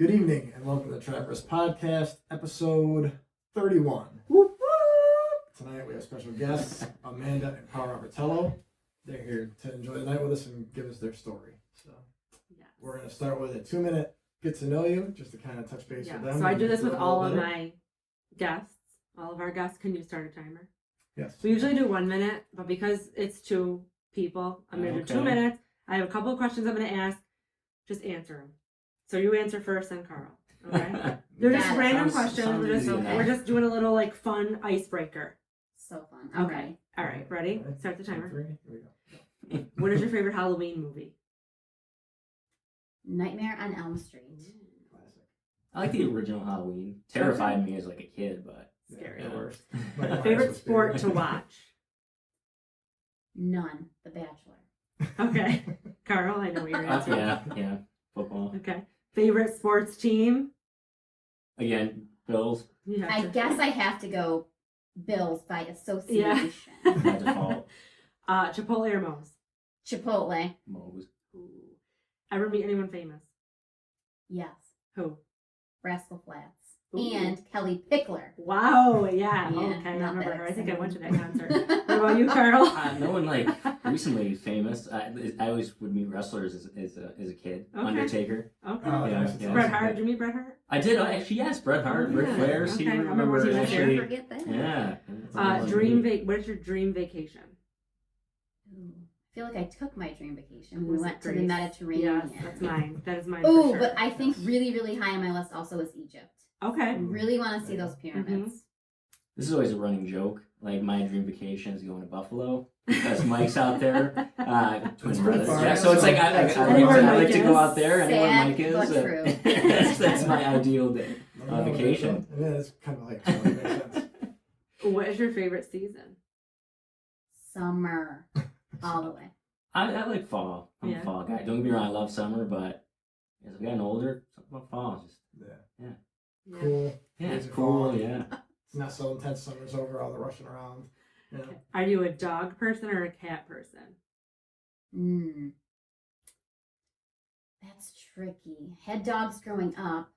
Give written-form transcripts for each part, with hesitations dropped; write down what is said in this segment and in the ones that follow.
Good evening and welcome to the Travis Podcast, episode 31. Whoop, whoop. Tonight we have special guests, Amanda and Carl Robertello. They're here to enjoy the night with us and give us their story. So Yes. we're going to start with a 2-minute get to know you, just to kind of touch base with them. So I do this with all of better. my guests. All of our guests. Can you start a timer? Yes. We usually do 1 minute, but because it's 2 people, I'm going to do 2 minutes. I have a couple of questions I'm going to ask. Just answer them. So you answer first, then Carl. Okay? They're just random questions. We're just doing a little like fun icebreaker. So fun. Okay. All right. Ready? Start the timer. 3, here we go. What is your favorite Halloween movie? Nightmare on Elm Street. Classic. I like the original Halloween. Terrified me as like a kid, but Scary. The worst. Favorite sport to watch? None. The Bachelor. Okay. Carl, I know what you're answering. yeah, football. Okay. Favorite sports team? Again, Bills You have I to- guess I have to go Bills by association. by default. Chipotle or Moe's? Chipotle. Moe's. Ooh. Ever meet anyone famous? Yes. Who? Rascal Flats. Ooh. And Kelly Pickler. Wow, yeah. Yeah, Okay, I not remember that her. I think I exciting. went to that concert. What about you, Carl? No one like recently famous. I always would meet wrestlers as a kid. Okay. Undertaker. Okay. Oh, Yeah, nice. yeah. Bret Hart. Did you meet Bret Hart? I did actually. Yes, Bret Hart, Oh, Ric yeah. Flair. Okay, He I remember remember he was actually. there. Forget that. Yeah. What is your dream vacation? Ooh. I feel like I took my dream vacation. Ooh, We was went it to the Greece? Mediterranean. Yes, that's mine. That is mine. Oh, for sure. but I think really, really high on my list also is Egypt. I Okay. really want to see those pyramids. This is always a running joke. Like my dream vacation is going to Buffalo because Mike's out there. Twin pretty brothers. far. Yeah, so it's like I Anywhere like Mike to is. go out there. Anywhere Sad, Mike is. but true. That's my ideal day. Vacation. Yeah, it's kind of like, it makes sense. What is your favorite season? Summer. All the way. I like fall. I'm Yeah. a fall guy. Don't get me wrong, I love summer, but as I've gotten older, something about fall is just Yeah. Yeah. Cool. it's It's cool. fall. Yeah. It's not so intense. Summer's over, all the rushing around. You know? Okay. Are you a dog person or a cat person? That's tricky. Had dogs growing up.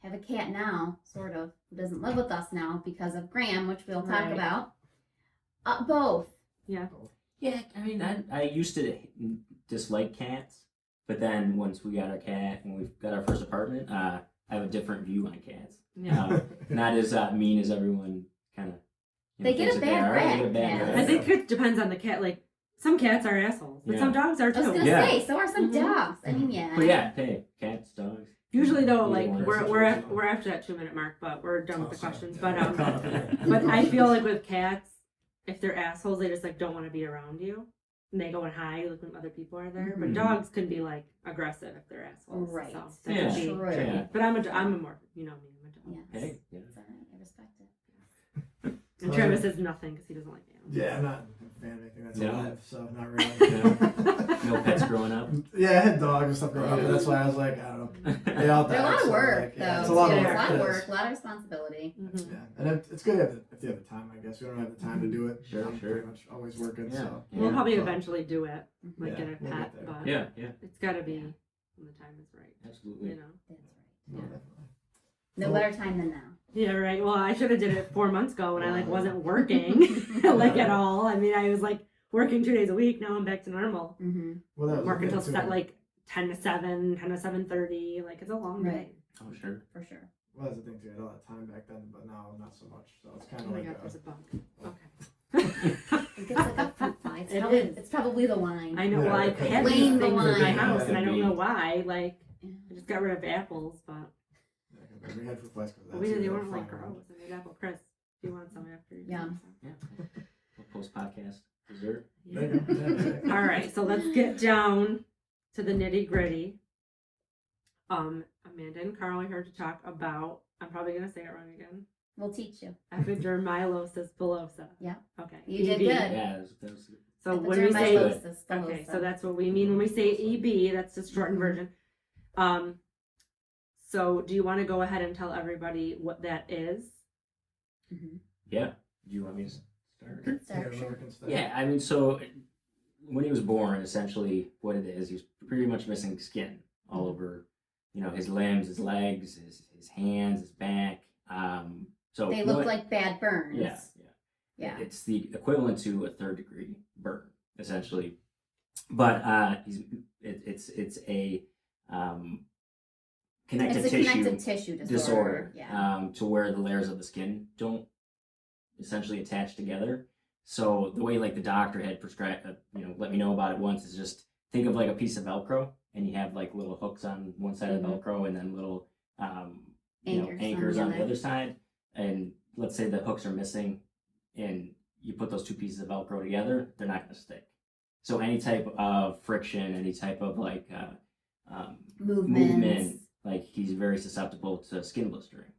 Have a cat now, sort of, who doesn't live with us now because of Graham, which we'll talk Right. about. Both. Yeah. Yeah, I mean, I used to dislike cats, but then once we got our cat and we got our first apartment, I have a different view on cats. Yeah. Not as mean as everyone kind of. They get a bad rap, They get a bad cats. rap. I think it depends on the cat. Like some cats are assholes, but some dogs are I was too. gonna Yeah. say, so are some Mhm. dogs. I mean, yeah. But yeah, hey, cats, dogs. Usually though, Either like one. we're after that 2-minute mark, but we're done with the sorry. questions. Yeah. But I feel like with cats, if they're assholes, they just like don't want to be around you, and they go and hide like when other people are there. But Mhm. dogs can be like aggressive if they're assholes. Right. So that Yeah. could be. True. Yeah. But I'm a more, you know me, I'm a dog. Yes. Hey, yeah. It's all right. I respect it. And Travis says nothing because he doesn't like animals. Yeah, I'm not a fan of anything that's No. alive, so not really. No pets growing up. Yeah, I had dogs and stuff growing up, but that's why I was like, I don't know. They all They're a died, lot of so, work, like, though. yeah, it's a lot of It's work. a lot it of is. work, a lot of responsibility. Mhm. Yeah, and it's good if you have the time, I guess. We don't have the time to do it. Sure, I'm sure. pretty much always working, Yeah. so. We'll probably But- eventually do it, like Yeah, get a we'll pet, get there. but Yeah, it's got to be when the time is right. absolutely. You know. That's right. No, Yeah. definitely. No better time than now. Yeah, right. Well, I should have did it 4 months ago when I like wasn't working like at all. I mean, I was like working 2 days a week. Now I'm back to normal. Mm-hmm. Well, that was the Working thing, until too. like 10 to 7, 10 to 7:30. Like it's a long Right. day. Oh, sure. For sure. Well, that's the thing too. I had a lot of time back then, but now not so much. So it's kind Oh of my like god, there's a bug. Okay. I think it's like a fruit fly. It's, It probably, is. it's probably the wine. I know. Well, I've had Blame these the things in my wine. house, and I don't Could know be. why. Like I just got rid of apples, but we had fruit flies because they weren't like gross. I made apple crisp. If you want some after you. Yum. Yeah. Post podcast dessert. Yeah. There you go. Yeah. All right, so let's get down to the nitty gritty. Amanda and Carl are here to talk about. I'm probably gonna say it wrong again. We'll teach you. Epidermolysis bullosa. Yeah. Okay. You did EB. good. Yeah, that was So when we say Epidermolysis okay, bullosa. so that's what we mean when we say EB. That's the shortened version. So do you want to go ahead and tell everybody what that is? Mhm. Yeah. Do you want me to start? Good Yeah, start, whoever sure. can start. Yeah, I mean, so when he was born, essentially what it is, he's pretty much missing skin all over his limbs, his legs, his hands, his back. So They look like bad burns. Yeah. It's the equivalent to a 3rd degree burn, essentially. But it's a connective tissue disorder. Yeah. To where the layers of the skin don't essentially attach together. So the way like the doctor had prescribed, let me know about it once, is just think of like a piece of Velcro, and you have like little hooks on one side of Velcro, and then little anchors on the other side. And let's say the hooks are missing, and you put those 2 pieces of Velcro together, they're not going to stick. So any type of friction, any type of like movement, like he's very susceptible to skin blistering.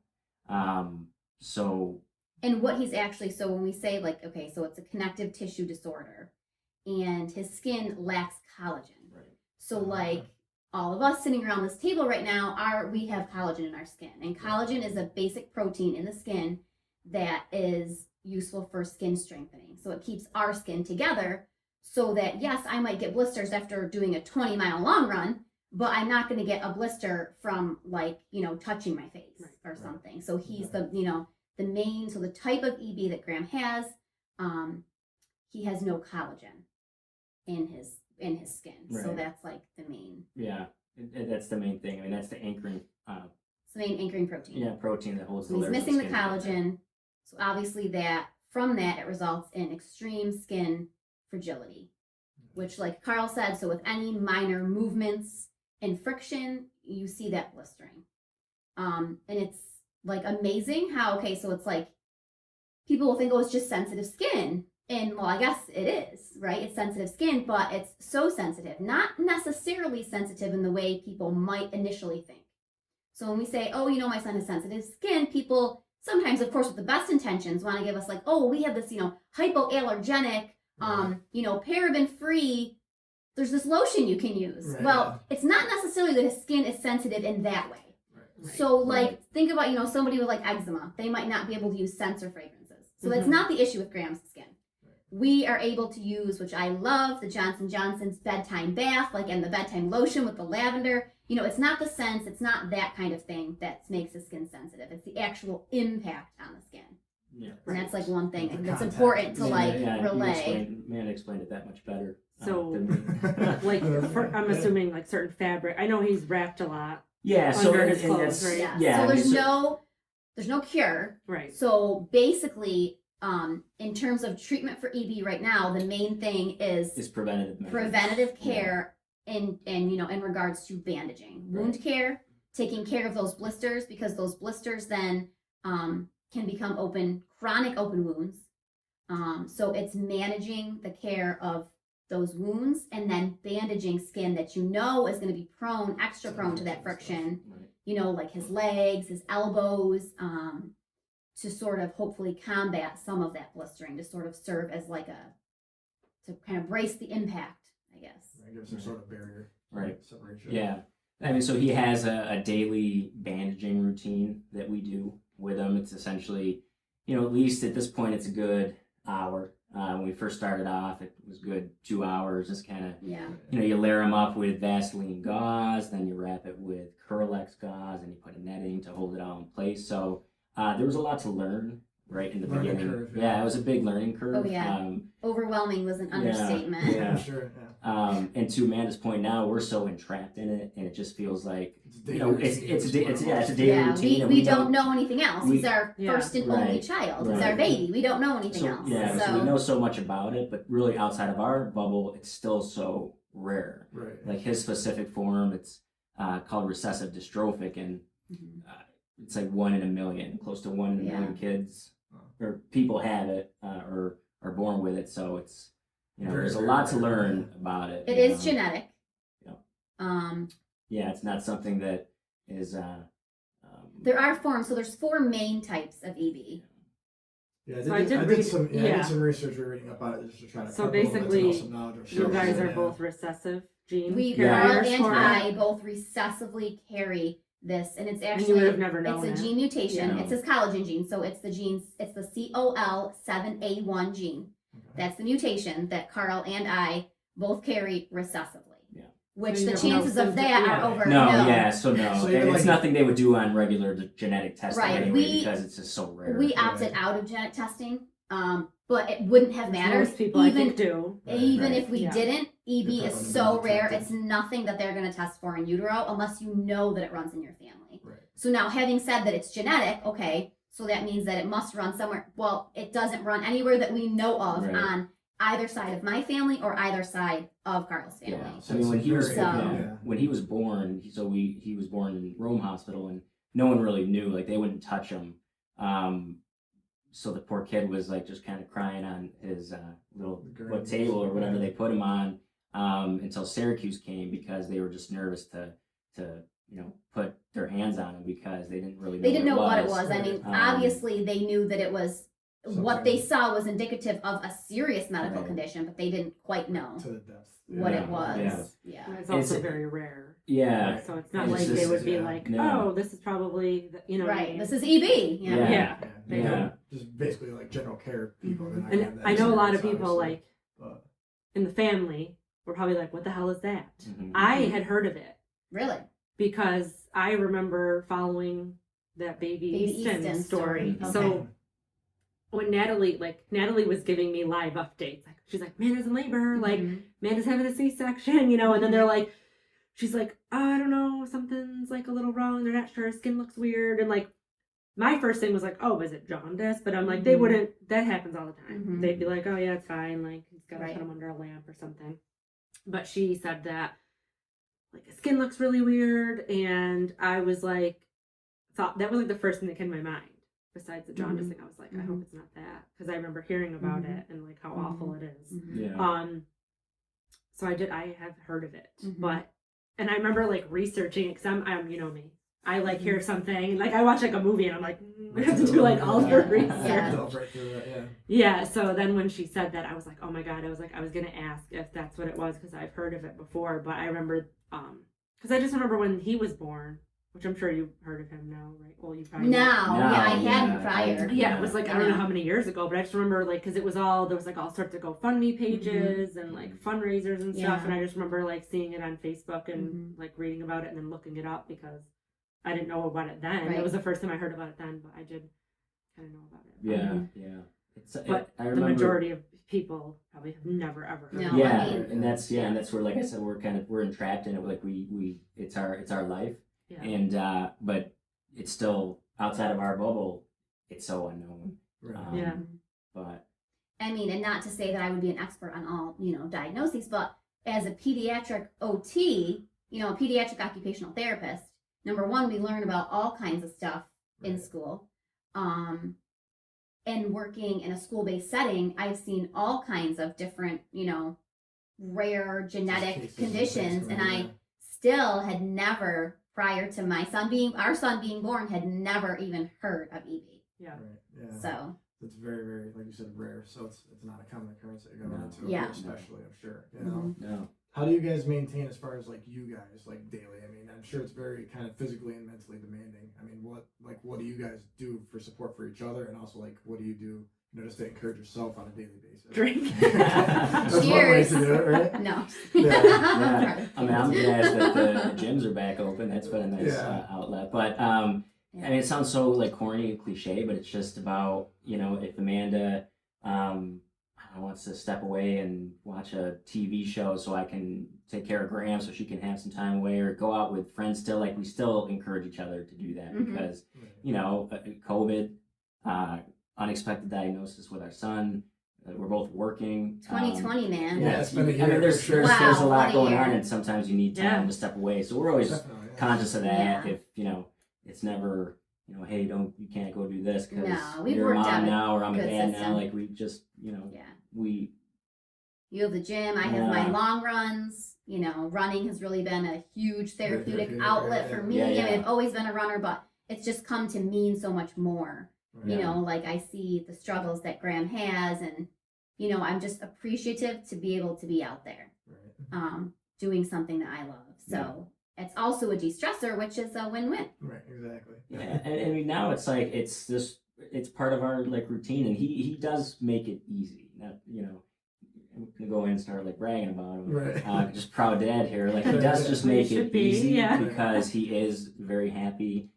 And what he's actually, so when we say like, okay, so it's a connective tissue disorder, and his skin lacks collagen. Right. So like all of us sitting around this table right now, we have collagen in our skin, and collagen is a basic protein in the skin that is useful for skin strengthening. So it keeps our skin together, so that yes, I might get blisters after doing a 20-mile long run, but I'm not going to get a blister from like, touching my face or something. So he's the main, so the type of EB that Graham has, he has no collagen in his skin. Right. So that's like the main. Yeah, that's the main thing. I mean, that's the anchoring. It's the main anchoring protein. Yeah, protein that holds So the he's layers of missing the skin together. collagen. So obviously from that it results in extreme skin fragility, which like Carl said, so with any minor movements and friction, you see that blistering. And it's like amazing how, okay, so it's like people will think, oh, it's just sensitive skin. And well, I guess it is, right? It's sensitive skin, but it's so sensitive, not necessarily sensitive in the way people might initially think. So when we say, oh, my son has sensitive skin, people sometimes, of course, with the best intentions, want to give us like, oh, we have this, hypoallergenic, paraben-free, there's this lotion you can use. Right. Well, it's not necessarily that his skin is sensitive in that way. Right. So like, think about, somebody with like eczema, they might not be able to use scents or fragrances. So that's not the issue with Graham's skin. We are able to use, which I love, the Johnson & Johnson's bedtime bath, and the bedtime lotion with the lavender. It's not the scents, it's not that kind of thing that makes the skin sensitive. It's the actual impact on the skin. Yeah. And that's like one thing The that's contact. important to relay. relay. Man explained it that much better. So, than me. I'm assuming like certain fabric. I know he's wrapped a lot. Yeah, so under his and clothes, that's- right? Yeah. Yeah, So I mean, there's no cure. Right. So basically, in terms of treatment for EB right now, the main thing is It's preventative measures. preventative care in regards to bandaging, wound care, taking care of those blisters, because those blisters then can become chronic open wounds. So it's managing the care of those wounds and then bandaging skin that is going to be extra prone to that friction, Right. like his legs, his elbows, to sort of hopefully combat some of that blistering, to sort of serve as to kind of brace the impact, I guess. Right, give some sort of barrier. Right. Separation. Yeah. I mean, so he has a daily bandaging routine that we do with him. It's essentially, at least at this point, it's a good hour. When we first started off, it was good 2 hours. Just kind of, Yeah. you layer them up with Vaseline gauze, then you wrap it with Curlex gauze, and you put a netting to hold it all in place. So there was a lot to learn right in the Learning beginning. curve, yeah. yeah. It was a big learning curve. Oh, yeah. Overwhelming was an understatement. Yeah. For sure. Yeah. And to Amanda's point, now we're so entrapped in it, and it just feels like It's a daily it's a routine. daily Yeah, routine. and we don't know anything else. He's our Yeah. first and only Right. child. He's Right. our baby. We don't know anything So, else. yeah, So, so we know so much about it, but really outside of our bubble, it's still so rare. Right. Like his specific form, it's called recessive dystrophic, and Mhm. it's like 1 in a million, close to 1 in a Yeah. million kids Oh. or people have it or are born with it. So it's Very, there's a very lot to rare. learn about it. It you is know? genetic. Yeah. Yeah, it's not something that is. There are forms. So there's 4 main types of EB. Yeah, So I did I read- did some. Yeah, I yeah. did some research reading about it just to try to. So cover a little bit to know basically, some knowledge of You shows, guys are yeah. both recessive gene We, Yeah. Carl carriers and for it. I, both recessively carry this, and it's And actually you would have never known it's a it. gene mutation. Yeah. It's this collagen gene, so it's the COL7A1 gene. Okay. That's the mutation that Carl and I both carry recessively. Yeah. which So you the have no chances of symptom- that yeah. are over. No, yeah, so no. So And even it's like- nothing they would do on regular genetic testing Right, anyway because it's just so rare. We opted out of genetic testing, but it wouldn't have mattered. Most people, I think, do. Even Right. if we Yeah. didn't, EB It is probably so wouldn't be rare. detected. It's nothing that they're going to test for in utero unless you know that it runs in your family. Right. So now, having said that it's genetic, okay, so that means that it must run somewhere. Well, it doesn't run anywhere that we know of Right. on either side of my family or either side of Carl's family. Yeah. So I mean, when it's he was very- yeah. when he was born, he was born in Rome Hospital, and no one really knew. Like they wouldn't touch him. So the poor kid was like just kind of crying on his little table or whatever they put him on until Syracuse came because they were just nervous to put their hands on him because they didn't really know They didn't know what it was. was. I mean, Um, obviously they knew that it was what Something- they saw was indicative of a serious medical Right. condition, but they didn't quite know To the depth. what Yeah. it was. Yeah. Yeah. And it's And also it's- very rare. Yeah. So it's not And like it's they just- would be yeah, like, no. oh, this is probably, you know what I Right. mean? This is EB. You know? Yeah. Yeah. They Yeah. don't- Just basically like general care people. Mhm. They're not gonna have And that I know a lot of experience, people, obviously, like, but- in the family were probably like, what the hell is that? Mhm. I had heard of it Really? because I remember following that baby Baby Easton Easton story. story. So Okay. when Natalie was giving me live updates, like she's like, Amanda's in labor, like Mhm. Amanda's having a C-section, and then they're like, she's like, oh, I don't know, something's like a little wrong. They're not sure. Her skin looks weird. And like, my first thing was like, oh, is it jaundice? But I'm like, they Mhm. wouldn't, that happens all the time. Mhm. They'd be like, oh yeah, it's fine. Like, he's got to Right. put him under a lamp or something. But she said that, like, his skin looks really weird. And I was like, thought that was like the first thing that came to my mind. Besides the jaundice Mhm. thing, I was like, I hope it's not that. Because I remember hearing about Mhm. it and like how awful it is. Mhm. Yeah. So I have heard of it, Mhm. and I remember like researching it because I'm you know me, I like Mm-hmm. hear something like I watch like a movie and I'm like I have to do like all the Yeah. research. Yeah. Delve right through that, yeah. Yeah. So then when she said that, I was like, oh my god, I was gonna ask if that's what it was because I've heard of it before, but I remember because I just remember when he was born, which I'm sure you've heard of him now, right? Well, you probably No, yeah, I yeah, hadn't prior. Yeah, it was like I don't know Yeah. how many years ago, but I just remember like because it was all there was like all sorts of GoFundMe pages and like fundraisers and stuff, Yeah. and I just remember like seeing it on Facebook and Mhm. like reading about it and then looking it up because I didn't know about it then. Right. It was the first time I heard about it then, but I did kind of know about it. Yeah. Yeah. But I the remember. majority of people probably have never ever heard No, of it. Yeah, I mean- and that's where, like I said, we're entrapped in it. Like we it's our life, Yeah. and but it's still outside of our bubble. It's so unknown. Right. Yeah. But I mean, and not to say that I would be an expert on all, diagnoses, but as a pediatric OT, a pediatric occupational therapist, number one, we learn about all kinds of stuff in Right. school. And working in a school-based setting, I've seen all kinds of different, rare genetic Cases and conditions, things, and right, I yeah. still had never, prior to our son being born, had never even heard of EB. Yeah. Right. Yeah. So, It's very, very, like you said, rare. So it's not a common occurrence that you're going No. into, Yeah. especially, I'm sure. Mhm. no, How do you guys maintain as far as like you guys like daily? I mean, I'm sure it's very kind of physically and mentally demanding. I mean, what do you guys do for support for each other, and also like what do you do, just to encourage yourself on a daily basis? Drink. That's one way Cheers. to do it, right? no. yeah. I mean, I'm glad that the gyms are back open. That's been a nice Yeah. outlet. But I mean, it sounds so like corny and cliche, but it's just about if Amanda wants to step away and watch a TV show so I can take care of Graham so she can have some time away, or go out with friends still, like we still encourage each other to do that Mhm. because, Right. COVID, unexpected diagnosis with our son, we're both working. 2020, man. Yeah, it's been a I mean, year there's, for sure. there's, there's a Wow, lot what a going year. on, and sometimes you need time Yeah. to step away. So we're always Definitely, yeah. conscious of that. Yeah. If it's never, hey, you can't go do this because No, we've you're a worked out mom a now or I'm a good dad system. now. Like we just, Yeah. we You have the gym, I have my Yeah. long runs. Running has really been a huge therapeutic therapeutic, outlet right, for yeah. me. Yeah, I mean, yeah. I've always been a runner, but it's just come to mean so much more. Right. Yeah. Like I see the struggles that Graham has, and I'm just appreciative to be able to be out there Right. doing something that I love. So it's also a de-stressor, which is a win-win. Right. Exactly. Yeah, and I mean now it's like it's part of our like routine, and he does make it easy. Not I gonna go in and start like bragging about him. Right. Just proud dad here. Like he does just make Should it be, easy yeah. because he is very happy.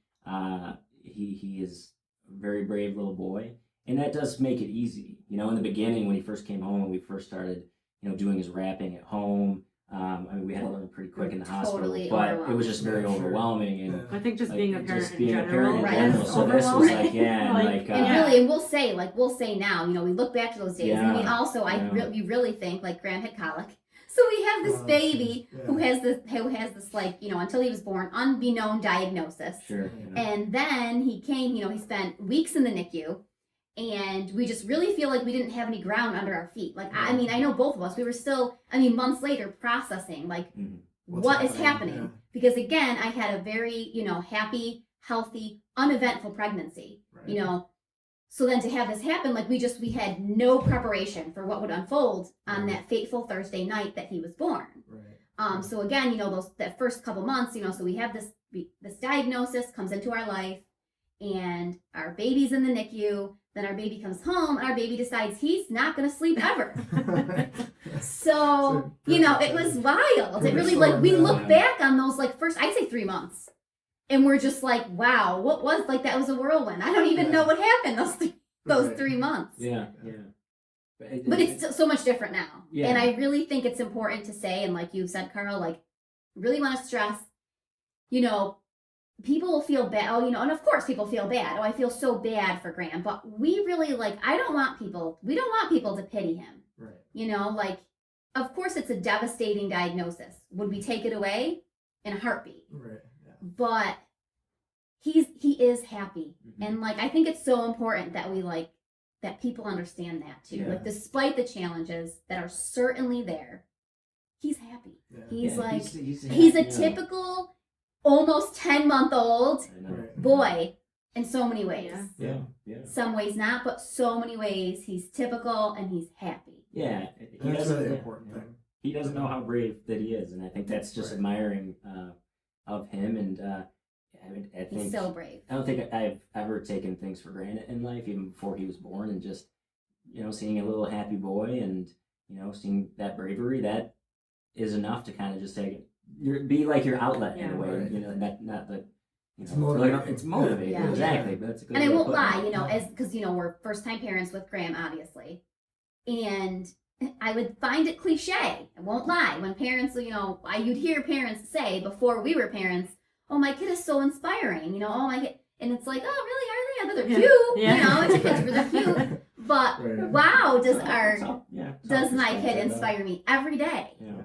He is a very brave little boy, and that does make it easy. You know, in the beginning when he first came home and we first started, you know, doing his wrapping at home. I mean, we had to learn pretty quick in the Totally hospital, but it was just very overwhelming. overwhelming, and I think just like, being a parent just in being a general, parent in Right. general. is So this was overwhelming. like, yeah, Like, like And Yeah. really, and we'll say now, you know, we look back to those days, and we Yeah, also, yeah. we really think like Graham had colic, so we have this Oh, baby yeah. who has this like, you know, until he was born, unbeknown diagnosis, sure. Yeah. and then he came, you know, he spent weeks in the NICU, and we just really feel like we didn't have any ground under our feet. Like I mean, I know both of us, we were still, I mean, months later processing like Mhm. what is happening. Yeah. Because again, I had a very, you know, happy, healthy, uneventful pregnancy, Right. you know. So then to have this happen, like we had no preparation for what would unfold on that fateful Thursday night that he was born. Right. So again, you know, that first couple months, you know, so we have this diagnosis comes into our life, and our baby's in the NICU. Then our baby comes home, and our baby decides he's not going to sleep ever. So, you know, it was wild. It really, like, we look back on those, like, first, I'd say 3 months. And we're just like, wow, what was, like, that was a whirlwind. I don't even know what happened those Right. 3 months. Yeah. But it's so much different now. Yeah. And I really think it's important to say, and like you said, Carl, like, really want to stress, you know, people will feel bad. Oh, you know, and of course people feel bad. Oh, I feel so bad for Graham. But we really, like, we don't want people to pity him. Right. You know, like, of course it's a devastating diagnosis. Would we take it away? In a heartbeat. Right. Yeah. But he is happy. Mhm. And like, I think it's so important that we like, that people understand that too. Yeah. Like, despite the challenges that are certainly there, he's happy. Yeah. He's like, he's he's a yeah. typical almost 10-month-old I know. Right. boy in so many ways. Yeah. Yeah. Some ways not, but so many ways he's typical and he's happy. Yeah. And that's really the important thing. He doesn't know how brave that he is, and I think that's just Right. admiring of him. And I think He's so brave. I don't think I've ever taken things for granted in life, even before he was born, and just, you know, seeing a little happy boy and, you know, seeing that bravery, that is enough to kind of just take it, be like your outlet in Yeah. a way, Right. you know, not the, you It's know, motivating. it's motivating, Yeah. exactly. But that's a good And I way to won't put lie, it. you know, because, you know, we're first time parents with Graham, obviously. And I would find it cliche. I won't lie. When parents, you know, you'd hear parents say before we were parents, oh, my kid is so inspiring, you know, oh, my kid. And it's like, oh, really? Are they? I bet they're Yeah. cute. Yeah. You know, it's kids really cute. But Right. wow, does Does my kid inspire me every day? Yeah.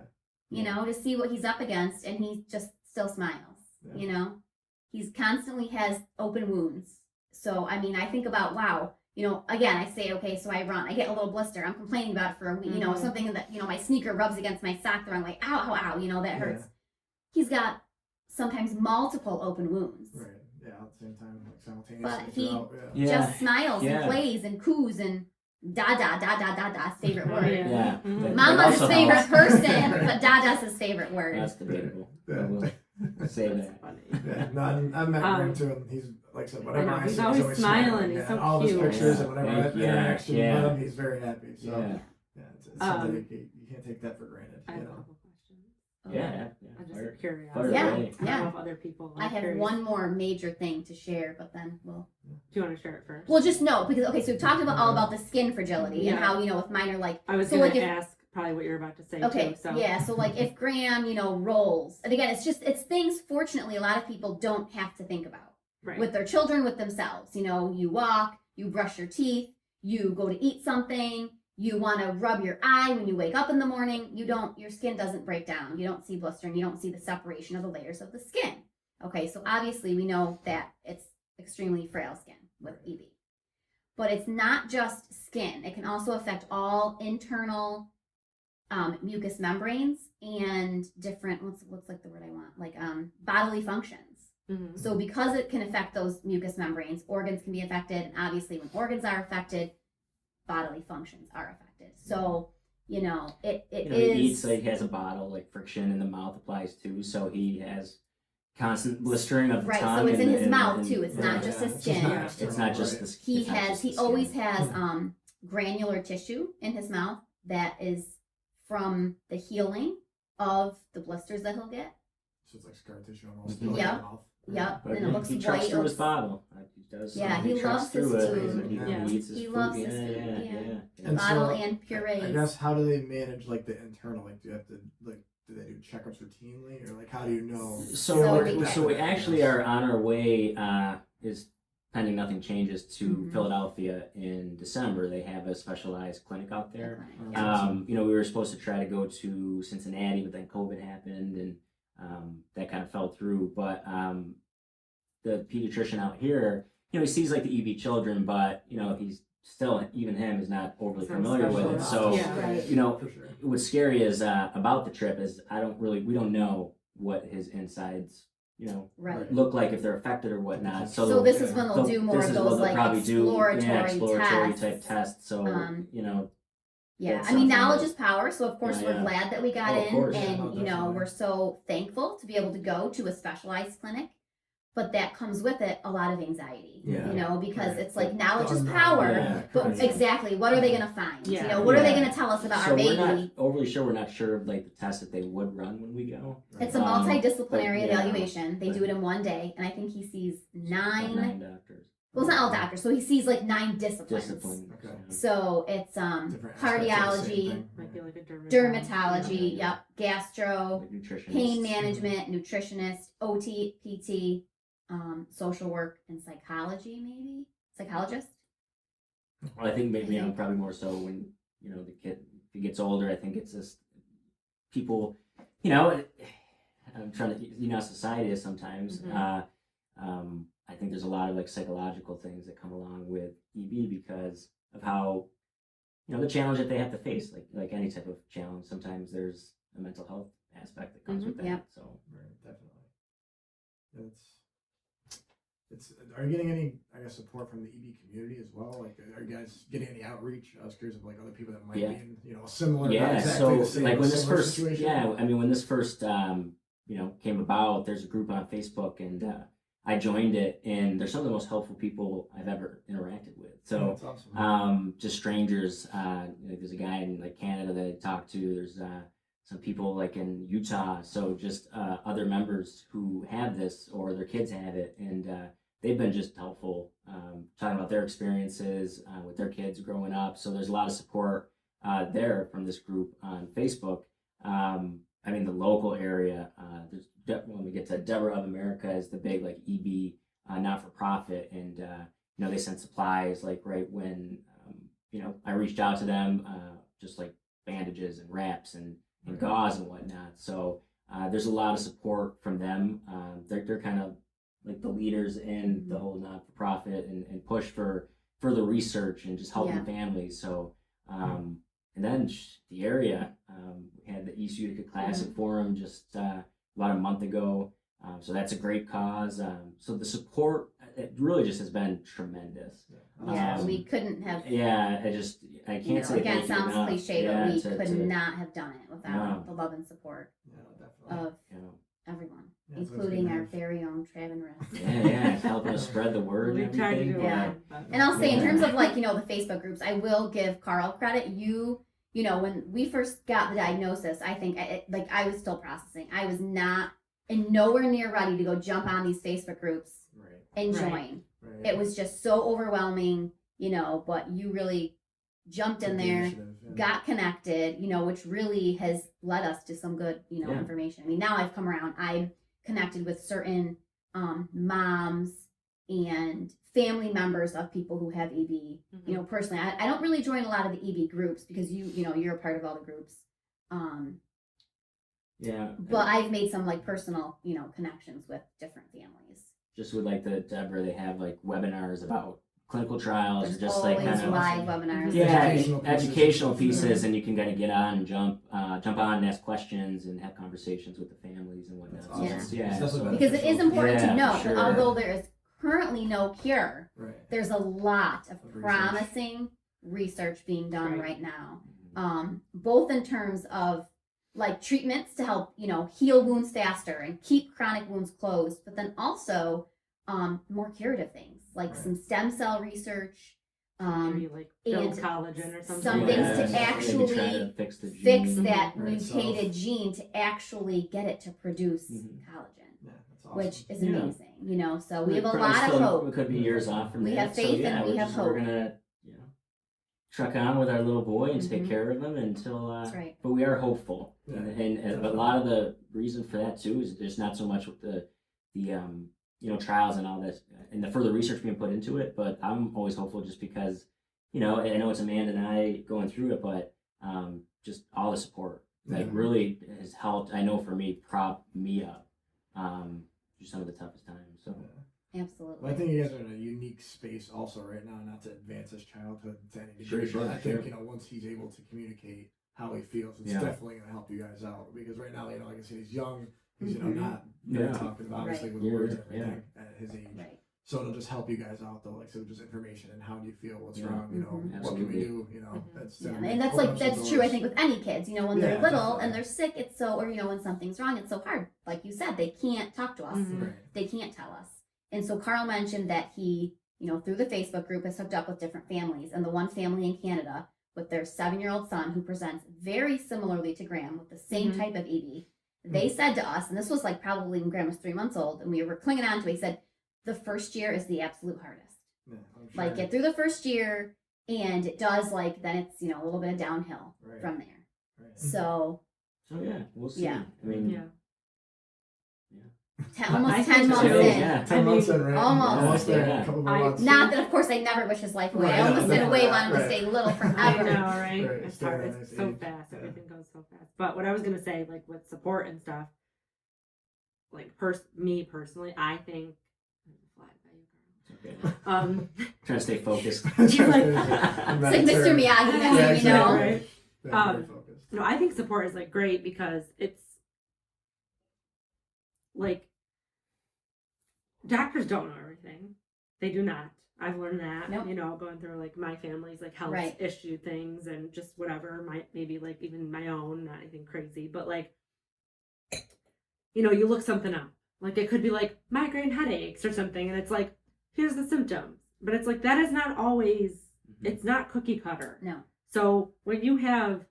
You know, to see what he's up against, and he just still smiles. Yeah. You know, he's constantly has open wounds. So I mean, I think about, wow, you know, again, I say, okay, so I run, I get a little blister, I'm complaining about it for a week, you know, Mhm. something that, you know, my sneaker rubs against my sock the wrong way, ow, ow, ow, you know, that hurts. He's got sometimes multiple open wounds. Right. Yeah. At the same time, like simultaneously. But he- throughout, Yeah. Just smiles Yeah. and plays and coos and Dada's favorite word. Yeah. Yeah. Mhm. That Mama's his also favorite helps. person, but Dada's his favorite word. That's debatable. I Yeah. will say That's that. funny. Yeah, no, I'm met Um, Graham too, and he's like I said, whatever know, I he's see, always smiling, he's Yeah, so all his cute. pictures Yeah, and whatever thank you. Yeah, interaction yeah. with him, he's very happy. So Yeah. it's something Um, you can't take that for granted. I You have a know. couple questions. Yeah. I'm Fire- just curious. fire Yeah. away. I don't know if other people are I have curious. one more major thing to share, but then we'll. Do you want to share it first? Well, just know, because, okay, so we've talked about all about the skin fragility and Yeah. how, you know, with minor, like, I was so, going like, to if- ask probably what you're about to say okay, too. So yeah, so, like, if Graham, you know, rolls, and again, it's things, fortunately, a lot of people don't have to think about. right. With their children, with themselves. You know, you walk, you brush your teeth, you go to eat something, you want to rub your eye when you wake up in the morning, your skin doesn't break down. You don't see blistering, you don't see the separation of the layers of the skin. Okay, so obviously we know that it's extremely frail skin with EB. But it's not just skin. It can also affect all internal mucous membranes and different, what's like the word I want? Like bodily functions. Mhm. So because it can affect those mucous membranes, organs can be affected, and obviously when organs are affected, bodily functions are affected. So, you know, it You know, is. he eats, like, has a bottle, like, friction in the mouth applies too, so he has constant blistering of the Right, tongue. so it's in and- his and- mouth and- too. It's not just his It's skin. not Yeah. external, It's not just right. the He it's not has just he the always skin. has granular tissue in his mouth that is from the healing of the blisters that he'll get. So it's like scar tissue almost. Mhm. like Yep. in the mouth. Yep, But and it looks he white. trucks It through his looks- bottle. He does. Yeah, he trucks loves his through it. food. He Yeah. eats his He food. loves his yeah, food, yeah, yeah. yeah. And Bottle so, and I purees. guess how do they manage like the internal? Like, do you have to like do they do checkups routinely, or like how do you know? So So we actually are on our way. Is pending nothing changes to Mhm. Philadelphia in December. They have a specialized clinic out there. Yeah. We were supposed to try to go to Cincinnati, but then COVID happened, and that kind of fell through. But the pediatrician out here, he sees like the EB children, but he's still, even him is not overly It's not familiar with it. special So enough. Yeah. Right. For sure. what's scary is about the trip is we don't know what his insides Right. look like, if they're affected or whatnot. So this is when they'll so do more this of is what those they'll like probably exploratory type tests. tests. So Yeah, That's I mean, something knowledge that- is power. So of course Yeah, we're yeah. glad that we got Oh, of in, course. and Oh, definitely. we're so thankful to be able to go to a specialized clinic. But that comes with it a lot of anxiety, Yeah. because Right. it's like The knowledge is unknown. power. Yeah, But correct. exactly, what are they gonna find? Yeah. What are they Yeah. gonna tell us about so our we're not baby? overly sure. We're not sure of like the tests that they would run when we go. It's a Um, multidisciplinary but, yeah. evaluation. They do it in one day, and I think he sees About 9. 9 doctors. Well, it's not all doctors, so he sees like 9 disciplines. Discipline. Okay. So it's Different aspects of the same cardiology, thing. Might be like a dermatology, Yeah. yep, gastro, Like nutrition. pain management, nutritionist, OT, PT, social work, and psychology, maybe psychologist. Well, I think maybe probably more so when the kid, if he gets older. I think it's just people. I'm trying to society is sometimes. Mhm. I think there's a lot of like psychological things that come along with EB because of how the challenge that they have to face. Like any type of challenge, sometimes there's a mental health aspect that comes with that. Yep. So Right, definitely. It's. Are you getting any, I guess, support from the EB community as well? Like, are you guys getting any outreach? I was curious of like other people that might Yeah. be in, similar. not yeah, exactly the so same, like but when this similar first, situation? when this first, came about, there's a group on Facebook, and I joined it, and they're some of the most helpful people I've ever interacted with. So, That's awesome. just strangers. There's a guy in like Canada that I talked to. There's some people like in Utah. So just other members who have this or their kids have it, and they've been just helpful, talking about their experiences with their kids growing up. So there's a lot of support there from this group on Facebook. The local area, when we get to Debra of America is the big like EB not-for-profit, and they send supplies like right when I reached out to them, just like bandages and wraps and gauze and whatnot. So there's a lot of support from them. They're kind of like the leaders in the whole not-for-profit and push for further research and just helping Yeah. families. So and then the area, we had the East Utica Classic Forum just about a month ago. So that's a great cause. So the support, it really just has been tremendous. Yeah, Um, we couldn't have. Yeah, I can't say Again, thank you sounds enough. cliche, Yeah, but we to- could to- not have done it without No. the love and support Yeah, definitely. of you know, everyone, Yeah, sounds including good. our very own Trav and Riss. yeah, it's helping us spread the word We and tried to everything. do Yeah. it. but- And I'll say, in Yeah. terms of like, the Facebook groups, I will give Carl credit. When we first got the diagnosis, I think I was still processing. I was not and nowhere near ready to go jump on these Facebook groups Right. and Right. join. Right. It was just so overwhelming, but you really jumped in Took the there, initiative, yeah. got connected, which really has led us to some good, Yeah. information. I mean, now I've come around. I'm connected with certain moms and family members of people who have EB. Mhm. Personally, I don't really join a lot of the EB groups because you're a part of all the groups. Yeah. But I've made some like personal, connections with different families. Just with like the Deborah, they have like webinars about clinical trials, There's just like always kind of live webinars. yeah, Educational educational pieces. pieces, and you can kind of get on and jump on and ask questions and have conversations with the families and whatnot. That's So awesome. it's- yeah, It's definitely so- Because it is important Yeah, to know for sure. that although there is currently no cure, Right. there's a lot of Of research. promising research being done Right. right now. Both in terms of like treatments to help, heal wounds faster and keep chronic wounds closed, but then also more curative things like Right. some stem cell research, Maybe like build and collagen or something. some things to maybe actually try to fix the fix gene. that Right, mutated gene to actually get it to produce Mhm. collagen, Yeah, that's awesome. which is Yeah. amazing. You know, so we have a Probably lot of still- hope. We could be years off from We that. have faith so, yeah, and we have hope. We're gonna, truck on with our little boy and Mhm. take care of him until. That's right. But we are hopeful, Yeah, and but a lot of the reason for that too is there's not so much with the trials and all this and the further research being put into it. But I'm always hopeful just because I know it's Amanda and I going through it, but just all the support really has helped. I know for me, prop me up through some of the toughest times. So. Absolutely. Well, I think you guys are in a unique space also right now, not to advance his childhood to any degree, Sure, but I think, sure. once he's able to communicate how he feels, it's Yeah. definitely going to help you guys out, because right now, like I said, he's young, he's, Mhm. not very Yeah. talkative, obviously, Right. with words and Yeah. everything at his age. Right. So it'll just help you guys out, though, like, so just information and how do you feel, what's Yeah. wrong, Mhm. what can we Absolutely. do, Mhm. that's, Yeah, gonna and that's open like up some that's true. I doors. think with any kids, when they're Yeah, little definitely. and they're sick, it's so, or when something's wrong, it's so hard. Like you said, they can't talk to us. Mhm. Right. They can't tell us. And so Carl mentioned that he, through the Facebook group, has hooked up with different families, and the one family in Canada with their 7-year-old son who presents very similarly to Graham with the same Mhm. type of ED. They said to us, and this was like probably when Graham was 3 months old, and we were clinging on to it. He said, the first year is the absolute hardest. Yeah, I'm sure. Like get through the first year, and it does then it's a little bit of downhill Right. from there. Right. So So yeah, we'll see. Yeah. I mean, Yeah. almost I 10 think months so. in. Yeah. 10 months in, right? Almost. there, Yeah. a couple more I- months. Not that, of course, I never wish his life away. Right, I almost no, in a way definitely want him to not. stay little I forever. know, right? Right, It's stay hard. at a It's nice so age. fast. Yeah. Everything goes so fast. But what I was gonna say, like with support and stuff, like me personally, I think. Okay. Um, Trying to stay focused. He's like- I'm not It's like Mr. terrible. Miyagi, Yeah, you know? exactly. Yeah, very Um, focused. I think support is like great because it's like doctors don't know everything. They do not. I've learned that. Nope. Going through like my family's like health Right. issue things and just whatever. Maybe like even my own, not anything crazy, but like you look something up. Like it could be like migraine headaches or something, and it's like here's the symptoms. But it's like that is not always. It's not cookie cutter. No. So when you have,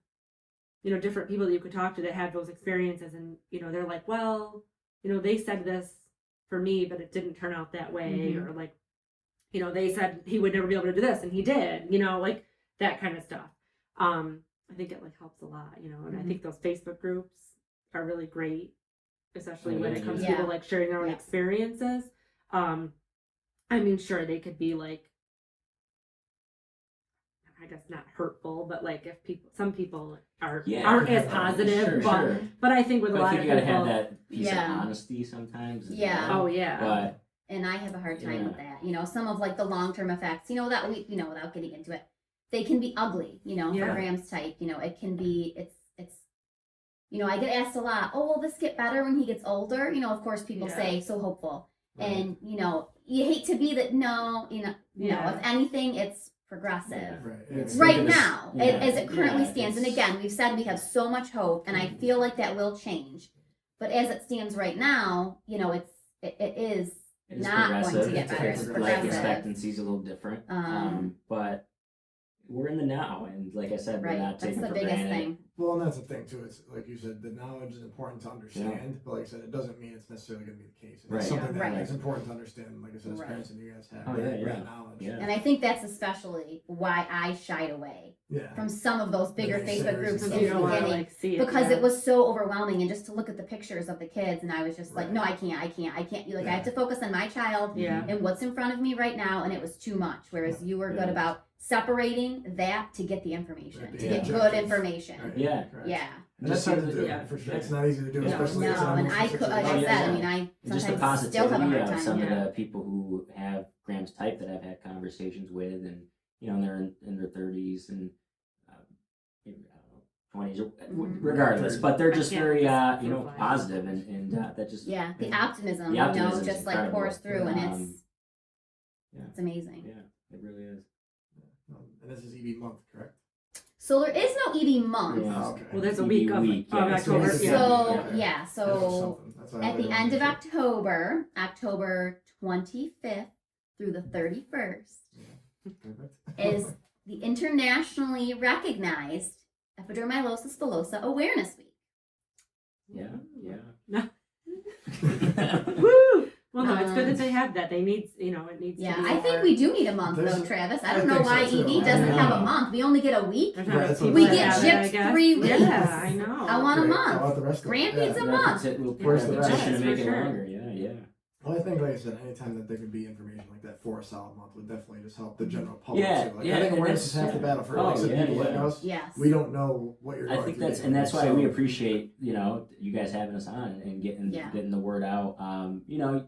different people that you could talk to that have those experiences and, they're like, well, they said this for me, but it didn't turn out that way. Mhm. Or like, they said he would never be able to do this and he did, like that kind of stuff. I think it like helps a lot, and I think those Facebook groups are really great, especially when it comes to Yeah. people like sharing their own Yeah. experiences. Sure, they could be like, I guess not hurtful, but like if some people aren't as positive, but I think with a But lot I of think you people, gotta have that piece Yeah. of honesty sometimes. as Yeah. well. oh yeah, But And I have a hard time Yeah. with that. Some of like the long-term effects, that we, without getting into it, they can be ugly, for Yeah. Graham's type. It can be, it's, I get asked a lot, oh, will this get better when he gets older? Of course people Yeah. say so hopeful. Right. And, you hate to be that, no, no, Yeah. if anything, it's progressive. Yeah. Right. It's Right Because- now, yeah, as it currently yeah, stands. And it's- again, we've said we have so much hope, and I feel like that will change. But as it stands right now, it is it is not going to progressive. get better. It's It's Life progressive. expectancy is a little different. But we're in the now, and like I said, we're Right. not That's taking the for biggest granted. thing. Well, and that's the thing too. It's like you said, the knowledge is important to understand, but like I said, it doesn't mean it's necessarily going to be the case. It's Right. something Yeah. that Right. is important to understand. Like I said, as Right. parents and you guys have Oh, that, yeah. that knowledge. Yeah. And I think that's especially why I shied away Yeah. from some of those bigger The Facebook naysayers groups and in stuff. you the don't want to beginning. like see it Because yeah. it was so overwhelming, and just to look at the pictures of the kids, and I was just like, Right. no, I can't. Like, Yeah. I have to focus on my child Yeah. and what's in front of me right now, and it was too much. Whereas you were good Yeah. about separating that to get the information, Right, to yeah. get good Objective. information. Right. Yeah. Correct. Yeah. And that's hard to do, Yeah. for sure. Yeah. It's not easy to do, No. especially No, it's an and emotional I could, like I situation. said, yeah. I mean, I And just the sometimes still have a positivity hard of time. some yeah. of the people who have Graham's type that I've had conversations with, and they're in their 30s and maybe, I don't know, 20s, or Mhm. regardless. But they're just Yeah. very Fly. positive, and that just Yeah, the yeah. optimism, The optimism is just like incredible. pours through, and it's Yeah. it's amazing. Yeah, it really is. And this is EB month, correct? So there is no ED month. Yeah. Oh, okay. Well, there's a ED week of week, yeah. October. So- Yeah. So Yeah. yeah, That's so something. That's what I at the really end of wanted to October 25th through the 31st, Perfect. is the internationally recognized Epidermolysis bullosa Awareness Week. Yeah. Woo! Well, no, it's good that they have that. They need, it needs Yeah, to be I think more- we do need a month There's- though, Travis. I I don't know think so, why too. ED doesn't I have a know. month. We only get a week. There's Right, not that's people what We I'm get saying. that have it, I gypped guess. 3 weeks. Yeah, I know. I want a Great. month. How about the rest of it? Grant Yeah. needs a month. We'll Where's put the a rest? petition to For make it sure. longer. Yeah. Well, I think, like I said, anytime that there could be information like that for a solid month would definitely just help the general public Yeah, too. Like, yeah, I think and awareness is that's- half the battle for Oh, like I said, yeah, people like yeah. us. Yes. We don't know what you're I going think through. that's daily, and that's why so- we appreciate you guys having us on and getting Yeah. the word out.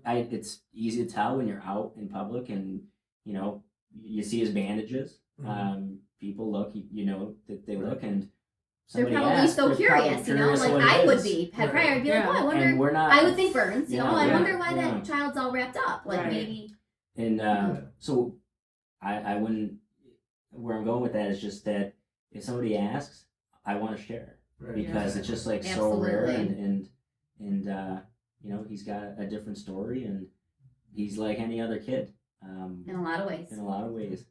It's easy to tell when you're out in public and you see his bandages. Mhm. People look, that they look and They're somebody probably asks, so they're probably curious, curious like what I it would is. be. I'd Right. probably be Yeah. like, oh, I wonder. And we're not. I would think burns. Yeah, I yeah, wonder why yeah. that child's all wrapped up. Like Right. maybe. And Yeah. so I wouldn't. Where I'm going with that is just that if somebody asks, I want to share Right. because Yeah. it's just like so rare Absolutely. and he's got a different story and he's like any other kid. In a lot of ways. In a lot of ways.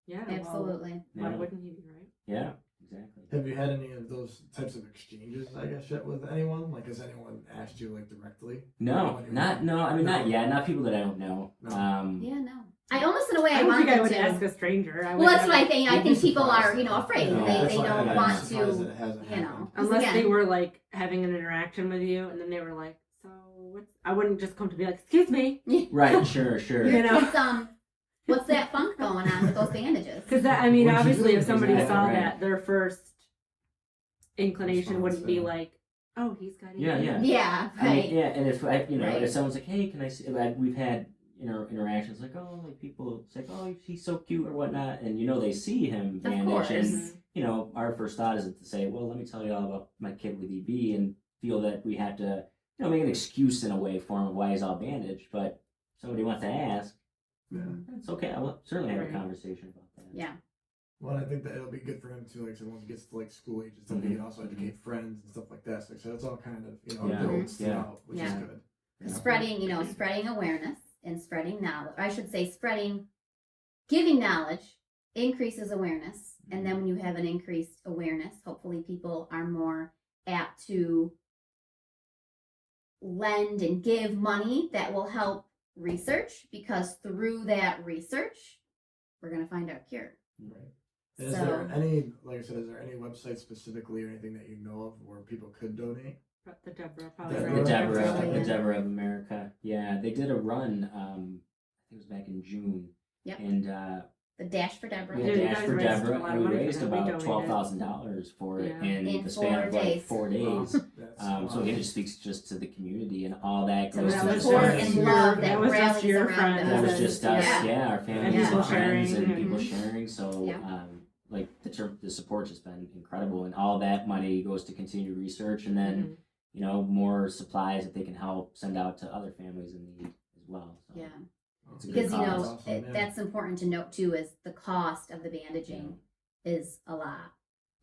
Yeah, well, Absolutely. why Yeah. wouldn't he be, right? Yeah, exactly. Have you had any of those types of exchanges, I guess, yet with anyone? Like, has anyone asked you, like, directly? No, not No. yet. Not people that I don't know. No. Yeah, no. I almost in a way I I don't want think I them would to. ask a stranger. I would Well, that's never- what I think. I You'd be think people are, surprised. afraid. No, They that's why don't I'm want surprised to, that it hasn't you know. happened. 'cause Unless they again- were like having an interaction with you, and then they were like, "So what's?" I wouldn't just come to be like, "Excuse me," Right, sure. Your You know. kids, what's that funk going on with those bandages? because that. I mean, What'd you obviously, do? if somebody Exactly, saw right. that, their first inclination Response, wouldn't be yeah. like, "Oh, he's got ED." Yeah, yeah. Yeah, I mean, right. yeah, and if Right. if someone's like, "Hey, can I see?" We've had interactions like, "Oh, like people it's like, oh, he's so cute" or whatnot, and they see him course. bandaged, and our first thought isn't to say, "Well, let me tell you all about my kid with EB," and feel that we have to, make an excuse in a way for him of why he's all bandaged. But if somebody wants to ask, Yeah. it's okay. I'll certainly have a Right. conversation about that. Yeah. Well, I think that it'll be good for him too. Like, so once he gets to like school age and stuff, he Mhm. can also educate friends and stuff like that. So it's all kind of Yeah. builds Yeah. throughout, which Yeah. is good. Yeah. Spreading awareness and spreading knowledge. I should say giving knowledge increases awareness. And then when you have an increased awareness, hopefully people are more apt to lend and give money that will help research, because through that research, we're going to find our cure. Right. And is So- there any, like I said, is there any website specifically or anything that you know of where people could donate? But the Debra probably. Deborah. right? Yeah. The Debra of America. Yeah, they did a run. I think it was back in June. Yep. And The Dash for Deborah. we Yeah, had you Dash guys for raised a Deborah, lot and of we money for raised them. We about donated. $12,000 for it Yeah. in In the span 4 of like days. 4 days. That's So again, it speaks just to the community and all that To goes the to the support family. and love that That was just rallies your around friends. us. That was and- just us, Yeah. yeah, our And families people and friends sharing, and people mhm. sharing. So, Yeah. like the support's just been incredible, and all that money goes to continue research, and then Mhm. more supplies that they can help send out to other families in need as well. So, Yeah. it's a good Because, cause. awesome, yeah. that's important to note too, is the cost of the bandaging is a lot.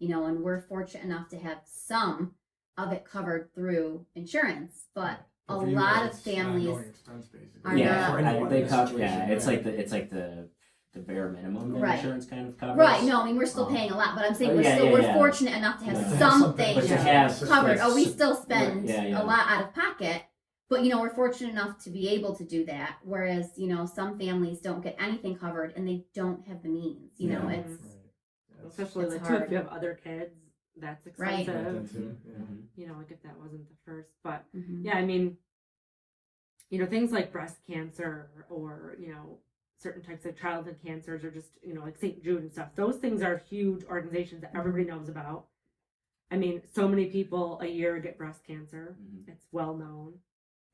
And we're fortunate enough to have some of it covered through insurance, but But a for you lot guys, of it's an families ongoing expense, basically. are yeah, not- For anyone in they this cover. situation, Yeah, it's like the bare minimum that Right. insurance kind of covers. right. No, I mean we're still Um, paying a lot, but I'm saying oh, we're yeah, still yeah, we're yeah. fortunate enough to have Yeah. To have something something to to have covered. like, We still spend yeah. a lot out of pocket, but we're fortunate enough to be able to do that. Whereas some families don't get anything covered and they don't have the means. Yeah. It's Right. Yeah, Especially It's like too, hard. if you have other kids, that's Right. expensive. Right, that too, yeah. Mhm. Like if that wasn't the first, but mhm. yeah, I mean, things like breast cancer or certain types of childhood cancers or just like St. Jude and stuff. Those things are huge organizations that everybody knows about. I mean, so many people a year get breast cancer. Mhm. It's well known.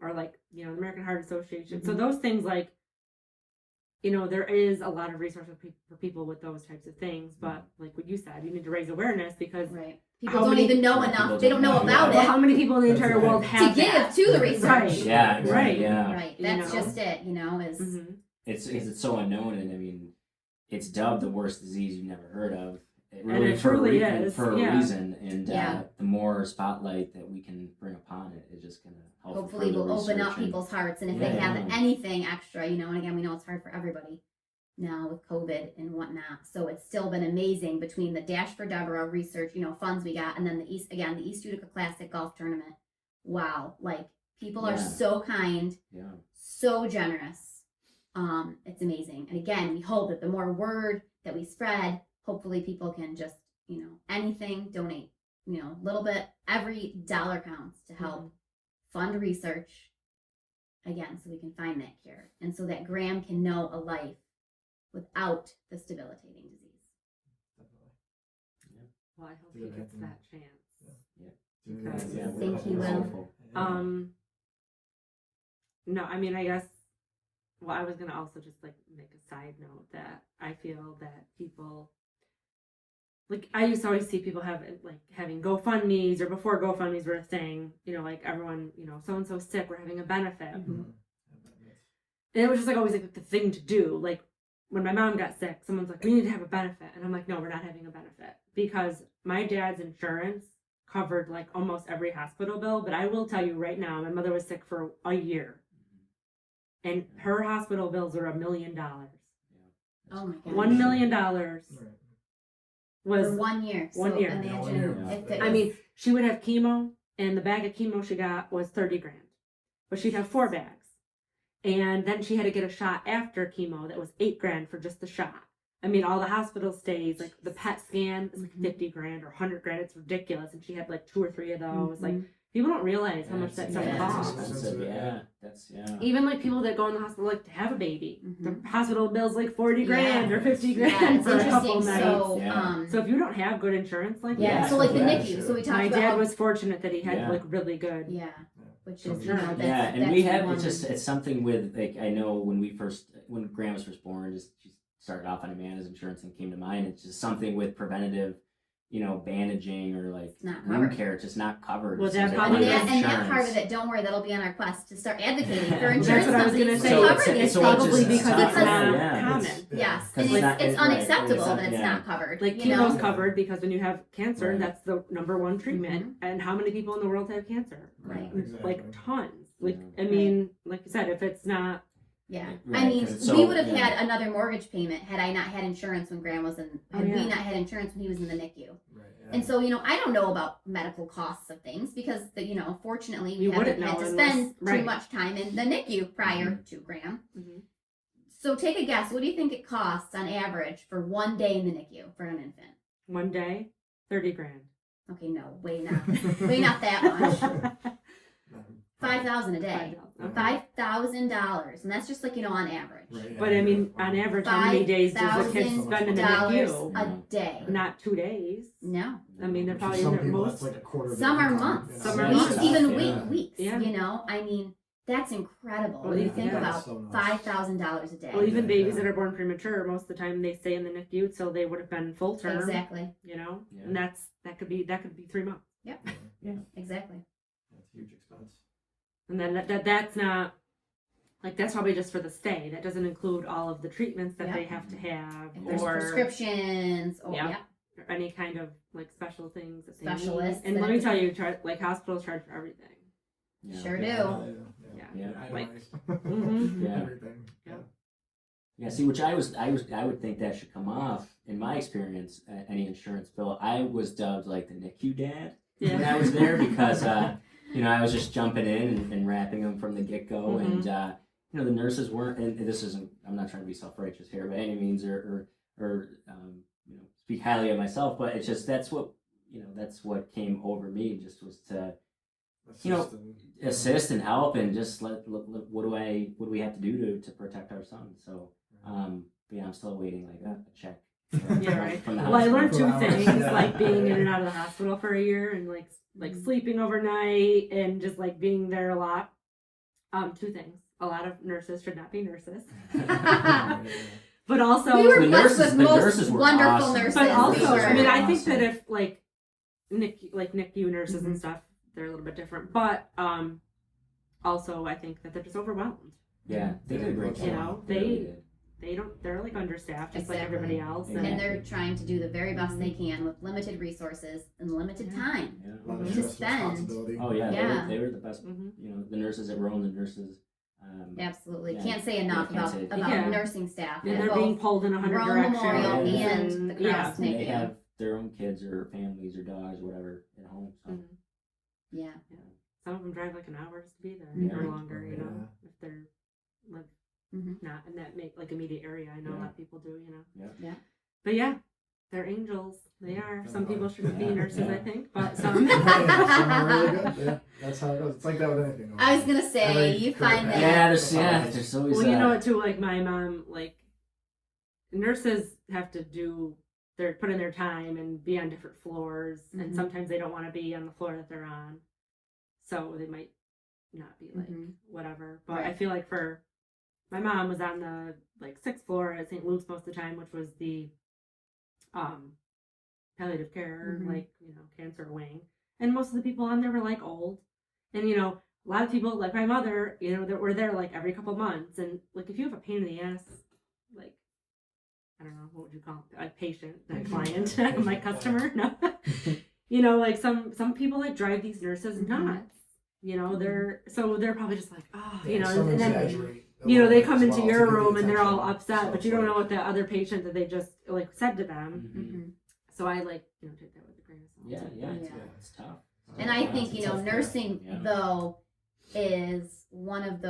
Or like the American Heart Association. So Mhm. those things like there is a lot of resources for people with those types of things, but like what you said, you need to raise awareness because Right. People How don't many- even know Yeah, enough. people They don't don't know know, about well, it how many people in the That's entire right. world have to give that? to the research. Right. Yeah, exactly, Right. yeah. Right. You That's know? just it. Is Mhm. It's so unknown, and I mean, it's dubbed the worst disease you've never heard of. It And it truly is, for a yeah. reason, and Yeah. the more spotlight that we can bring upon it is just gonna help. hopefully further will open research up and- people's hearts, and if Yeah, they have yeah. anything extra, and again we know it's hard for everybody, now with COVID and whatnot. So it's still been amazing between the Dash for Debra research, funds we got, and then the East Utica Classic Golf Tournament. Wow, like people are so kind, so generous. It's amazing. And again, we hope that the more word that we spread, hopefully people can just, anything, donate, a little bit. Every dollar counts to help fund research, again, so we can find that cure. And so that Graham can know a life without this debilitating disease. Well, I hope he gets that chance. Think he will. No, I mean, I guess, well, I was going to also just like make a side note that I feel that people, like, I used to always see people having GoFundMes, or before GoFundMes were a thing, like everyone, so-and-so sick, we're having a benefit. Mm-hmm. And it was just like always like the thing to do. Like when my mom got sick, someone's like, we need to have a benefit. And I'm like, no, we're not having a benefit, because my dad's insurance covered like almost every hospital bill. But I will tell you right now, my mother was sick for a year, and her hospital bills are $1 million. Oh my God. $1 million was for 1 year. One year. Imagine if it I mean, she would have chemo, and the bag of chemo she got was $30,000, but she'd have 4 bags. And then she had to get a shot after chemo that was $8,000 for just the shot. I mean, all the hospital stays, like the PET scan is like $50,000 or $100,000. It's ridiculous. And she had like 2 or 3 of those. Like, people don't realize how much that stuff costs. Expensive. Even like people that go in the hospital like to have a baby, the hospital bill's like $40,000 or $50,000 it's for a couple nights. So, So if you don't have good insurance like that, so like the NICU. So we talked my about dad was fortunate that he had like really good. Which is and we have it's something with, like, I know when Graham was first born, she started off on Amanda's insurance and came to mine. It's just something with preventative, bandaging or like wound care. It's just not covered. Well, that part of it, don't worry, that'll be on our quest to start advocating for insurance. That's what I was gonna say. Cover It's these probably things. because it's not common. Yes, It's it's unacceptable that it's not covered. Like chemo's covered because when you have cancer, that's the #1 treatment. And how many people in the world have cancer? Right. Like tons. Like I mean, like you said, if it's not. I mean, we would have had another mortgage payment had I not had insurance when Graham was in. Had we not had insurance when he was in the NICU. And so, I don't know about medical costs of things because, fortunately, we haven't had to spend too much time in the NICU prior to Graham. So take a guess. What do you think it costs on average for 1 day in the NICU for an infant? 1 day, $30,000. Okay, no, way not that much. $5,000 a day. $5,000, and that's just like on average. But I mean, on average, how many days does a kid spend in the NICU? A day. Not 2 days. No. I mean, they're probably in their most. Like a quarter of some are months. Some are weeks, months. even weeks. Yeah. I mean, that's incredible. Well, when you yeah, think about so $5,000 a day. Well, even babies that are born premature, most of the time they stay in the NICU till they would have been full term. Exactly. And that could be 3 months. Yep. Exactly. That's a huge expense. And then that's not, like, that's probably just for the stay. That doesn't include all of the treatments that they have to have. If there's or prescriptions. Or, or any kind of, like, special things that they Specialists. need. And let me tell you, like, hospitals charge for everything. Sure do. Everything. See, which I would think that should come off. In my experience, any insurance bill, I was dubbed like the NICU dad when I was there because I was just jumping in and wrapping them from the get go, and the nurses weren't. And this isn't. I'm not trying to be self righteous here by any means, or speak highly of myself, but it's just that's what what came over me. Just was to assist and help, and just what do we have to do to protect our son? So. I'm still waiting like a check. From the well, I learned 2 hospital. things, like being in and out of the hospital for a year, and like sleeping overnight, and just like being there a lot. 2 things: a lot of nurses should not be nurses, but also we were blessed with most nurses were wonderful awesome. nurses. But also, I mean, I think awesome. that if like NICU nurses and stuff, they're a little bit different. But also, I think that they're just overwhelmed. Yeah, they did a great job. They're like understaffed just like everybody else. And they're trying to do the very best they can with limited resources and limited time to spend. Oh yeah, they were the best. The nurses at Rowan, the nurses Absolutely. Yeah. Can't say enough Can't about say- Yeah. nursing staff. And at they're being both pulled in 100 Rome directions. Memorial Yeah. and the yeah. Cross And they NICU. have their own kids or families or dogs or whatever at home. So. Mhm. Yeah. Some of them drive like an hour just to be there Yeah. or longer, you know, Yeah. if they're live Mhm. not in that like immediate area. I know a Yeah. lot of people do, you know. Yeah. Yeah. But yeah, they're angels. They are. Some people shouldn't be Yeah. nurses, Yeah. I think, but some. Yeah, some are really good. Yeah, that's how it goes. It's like that with anything. I was gonna say, Every you career find path. that. There's always. Well, you know it too. Like my mom, like nurses have to do put in their time and be on different floors, and Mhm. sometimes they don't want to be on the floor that they're on, so they might not be like Mhm. whatever. But I Right. feel like for my mom was on the like 6th floor at St. Luke's most of the time, which was the palliative care, Mhm. like, you know, cancer wing. And most of the people on there were like old. And, you know, a lot of people, like my mother, you know, that were there like every couple months. And like if you have a pain in the ass, like, I don't know, what would you call it? A patient, not client, my customer, no. You know, like some people like drive these nurses Mhm. nuts. You know, they're probably just like, oh, you know, some and then exaggerate a you know, little they bit come as into well to your get the room and they're all attention. upset, So but it's you don't know like- what the other patient that they just like said to them. Mhm. So I like, you know, take that with a grain of salt. Yeah, Yeah. it's tough. And I Yeah, think, it's you know, tough care. nursing Yeah. though is one of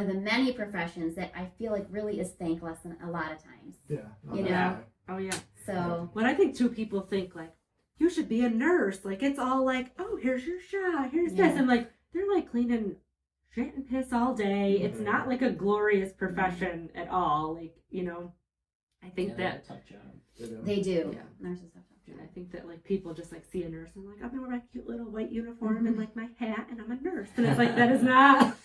the many professions that I feel like really is thankless in a lot of times. Yeah. no, You know? definitely. Oh yeah. So But I think too, people think like, you should be a nurse. Like it's all like, oh, here's your shot, here's this. Yeah. And like, they're like cleaning shit and piss all day. It's Mhm. not like a glorious profession at all. Like, you know, I think Yeah, they have that a tough job. they do. Yeah. Nurses have tough And I jobs. think that like people just like see a nurse and like I'm gonna wear my cute little white uniform Mhm. and like my hat and I'm a nurse and it's like that is not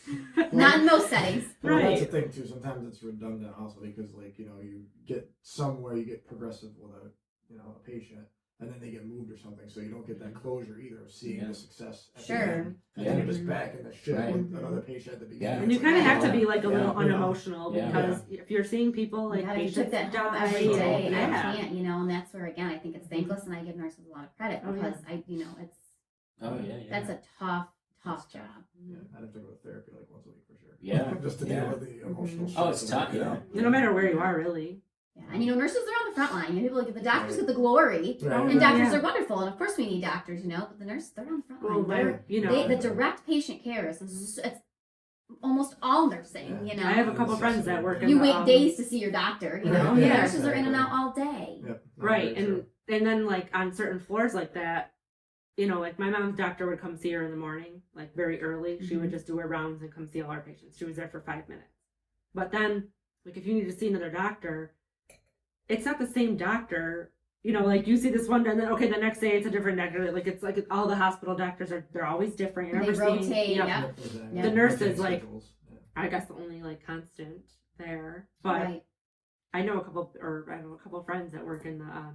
Not in most settings. Well, that's the Right. thing too. Sometimes it's redundant also because, like, you know, you get somewhere you get progressive with a patient, and then they get moved or something, so you don't get that closure either of seeing Yeah. the success. At Sure. The end, and then you're just back in the shit Right. with another patient at the beginning. Yeah. and you It's kind of like, have to oh, be like a little yeah, unemotional Yeah. because if you're seeing people like Yeah, if you patients took that home die, every day. yeah. I can't, you know, and that's where again I think it's thankless, and I give nurses a lot of credit Oh, yeah. because it's Oh yeah, yeah. that's a tough That's tough. job. Yeah, I'd have to go to therapy like once a week for sure. Yeah. Just to Yeah. deal with the emotional Mhm. stress. Oh, it's of tough. it, Yeah. No matter where you are, really. Yeah, and you know, nurses are on the front line. You know, people like the doctors Right. get the glory, Right. and doctors Yeah. are wonderful, and of course we need doctors, you know, but the nurses they're on the front Well, line. they're, you know, The direct patient care is it's almost all nursing. Yeah. You know, I have a couple friends that work in you the, wait days to see your doctor. You know, Right. Yeah. nurses are in and out all day. Yep. No, right, very true. and then like on certain floors like that, you know, like my mom's doctor would come see her in the morning, like very early. She would Mhm. just do her rounds and come see all our patients. She was there for 5 minutes. But then, like if you need to see another doctor, it's not the same doctor. You know, like you see this one, and then okay, the next day it's a different doctor. Like it's like all the hospital doctors they're always different. You're They never seeing- rotate, yeah. yeah. Yep, exactly. Yeah. The nurses, Rotating like, schedules, yeah. I guess the only like constant there. But Right. I know a couple of friends that work in the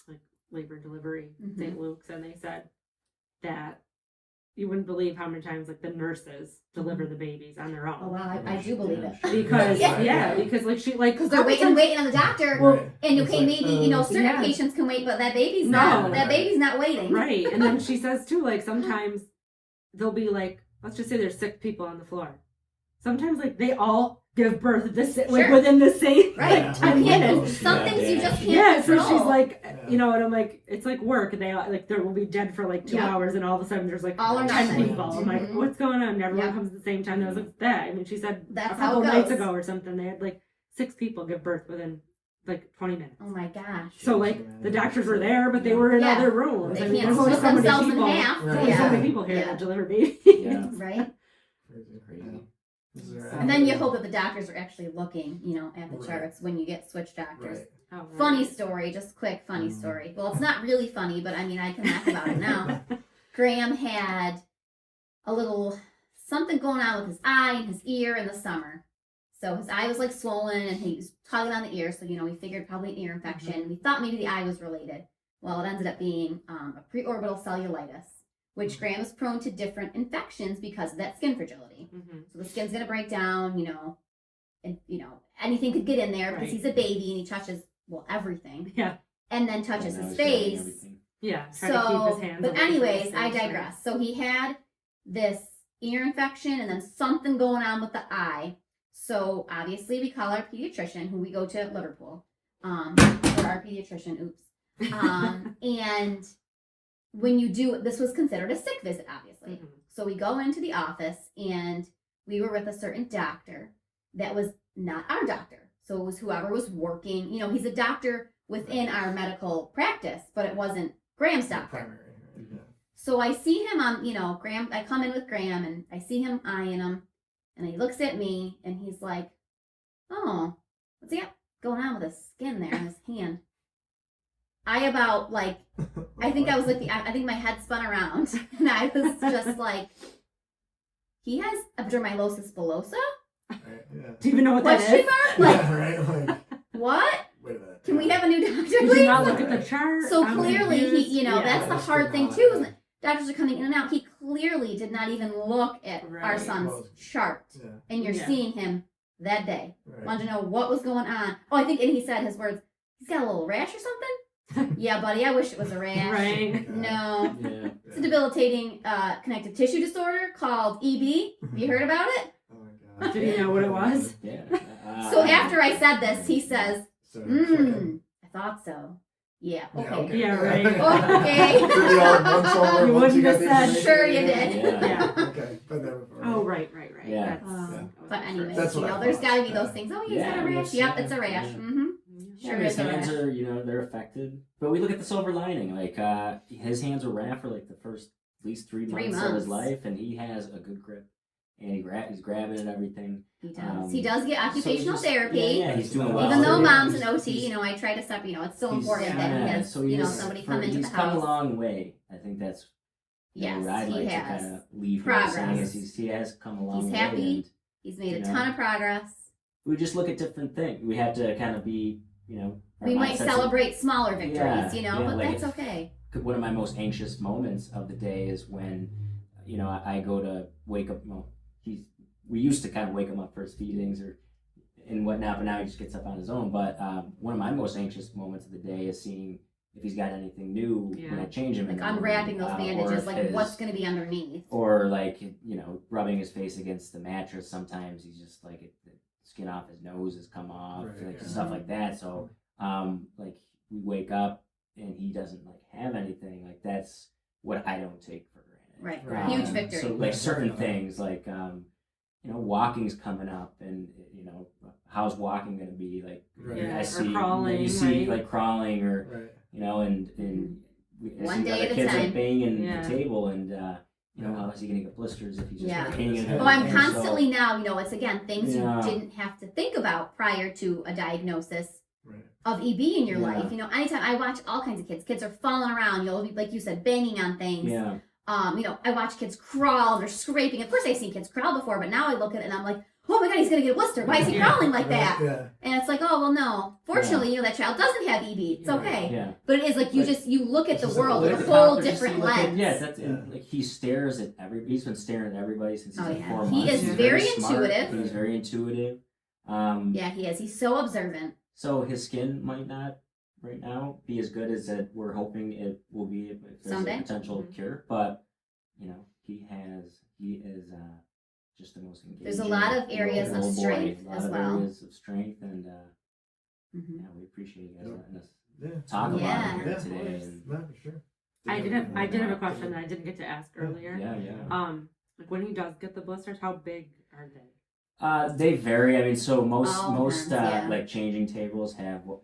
like labor and delivery Mhm. St. Luke's, and they said that you wouldn't believe how many times like the nurses deliver the babies on their own. Oh wow, I do believe it. Because Yeah. because like she like Because they're waiting on the doctor. Well, Right. And It's okay, like, maybe you know certain yeah. patients can wait, but that baby's No. not. That baby's not waiting. right, and then she says too, like sometimes they'll be like, let's just say there's 6 people on the floor. Sometimes like they all give birth like Sure. within the same Right. like, Yeah. 10 Yeah. minutes. Some Yeah, things you yeah. just can't Yeah, so control. she's like, Yeah. you know, and I'm like, it's like work. They like there will be dead for like 2 Yeah. hours, and all of a sudden there's like All or 10 nothing. people. I'm like, Mhm. what's going on? And everyone Yeah. comes at the same time. There was like that. I mean, she said That's a how couple it nights goes. ago or something, they had like 6 people give birth within like 20 minutes. Oh my gosh. So like the doctors were there, but they were in Yeah. other rooms. They I mean, can't there's only split so many themselves people. in half. There's only so Yeah. many people here Yeah. that deliver babies. Yeah. Right. Crazy. Crazy. Yeah. Is there And then you any- hope that the doctors are actually looking, you know, at the Right. charts when you get switched doctors. Right. Oh, right. Funny story, just quick funny Mm. story. Well, it's not really funny, but I mean, I can laugh about it now. Graham had a little something going on with his eye and his ear in the summer. So his eye was like swollen and he was tugging on the ear. So, you know, we figured probably an ear infection. We thought maybe the eye was related. Well, it ended up being a preorbital cellulitis, which Graham is prone to different infections because of that skin fragility. Mhm. So the skin's going to break down, you know, and, you know, anything could get in there because Right. he's a baby and he touches, well, everything. Yeah. And then touches And now his he's grabbing face. everything. Yeah. Try to keep his hands But away from anyways, those I things, right? digress. So he had this ear infection and then something going on with the eye. So obviously we call our pediatrician, who we go to at Liverpool, or our pediatrician, and when you do, this was considered a sick visit, obviously. So we go into the office and we were with a certain doctor that was not our doctor. So it was whoever was working, you know, he's a doctor within our medical practice, but it wasn't Graham's doctor. Primary. Yeah. So I see him on, you know, Graham, I come in with Graham and I see him eyeing him and he looks at me and he's like, oh, what's he got going on with his skin there in his hand? I about like, I think I was like, I think my head spun around and I was just like, he has epidermolysis bullosa? Right, yeah. Do you even know what that Question is? mark? Like, Yeah, right? Like, what? wait a minute. Can we have a new doctor, Did you please? not look at the chart? So I'm clearly, confused. he, you know, Yeah. that's the That's hard thing not- too. Isn't it? Doctors are coming in and out. He clearly did not even look at our Right. son's Well, chart, Yeah, and you're Yeah. seeing him that day. right. Wanted to know what was going on. Oh, I think, and he said his words. He's got a little rash or something. Yeah, buddy. I wish it was a rash. Right. No, Yeah. it's a debilitating connective tissue disorder called EB. Have you heard about it? Oh my god. Did he know what it was? Yeah. So after I said this, he says, So, I thought so. Yeah. Yeah, Okay. okay. Yeah, right. Okay. Pretty hard once over, You once wouldn't got have the said, information. Sure you did. Yeah. Okay, but that was Oh, right. Yeah. That's, Um, I was But the anyways, That's you what know, I there's thought. got to be Yeah. those things. Oh, he's Yeah, got a rash. that's- Yep, it's a rash. yeah. Mm-hmm. first. Sure his is a hands rash. are, you know, they're affected. But we look at the silver lining. Like, his hands were raw for like the first at least 3 3 months of his months. life, and he has a good grip. And he's grabbing and everything. He does. Um, He does get So occupational just- therapy. Yeah, he's doing well. Even though Yeah. mom's an He's- OT, you know, I try to step. You know, it's still he's- important that he has, so you know, he's- somebody for- come into he's the come house. a long way. I think that's Yes, what I'd he like has. to kind of leave what I'm saying Progress. is he has come a long He's way. happy. And He's made a you ton know, of progress. we just look at different things. We have to kind of be, you know, our We might mindsets celebrate smaller victories, Yeah, you know, yeah, but like that's if- okay. one of my most anxious moments of the day is when, you know, I go to wake up. Well, we used to kind of wake him up for his feedings or and whatnot, but now he just gets up on his own. But one of my most anxious moments of the day is seeing if he's got anything new when I change him. Like in the morning, unwrapping those or bandages, if like his- what's going to be underneath. or like, you know, rubbing his face against the mattress. Sometimes he's just like the skin off his nose has come off, Right, like yeah. stuff like that. So like we wake up and he doesn't like have anything. Like that's what I don't take for granted. Right. Right. Huge victory. So like certain things like you know, walking's coming up, and you know, how's walking going to be? Like Right. Yeah, I or see, crawling, you see right? like crawling or Right. you know, and I One see day other at a kids time. like banging Yeah. the table, and you know, how is he going to get blisters if he's just Yeah. banging it? Oh, I'm everywhere? So- constantly now, you know, it's again things Yeah. you didn't have to think about prior to a diagnosis Right. of EB in your Yeah. life. You know, anytime I watch all kinds of kids are falling around, you'll be, like you said, banging on things. Yeah. You know, I watch kids crawl, they're scraping. Of course I've seen kids crawl before, but now I look at it and I'm like, oh my god, he's gonna get a blister. Why is he Yeah. crawling like that? Yeah. And it's like, oh well no. Fortunately, you know, that child doesn't have EB. It's Yeah. okay. Yeah. But it is like you But you look at it's the just like world look with at a the whole Just different look at- lens. Yeah, that's Yeah. like he stares at he's been staring at everybody since he's Oh, like yeah. 4 He months. is He's very smart. intuitive. He's very intuitive. Yeah, he is. He's so observant. So his skin might not right now be as good as it we're hoping it will be if there's Someday. a potential Mhm. cure. But you know, he is just the most engaging. There's a lot of areas of little boy. strength A lot as of well. areas of strength, and Mhm. yeah, we appreciate you guys Yep. letting us Yeah. talk Yeah. about it here Yeah, today. of And, course. No, for sure. I did have a question that I didn't get to ask earlier. yeah. Like when he does get the blisters, how big are they? They vary. I mean, so most All most depends, yeah. like changing tables have what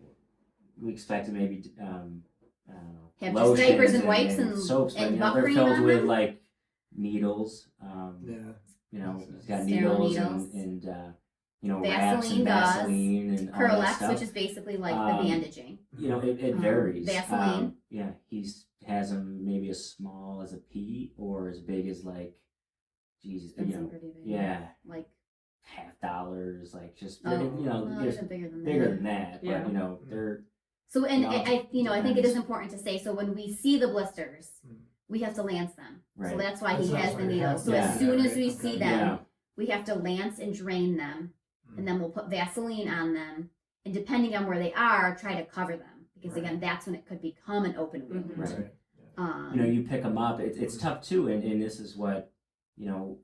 we expect to maybe I don't know, Have just lotions diapers and wipes and- soaps, but and you know, they're buffering filled on with them? like needles. Yeah. You know, it's got Sterile needles, needles. and you know, wraps Vaseline and gauze, Vaseline and all that Curlex, stuff. which is basically like Um, the bandaging. You know, it varies. Vaseline. Yeah, has them maybe as small as a pea or as big as like, geez, That's you know, pretty big. yeah, Like $50, like just oh, you know, well, there's even bigger than bigger that. than that. Yeah. But you know, they're So and No, I you know I think it depends. is important to say. So when we see the blisters, Mm. we have to lance them. right. So that's why he That's has why the he needles. has So them. as Yeah. soon as Right, we okay. see them, Yeah. we have to lance and drain them, and then we'll put Vaseline on them, and depending on where they are, try to cover them because Right. again, that's when it could become an open wound. Mhm. Right. Right. Um, You know, you pick them up. It's tough too, and this is what you know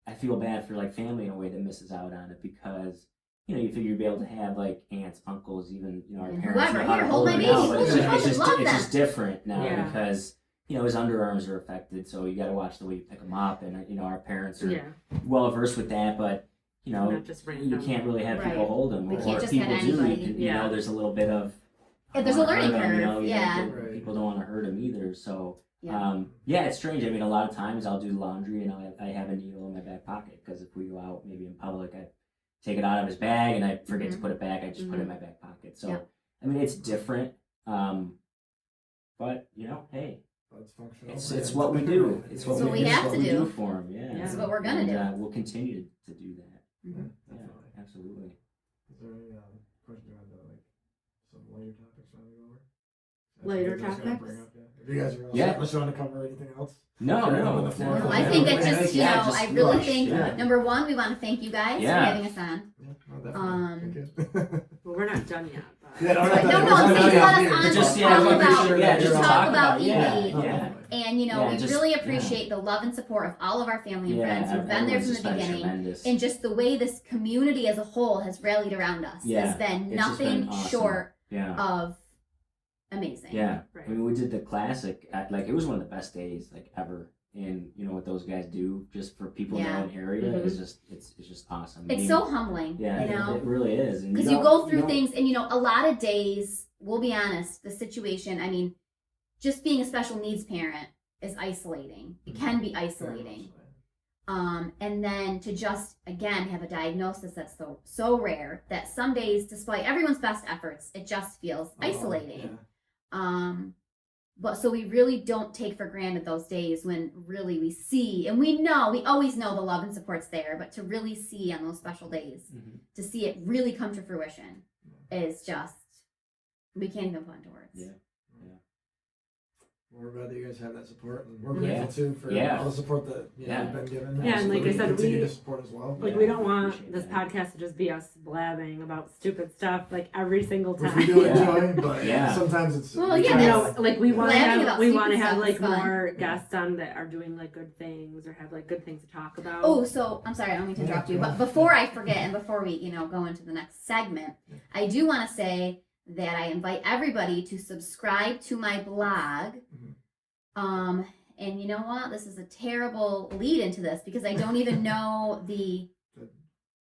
I feel bad for like family in a way that misses out on it because you figure you'd be able to have like aunts, uncles, even our And parents. whoever, know how to here, hold hold my it now, baby, but hold it's him, just, it's love just, it's them. just different now Yeah. because his underarms are affected, so you got to watch the way you pick them up, and our parents are Yeah. well versed with that, but Not just you random. can't really have people Right. hold them. We or can't if just people have do, anybody. you can, Yeah. there's a little bit of Yeah, there's a wanna learning hurt 'em, curve, yeah. Right. people don't want to hurt them either. So Yeah. it's strange. I mean, a lot of times I'll do laundry and I have a needle in my back pocket because if we go out maybe in public, I take it out of his bag and I forget to put it back. I just put it in my back pocket. So Yep. I mean, it's different. But hey, That's functional. it's what we do. It's what what we it's have what to we do. for him. Yeah, This is what we're gonna And, do. We'll continue to do that. Mhm. Yeah, absolutely. Is there any question on the some later topics you want to go over? Later Something you guys wanna topics? bring up, If you guys are Yeah. unless you want to cover anything else. No, Sure, no. on the floor. No, I think it just, Yeah, I really rush, think, yeah. number one, we want to thank you guys Yeah. for having us on. Yeah, no, definitely. Thank you. Well, we're not done yet. But... Yeah, No, I'm saying you want us on Just, to yeah, talk making about, sure, yeah, just talk talk about about, yeah, EB. yeah. And, Yeah, we just- really yeah. appreciate the love and support of all of our family and Yeah, friends who've been there everyone's from just the been beginning. tremendous. And just the way this community as a whole has rallied around us Yeah, has been it's just nothing been awesome. short Yeah. of amazing. Yeah. Right. I mean, we did the classic. It was one of the best days ever. And what those guys do just for people in their Yeah. own area Mhm. is just it's just awesome. I It's mean, so humbling, yeah, it really is. And Because you go through don't- things, and a lot of days, we'll be honest, the situation, I mean, just being a special needs parent is isolating. It can be isolating. And then to just, again, have a diagnosis that's so rare that some days, despite everyone's best efforts, it just feels isolating. But so we really don't take for granted those days when really we see, and we always know the love and support's there, but to really see on those special days, Mhm. to see it really come to fruition is just, we can't even put into words. Yeah. We're glad that you guys have that support, and we're Yeah. grateful too for Yeah. all the support that Yeah. you've been given. Yeah, and like I Absolutely. said, continue we- to support as well. Like, Yeah, we don't want appreciate this that. podcast to just be us blabbing about stupid stuff every single Which time. we do Yeah. enjoy, but Yeah. sometimes it's Well, we yeah, try You to- know, like we want to Blabbing have about we stupid want to have stuff is fun. more guests on that are doing good things or have good things to talk about. Oh, so I'm sorry, I don't mean to interrupt you, but before I forget and before we, go into the next segment, I do want to say that I invite everybody to subscribe to my blog. And you know what? This is a terrible lead into this because I don't even know the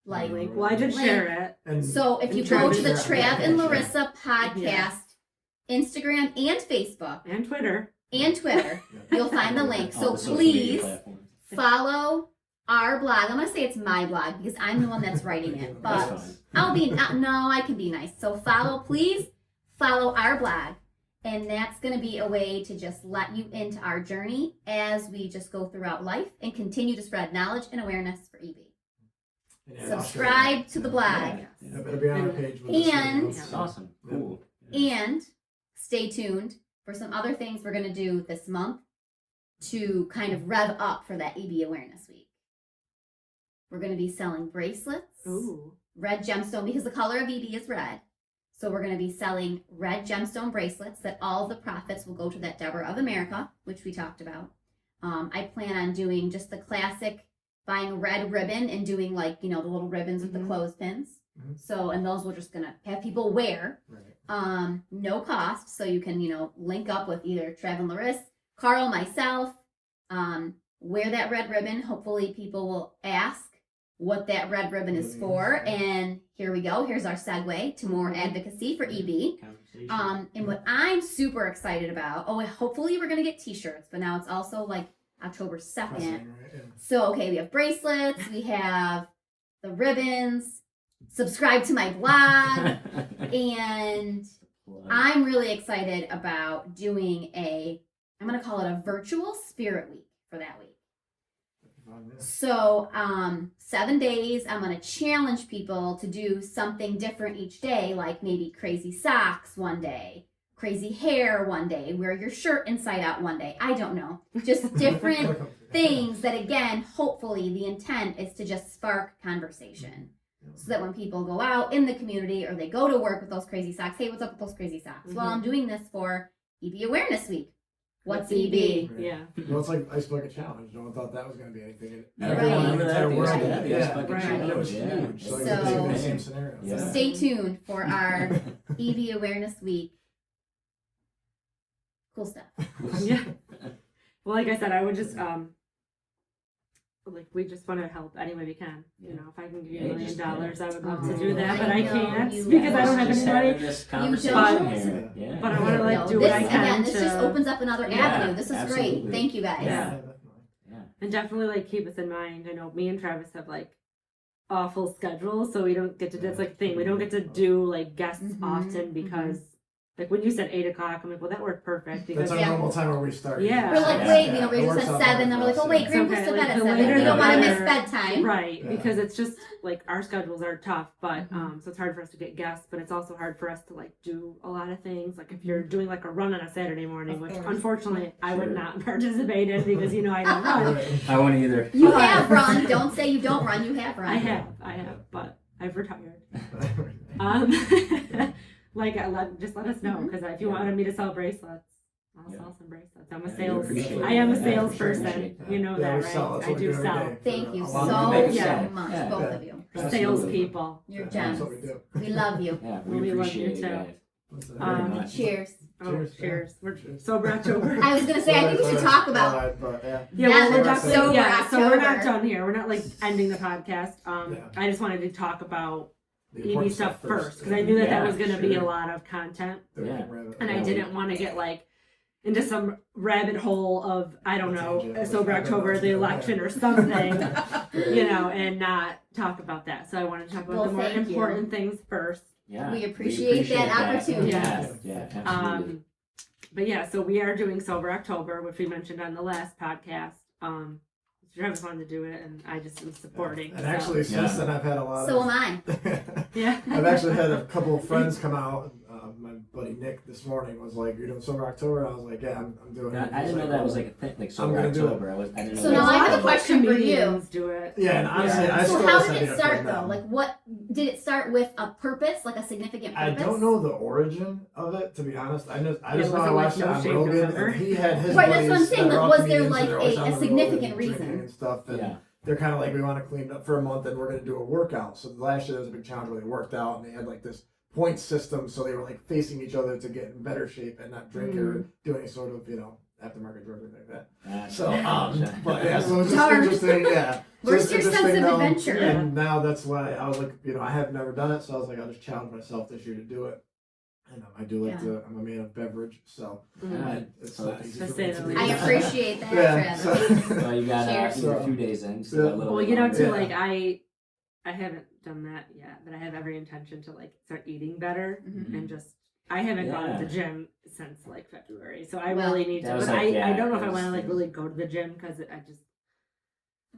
well, I did link. share it. And So if you And go Trav to the is Trav there. and Larissa podcast, Yeah. Instagram and Facebook And Twitter. and Twitter, you'll find the link. All So the social media please platforms. follow our blog. I'm gonna say it's my blog because I'm the one that's writing it, but That's fine. I'll be no, I can be nice. So please follow our blog, and that's gonna be a way to just let you into our journey as we just go throughout life and continue to spread knowledge and awareness for EB. Yeah, Subscribe to the blog. Yeah. Yeah, it'll be on our page. with the And- videos. That's awesome. Cool. And stay tuned for some other things we're gonna do this month to kind of rev up for that EB Awareness Week. We're gonna be selling bracelets. Ooh. Red gemstone, because the color of EB is red. So we're going to be selling red gemstone bracelets that all of the profits will go to that Debra of America, which we talked about. I plan on doing just the classic, buying a red ribbon and doing the little ribbons with the Mhm. clothespins. Mhm. So, and those we're just going to have people wear, Right. no cost. So you can, link up with either Trav and Larissa, Carl, myself, wear that red ribbon. Hopefully people will ask what that red ribbon is for. And here we go. Here's our segue to more advocacy for EB. Conversation. And what I'm super excited about, hopefully we're going to get t-shirts, but now it's also October 2nd. Pressing, right? Yeah. So, okay, we have bracelets, we have the ribbons, subscribe to my blog, and I'm really excited about doing I'm going to call it a virtual spirit week for that week. Fun, yeah. So, 7 days, I'm going to challenge people to do something different each day, like maybe crazy socks one day, crazy hair one day, wear your shirt inside out one day. I don't know. Just different things that, again, hopefully the intent is to just spark conversation. So that when people go out in the community or they go to work with those crazy socks, hey, what's up with those crazy socks? Well, I'm doing this for EB Awareness Week. What's EB? EB? Yeah. Well, it's like Ice Bucket Challenge. No one thought that was going to be anything. Yeah, Right. Everyone in remember the that? entire The world Ice did. Bucket- Yeah, the Ice Bucket Right. Challenge, it was yeah. huge. So, So- it's the same scenario. Yeah. Stay tuned for our EB Awareness Week. Cool stuff. Yeah. Well, like I said, I would just like we just want to help any way we can. You know, if I can give you Yeah, $1 just- million, I would love Oh, to do that, but I I know can't you because I don't have Just any money. having this conversation don't? here. Yeah. But I want to like No, do this, what I can again, this to, just opens up another Yeah, avenue. This is absolutely. great. Thank you guys. Yeah. definitely. and definitely like keep us in mind. I know me and Travis have like awful schedules, so we don't get to. That's like the thing. We don't get to do like guests Mhm, often because like when you said 8 o'clock, I'm like, well, that worked perfect because That's our Yeah. normal time where we start. Yeah. We're like, Yeah. wait, you know, it we're works just at out 7, better then for we're like, us, oh wait, yeah. Graham It's goes to okay, bed like, at the 7. later We don't the want to miss better. bedtime. right Yeah. because it's just like our schedules are tough, but Mhm. so it's hard for us to get guests, but it's also hard for us to like do a lot of things. Like if you're doing like a run on a Saturday morning, Of which course. unfortunately I would Sure. not participate in because you know I don't run. Right. I won't either. You But- have run. Don't say you don't run. You have run. I have, but I've retired. Like, just let us know because if you Yeah. wanted me to sell bracelets, I'll Yeah. sell some bracelets. I'm a Yeah, we sales. appreciate I am a that. salesperson. Appreciate that. You know Yeah, we that, sell. right? That's I what we do every sell. day. Thank you A so, lot of people make us so sell. much, Yeah. both Yeah. of you. Absolutely. Salespeople. You're That's gems. what we do. We love you. Yeah, Well, we we love you appreciate it, too. guys. Very Um, much. Cheers. Oh, Cheers. cheers. We're Cheers. sober October. I was gonna say, I think we should talk about. Alright, but yeah. Yeah, well, we're That's definitely sober yeah. So we're not October. done here. We're not like ending the podcast. Yeah. I just wanted to talk about The EB important stuff first because I knew that Yeah, was going to be a sure. lot of content, Yeah. and I Yeah. didn't want to get like into some rabbit hole of I don't know Tangent. sober I don't October, know. the election, or something, you Yeah. know, and not talk about that. So I wanted to talk about Well, the more thank you. important things first. Yeah, We appreciate that opportunity. Yeah, yeah, absolutely. But yeah, so we are doing Sober October, which we mentioned on the last podcast. Travis wanted to do it, and I just am supporting. And so. actually, since Yeah. then, I've had a lot So of. am I. Yeah. I've actually had a couple of friends come out. My buddy Nick this morning was like, "You're doing Sober October?" And I was like, "Yeah, I'm doing it." I didn't know that was like a thing, like Sober gonna do it. October. I didn't know So that now was I a have a thing. question for you. Comedians do it. Yeah, and honestly, Yeah. I So still how listen did to it for start them. though? Like, what did it start with? A purpose, like a significant I purpose? don't know the origin of it, to be honest. I just was know I it watched like it No on Shave Rogan, November? and he had his Right, that's what I'm buddies saying, that are like, all was there, comedians, like, and they're always a on the road significant and drinking reason? and stuff, and Yeah, they're kind of like, we want to clean up for a month, and we're going to do a workout. So last year there was a big challenge where they worked out, and they had like this point system, so they were like facing each other to get in better shape and not drink or do any sort of aftermarket drug or anything like that. So but yeah, so it's just Darn. interesting. Yeah. Where's So your it's sense of interesting, adventure? And now that's why I was like, I have never done it, so I was like, I'll just challenge myself this year to do it. And I do like to. I'm a man of beverage, so Mhm. it's So not easy to for say me the to least. do. I appreciate that, Yeah. Travis. So, so you got Cheers. you're a few days in. So Yeah. a little Well, bit you know, longer. too, Yeah. like I haven't done that yet, but I have every intention to like start eating better Mhm. and just. I haven't gone to Yeah. the gym since like February, so I Well, really need to. that was But like, I yeah, don't know if that I want to was- like really go to the gym because I just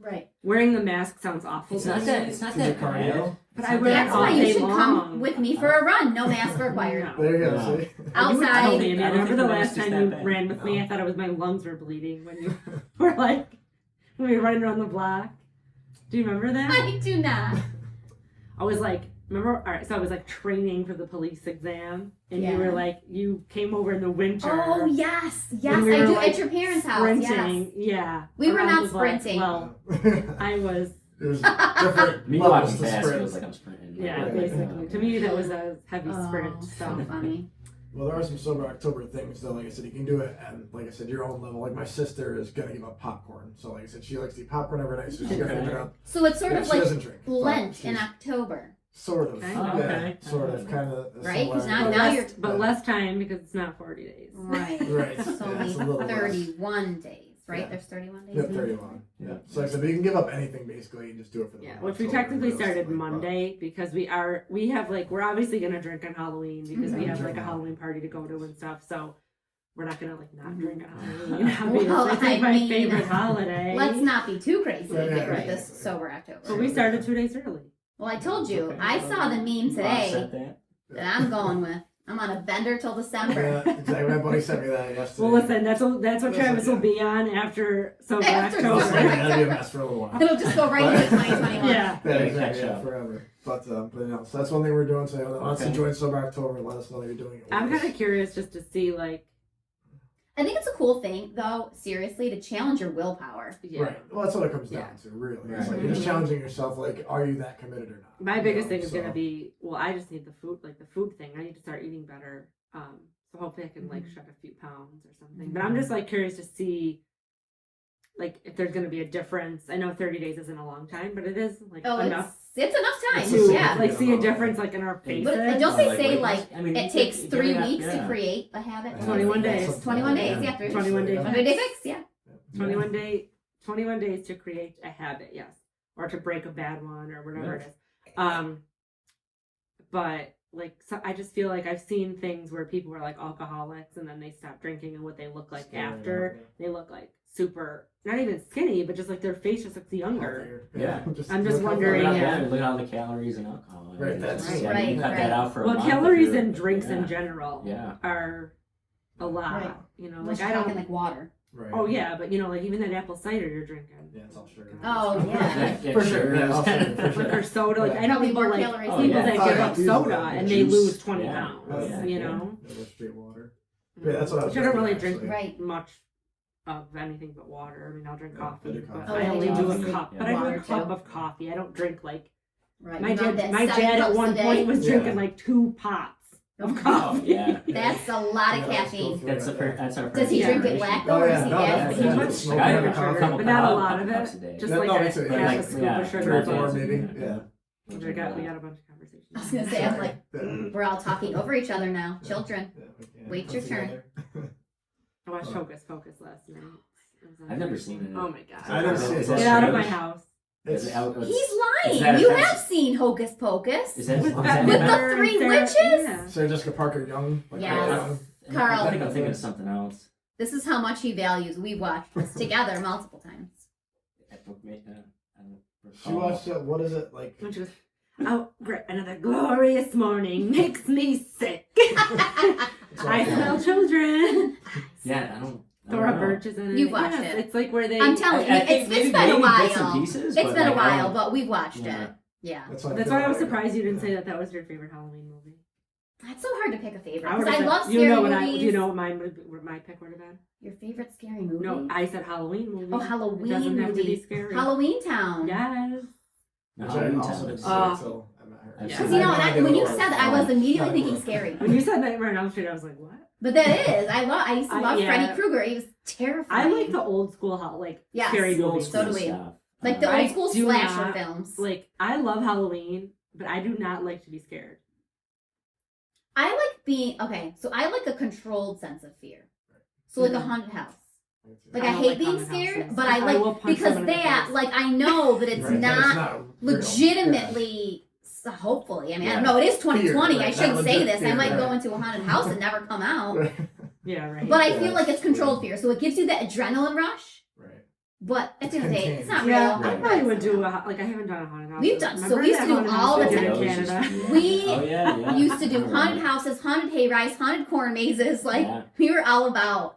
Right. wearing the mask sounds awful. It's to not me. that. It's not To do that bad. cardio? But It's I not wear that That's all why bad. you day should come long. with me for a run. No mask required. No. There you go. Yeah. See. You would Outside. tell me. I mean, I I don't remember think the the last mask is time that you bad. ran with me, No. I thought it was my lungs were bleeding when you were like when we were running around the block. Do you remember that? I do not. I was like, remember? All right, so I was like training for the police exam, and you Yeah. were like, you came over in the winter. Oh yes, yes, And we I were, do like, at your parents' house. sprinting. Yes. Yeah, We were around not the block. sprinting. Well, I was. It was different Me levels walking to fast sprint. feels like I'm sprinting. Yeah, Right. basically. To me, that was a heavy sprint. Oh, So. so funny. Well, there are some Sober October things, though. Like I said, you can do it at, like I said, your own level. Like my sister is gonna give up popcorn, so like I said, she likes to eat popcorn every night, so she's gonna give it up. So it's sort Yeah, of she like doesn't drink. but Lent in she's October, sort of, Okay. yeah, Okay. sort of, kind of. Right? 'Cause But, now you're- less, but less time because it's not 40 days. right? Right. It's Yeah, only it's a little less. 31 days, right? Yeah. There's 31 days. Yep, 31. Yeah. So like I said, but you can give up anything basically. You just do it for the Yeah, month. which we So technically started realistically, but- Monday because we have like we're obviously gonna drink on Halloween because we Mhm. have like a Halloween party to go to and stuff. So we're not gonna like not drink on Halloween. Obviously, Well, it's I like my mean, favorite holiday. Let's not be too crazy Right, here right. with this sober October. But we started 2 days early. Well, I told you, Okay. I saw the meme today Offset that. that I'm going with. I'm on a bender till December. Yeah, exactly. My buddy sent me that yesterday. Well, listen, that's what Listen, Travis will yeah. be on after Sober After We'll see. October. Sober. That'll be a mess for a little while. It'll just go right into 2021. Yeah. Yeah, Yeah, exactly. catch Yeah, up. forever. But no, so that's one thing we're doing today. Let's Okay. join Sober October. Let us know that you're doing it. with I'm us. kind of curious just to see like I think it's a cool thing, though, seriously, to challenge your willpower. Yeah. Right. Well, that's what it comes Yeah. down to, really. Right. It's like you're just challenging yourself. Like, are you that committed or not? My You biggest know, thing is so- gonna be, well, I just need the food, like the food thing. I need to start eating better. So hopefully I can like Mm-hmm. shed a few pounds or something. But I'm just like curious to see, like, if there's gonna be a difference. I know 30 days isn't a long time, but it is like Oh, enough it's enough time. It's to a Yeah. significant like see a amount. difference like in our faces. But don't they Like, say, wait, like, I mean, it takes you 3 gotta- weeks yeah. to create a habit? Yeah. 21 Yeah, days. something 21 like days, that. yeah. 21 days. 100 day fix, yeah. 21 days to create a habit, yes, or to break a bad one or whatever it is. But like, so I just feel like I've seen things where people were like alcoholics and then they stop drinking, and what they look like after, they look like super, not even skinny, but just like their face just looks younger. Yeah. I'm just look how wondering, far- yeah. Look at all the calories in alcohol. I mean, Right, that's- I mean, Right, you cut right. that out for a Well, month if calories you're- in drinks yeah. in general Yeah. are a lot. Right. You know, Unless like you're I talking don't. like water. Right. Oh yeah, but you know, like even that apple cider you're drinking. Yeah, it's all sugar. Oh, yeah. For sure. Yeah, I'll say for sure. Like or soda, like Yeah. I know Probably people more like calories. Oh, people yeah. that Oh, give yeah, up juice, soda yeah. and they Juice. lose 20 Yeah. pounds. Oh, yeah. You Yeah. know. Yeah, with straight water. Yeah, that's what I was Which I don't thinking, really drink actually. Right. much of anything but water. I mean, I'll drink Yeah, coffee, I do but coffee. Oh, I yeah, only I do do a cup. Yeah. But I do Water, a cup too. of coffee. I don't drink like Right. my You want dad. that My 7 dad at cups a one day? point was Yeah. drinking like 2 pots of coffee. Yeah. That's a lot of Yeah, let's go caffeine. through That's it. that's our Does he Yeah. drink it black though, Oh, or yeah, is he no, add that's- He sugar? puts smoke sugar, and a cup. but not a lot of cups a it. day. Just Yeah, like no, a me too, yeah. half a Like, scoop yeah, of sugar. Three or but- four, maybe. Yeah. We got a bunch of conversations. I was gonna say, I'm like, Yeah. we're all talking over each other now. Yeah. Children. Yeah, we can't Wait come your turn. together. I watched Oh. Hocus Pocus last night. It was on I've never Netflix. seen it. Oh my god! I didn't see it. Get out of my house. Is It's, it out- He's Is lying. that You offensive? have seen Hocus Pocus. Is that, With is Bette that With the Midler and three Sarah- witches? Yeah. Sarah Jessica Parker Young. Like, Yes. young. Carl. I think I'm thinking of something else. This is how much he values. We watched this together multiple times. I don't She watched it. What is it like? And she goes, "Oh, great! Another glorious morning makes me sick. It's I awful. smell children." Yeah, I don't. Thora know. Birch is in it. You've watched Yes, it. It's like where they. I'm telling you, I think it's maybe- been a maybe bits and while. pieces, It's but, been a like, I while, don't- but we've watched Yeah. it. Yeah. That's That's why I was surprised you didn't say that was your favorite Halloween movie. It's so hard to pick a favorite. I Because would've I said- love you scary know what movies. Do you know what my pick would have been? Your favorite scary movie? No, I said Halloween movie. Oh, Halloween It doesn't have to be movie. scary. Halloween Town. Yes. No, Which I Halloween also Town didn't is- see Oh. until I met her. I've Because seen you know, I had no when idea you what said it that, I was. was immediately Not a thinking clue. scary. When you said Nightmare on Elm Street, I was like, what? But that is, I used to love yeah. Freddy Krueger. He was terrifying. I like the old school Yes. scary The old movies. So do school we. stuff. Like the I old school do slasher not films. Like I love Halloween, but I do not like to be scared. I like being okay. So I like a controlled sense of fear. So like a haunted house. Like I don't hate like being haunted scared, houses. but I I will like punch because someone in the that face. like I know that it's Right, that not real. legitimately. So hopefully, I mean, I don't Yeah. know. It is 2020. Fear, I right, shouldn't not say legit this. I fear, might go right. into a haunted house and never come out. Right. Yeah, right. But I Yeah, feel like it's that's controlled weird. fear, so it gives you that adrenaline rush. Right. But at the end of the day, it's not yeah, real. I Right. probably would do I haven't done a haunted house. We've done- so Remember we used that to do haunted all house the we did time. in Canada. We Oh, yeah. Used to do I haunted remember. houses, haunted hay rides, haunted corn mazes. Like Yeah. we were all about.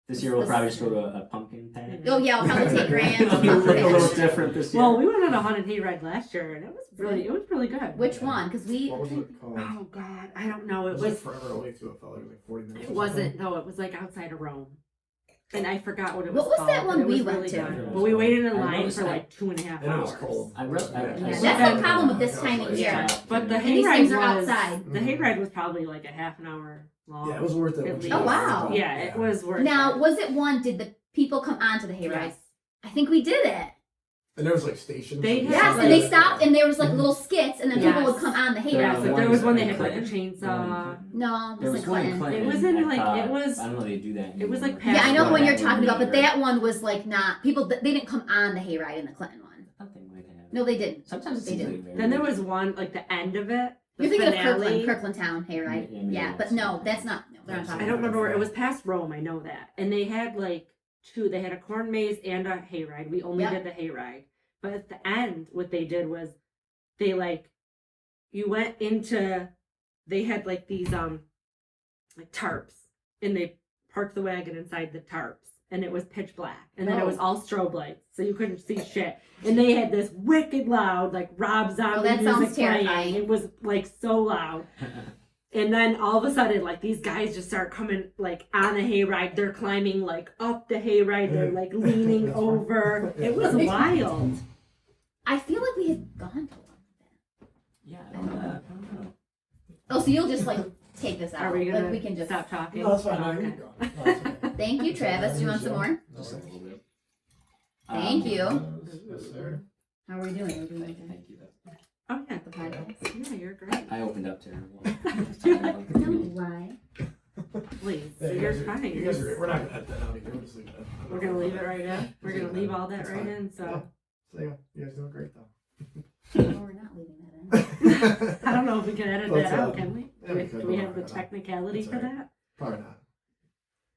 This year we'll probably just go to a pumpkin patch. Oh yeah, I'll probably take Grant. It'll be a little different this year. Well, we went on a haunted hayride last year, and it was really good. Which one? Because we. What was it called? Oh God, I don't know. It It was. was forever away too. It felt like it was like 40 minutes. It or wasn't something. though. It was like outside of Rome, and I forgot what it was. What was called, that but one it was we went really to? good. But we waited in I line noticed for that. like 2.5 And it was hours. cold. I really- Yeah, that's the problem with this time of year. But the And these hayride things was are outside. the hayride was probably like a half an hour long. Yeah, it was worth it. At when she least. Oh, wow. was- Yeah, it was worth Now, it. was it one? Did the people come onto the hayride? Yes. I think we did it. And there was like stations. They and had, Yes, stuff and they like stopped, that. and there was like little skits, and then people Yes. would come on the Yeah, hayride. so one there was in one that had like a Clinton? chainsaw. No, There it was was one in Clinton. Clinton. It was in, I like, thought. it was- I don't know they do that. it was, like, anymore. Yeah, I know the one you're That talking would about, but be that one was like not people. They didn't come on the hayride in the Clinton one. I thought they might have. No, they didn't. Sometimes it they seems didn't. like very Then there was one like the end of it. The You're thinking finale. of Kirkland Town hayride. Yeah, maybe Yeah, that's but no, something. that's not. No, they're not I talking. don't remember where it was past Rome. I know that, and they had like two. They had a corn maze and a hayride. We only Yep. did the hayride, but at the end, what they did was they like you went into. They had like these like tarps, and they parked the wagon inside the tarps, and it was pitch black, and then it was all strobe lights, so you couldn't see shit. And they had this wicked loud like Rob Zombie that music sounds playing. terrifying. It was like so loud. And then all of a sudden, like, these guys just start coming, like, on the hayride. They're climbing, like, up the hayride. They're, like, leaning over. It was wild. I feel like we had gone to one of that. Yeah, I don't know. Oh, so you'll just like take this out? Are we gonna like we can just stop talking? No, that's fine. Oh, No, okay. you go. No, that's okay. Thank you, Travis. Do you want some more? Just a little bit. Thank you. Yes, sir. How are we doing? Are we doing okay? Thank you. Oh, yeah. The podcast. Yeah, you're great. I opened up terrible. Don't lie. Please. Yeah, You're you fine. guys are great. We're not gonna edit that out either. We're just leaving it. We're going to leave it right in. We're going to leave all that That's right fine. in. So So yeah, you guys doing great though. No, we're not leaving that in. I don't know if we can edit Let's, that out, can we? yeah, we could, Do we but have the we're not. technicality That's for all right. that? Probably not.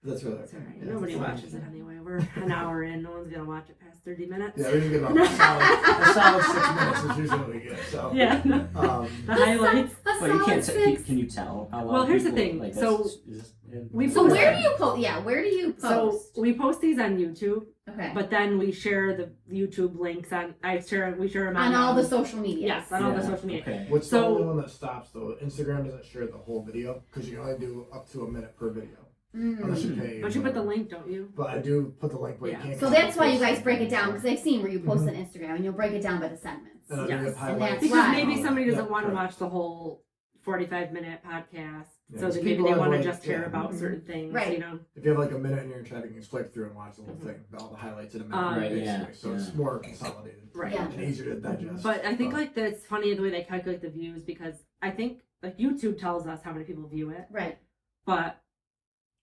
That's really It's all right. yeah, Nobody it's fine. watches it anyway. We're an hour in. No one's going to watch it past 30 minutes. Yeah, we can get about a solid 6 minutes is usually what we get. So Yeah. The highlights. Well, you can't. Can you tell how long? Well, here's the people, thing. Like, So, this, we So where do you post? Yeah, where do you So post? we post these on YouTube, Okay. but then we share the YouTube links on. We share them On all the social media. Yes, on all the Yeah, social media. Okay. what's So- the only one that stops though? Instagram doesn't share the whole video because you can only do up to a minute per video unless you pay. But you put the link, don't you? But I do put the link, but Yeah. you can't. So copy that's why you paste guys it. break it down because I've seen where you post on Instagram and you'll break it down by the segments. And I do Yes. get And highlights. that's Because why. maybe somebody doesn't Yeah, want to correct. watch the whole 45-minute podcast, Yeah, so just that maybe people they have, want to like, just hear yeah. about Mhm. certain things, Right. you know. If you have like a minute in your chat, you can just flick through and watch the whole thing, all the highlights in a minute, Right, basically. yeah, So it's yeah. more consolidated Right. Yeah. and easier to digest. But I think like that's funny the way they calculate the views because I think like YouTube tells us how many people view it, Right. but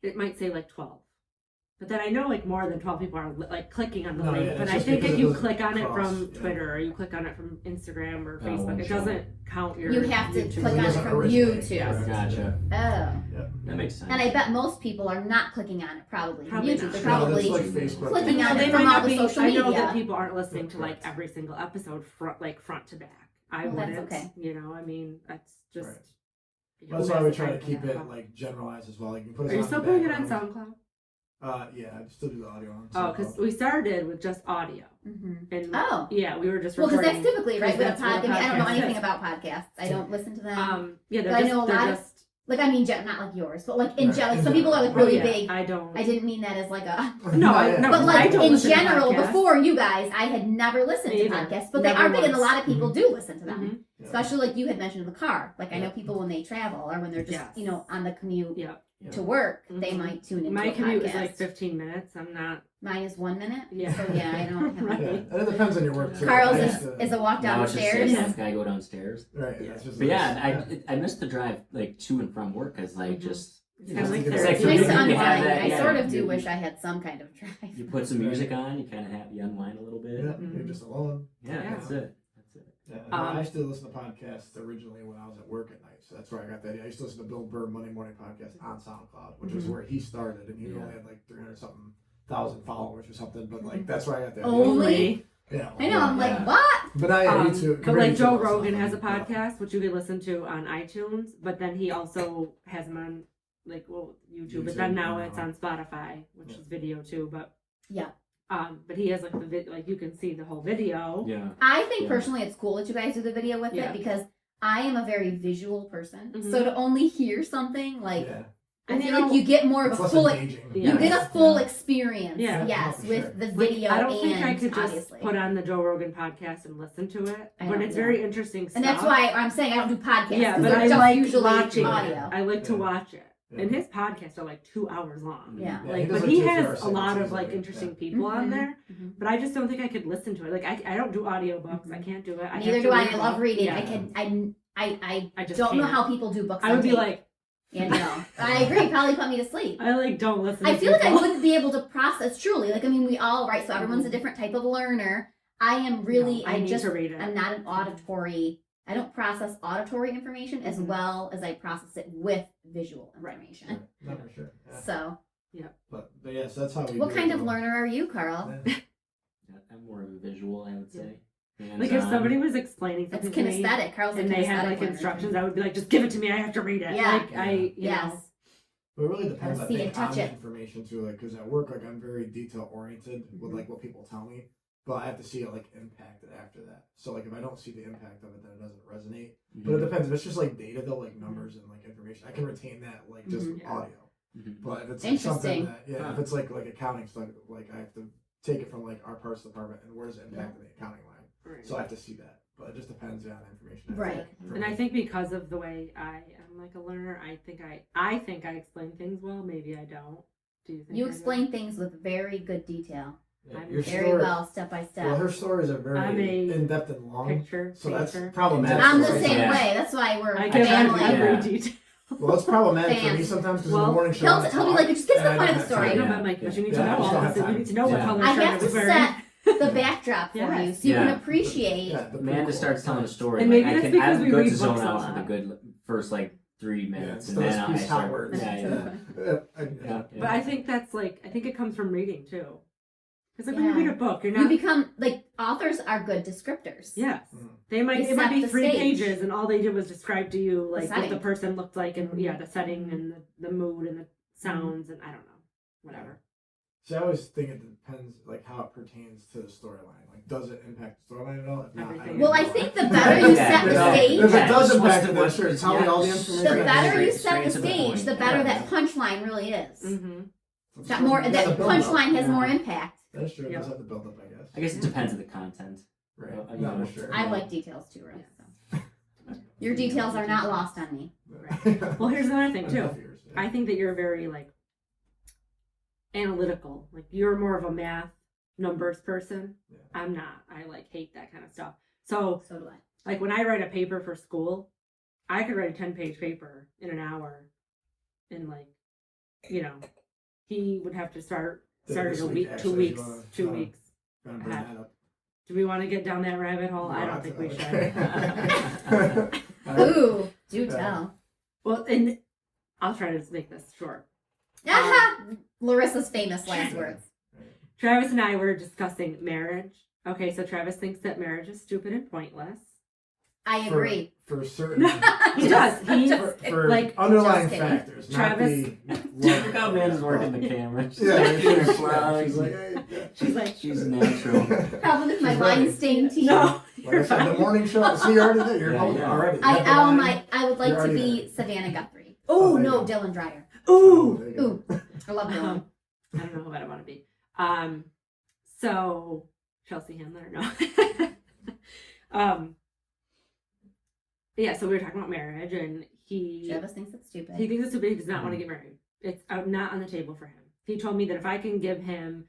it might say like 12. But then I know like more than 12 people are like clicking on the No, link. yeah, but it's I just think because if it you doesn't click on it cross, from yeah. Twitter or you click on it from Instagram or Oh, Facebook, it sure. doesn't count your You have to YouTube. click on it doesn't from originate. YouTube. Yes. Gotcha. Oh. That makes sense. And I bet most people are not clicking on it probably. from Probably YouTube. not. They're No, probably that's like Facebook. clicking No, on they it might from all not the be. social I know media. that people aren't listening to like Correct. every single episode front to back. I Well, that's wouldn't. okay. You know, I mean, that's just. Right. who That's has why we the try to time for keep that? it like generalized as well. Like you can put us Are you on still the putting it on background. SoundCloud? Yeah, I still do the audio on. Oh, because we started with just audio, Mhm. and Oh. yeah, we were just Well, because recording. that's typically right with a that's what a podcast. I mean, I don't know podcast anything is. about podcasts. I don't listen to them. Yeah, But I know a they're lot of- just, Like I mean, not like yours, but like in Right, general. in Some people are like general. really oh, yeah, big. I don't. I didn't mean that as like a. No, I- no, But I like don't in listen to general, podcasts. before you guys, I had never listened Me to either. podcasts, but they Never are big, and a once. lot of people do listen to them. Mhm. Yeah. Especially like you had mentioned in the car. Like I know Yeah. people when they travel or when they're just Yes. on the commute Yeah. Yeah. to work, they Mhm. might tune into My a commute podcast. is like 15 minutes. I'm not. Mine is 1 minute. Yeah. So yeah, I don't have. Right. Yeah, and it depends on your work too. Carl's I is, used to- is a walk down Now the it's just stairs. say, half guy go downstairs. Right. Yeah. That's just But nice. yeah, I missed the drive like to and from work because like Mhm. just It's Yeah, kind of like it's It's like therapy. for nice you to to have unwind. that, I yeah, sort of do you- wish I had some kind of drive. you put some music on, you kind of you unwind a little bit. Yeah, Mhm. you're just alone. Yeah, Yeah. that's it. That's it. Yeah, no, Um, I used to listen to podcasts originally when I was at work at night, so that's where I got that. I used to listen to Bill Burr Monday Morning Podcast on SoundCloud, which is Mhm. where he started, and he Yeah. only had like 300 something thousand followers or something. But like that's where I got that. Only? Yeah. I know. I'm yeah. like, what? But I yeah, you too. But like Joe Rogan stuff, has a yeah. podcast which you can listen to on iTunes, but then he also has them on like YouTube. But then YouTube, now yeah. it's on Spotify, which Yeah. is video too. But Yeah. but he has like like you can see the whole video. Yeah. I think Yeah. personally it's cool that you guys do the video with Yeah. it because I am a very visual person. Mhm. So to only hear something like Yeah. I And feel you know- like you get more of It's a less full engaging. Yeah. you get a full Yeah. experience. Yeah. Yes, for with sure. the Like, video I don't and think I could just obviously. put on the Joe Rogan podcast and listen to it, I but know, it's yeah. very interesting stuff. And that's why I'm saying I don't do podcasts. Yeah, 'cause but they're I just like usually watching audio. it. I like to Yeah. watch it. Yeah. And his podcasts are like 2 hours long. Yeah. Yeah, Like, he does but like he 2 has hours a lot of segments like easily, interesting yeah. people on Mhm. there. Mhm. But I just don't think I could listen to it. Like I don't do audiobooks. I can't do it. I Neither have do to I. read I love them. reading. Yeah. I just don't know can't. how people do books. I would on be tape. like, Yeah, no. I agree. Probably put me to sleep. I like don't listen. I to feel like I people. wouldn't be able to process truly. Like I mean, we all right. So everyone's a different type of learner. I am really. No, I need to read it. I'm not an auditory. I don't process auditory information as Mhm. well as I process it with visual Right. information. No, for sure. Yeah. So, But yes, that's how we. what do kind it, of though. learner are you, Carl? Yeah. I'm more of a visual, I would say. Like if somebody was explaining It's something to me kinesthetic. Carl's a and they had kinesthetic like learner. instructions, I would be like, just give it to me. I have to read it. Yeah. Like I, you Yes. know. But it really depends, I Gotta see think, and touch on the it. information too. Like, because at work, like I'm very detail oriented with Mhm. like what people tell me. but I have to see it like impacted after that. So like if I don't see the impact of it, then it doesn't resonate. Mhm. But it depends. If it's just like data though, like numbers and like information, I can retain that like just Mhm. Yeah. audio. Mhm. But if it's like something Interesting. that if it's like accounting stuff, like I have to take it from like our parts department and where does it impact the accounting line. Right. So I have to see that. But it just depends on the information. I Right. take from And I it. think because of the way I am like a learner, I think I explain things well. Maybe I don't. Do you think You I do? explain things with very good detail. Yeah, I'm your Very story- well, step by step. Well, her stories are I'm very a in depth and long. Picture, So that's painter. problematic. I'm the for me. same Yeah. way. That's why we're I give family. every Yeah. detail. Well, it's problematic for me Fans. sometimes because in Well, the morning show. He'll be like, just get to the point of the story. I know, Yeah. but I'm like, but you need to Yeah, I know just all don't this. have You need to know what time. color I shirt have I to was wearing. set the backdrop for Yes. you so you Yeah. can appreciate. Amanda starts telling a story. And like, maybe I that's can, because I'm we good read to zone books a out for the lot. good first like 3 minutes, Yeah, and then those I piece hot start. words. Yeah. But I think that's like, I think it comes from reading too. Because like when you Yeah. read a book, you're You not. become like authors are good descriptors. Yes. Mhm. They might, They it might set be the 3 stage. pages and all they did was describe to you like what the setting. person looked like and the setting and the mood and the sounds and I don't know. Whatever. See, I always think it depends, like how it pertains to the storyline. Like, does it impact the storyline at all? If not, Everything. Well, I think the better you set the Yeah. stage, If it does Yeah, impact just it, then sure, tell me all the information. the I better need. you Straight set the to the stage, point. the better Yeah. that punchline really is. Mm-hmm. It's got more. Yeah, That the build-up. punchline has Yeah. more impact. That's true. It Yeah. does have to build up, I guess. I guess it depends on the content. Right. you No, know, for sure. I like details too, Ruth. So. Your details are not lost on me. Well, here's another thing too. Enough years, yeah. I think that you're very like analytical. Like you're more of a math numbers person. Yeah. I'm not. I like hate that kind of stuff. So So do I. like when I write a paper for school, I could write a 10-page paper in an hour. And like, you know, he would have to start Yeah, in this a week, week, actually, 2 if you weeks, wanna- 2 weeks. Gonna bring that up. Do we want to get down that rabbit hole? I don't think we should. Ooh, do Yeah. tell. Well, and I'll try to make this short. Larissa's famous last words. Travis and I were discussing marriage. Okay, so Travis thinks that marriage is stupid and pointless. I agree. For certain. He does. He For like underlying just kidding. factors. Travis- Not Look how Amanda's working the camera. She's Yeah, like, she's flowers. like, hey, yeah. she's like She's natural. Probably with my She's ready. wine stained tea. no. Like I said, the morning show. See, you're already there. You're Yeah, holding yeah. already. I You have the line. I would like You're to already be there. Savannah Guthrie. Oh, Oh there no, you go. Dylan Dreyer. Ooh. There you go. Ooh, I love Dylan. I don't know what I want to be. So Chelsea Handler, no. Yeah, so we were talking about marriage, and Travis thinks it's stupid. he thinks it's stupid. He does not want to get married. It's not on the table for him. He told me that if I can give him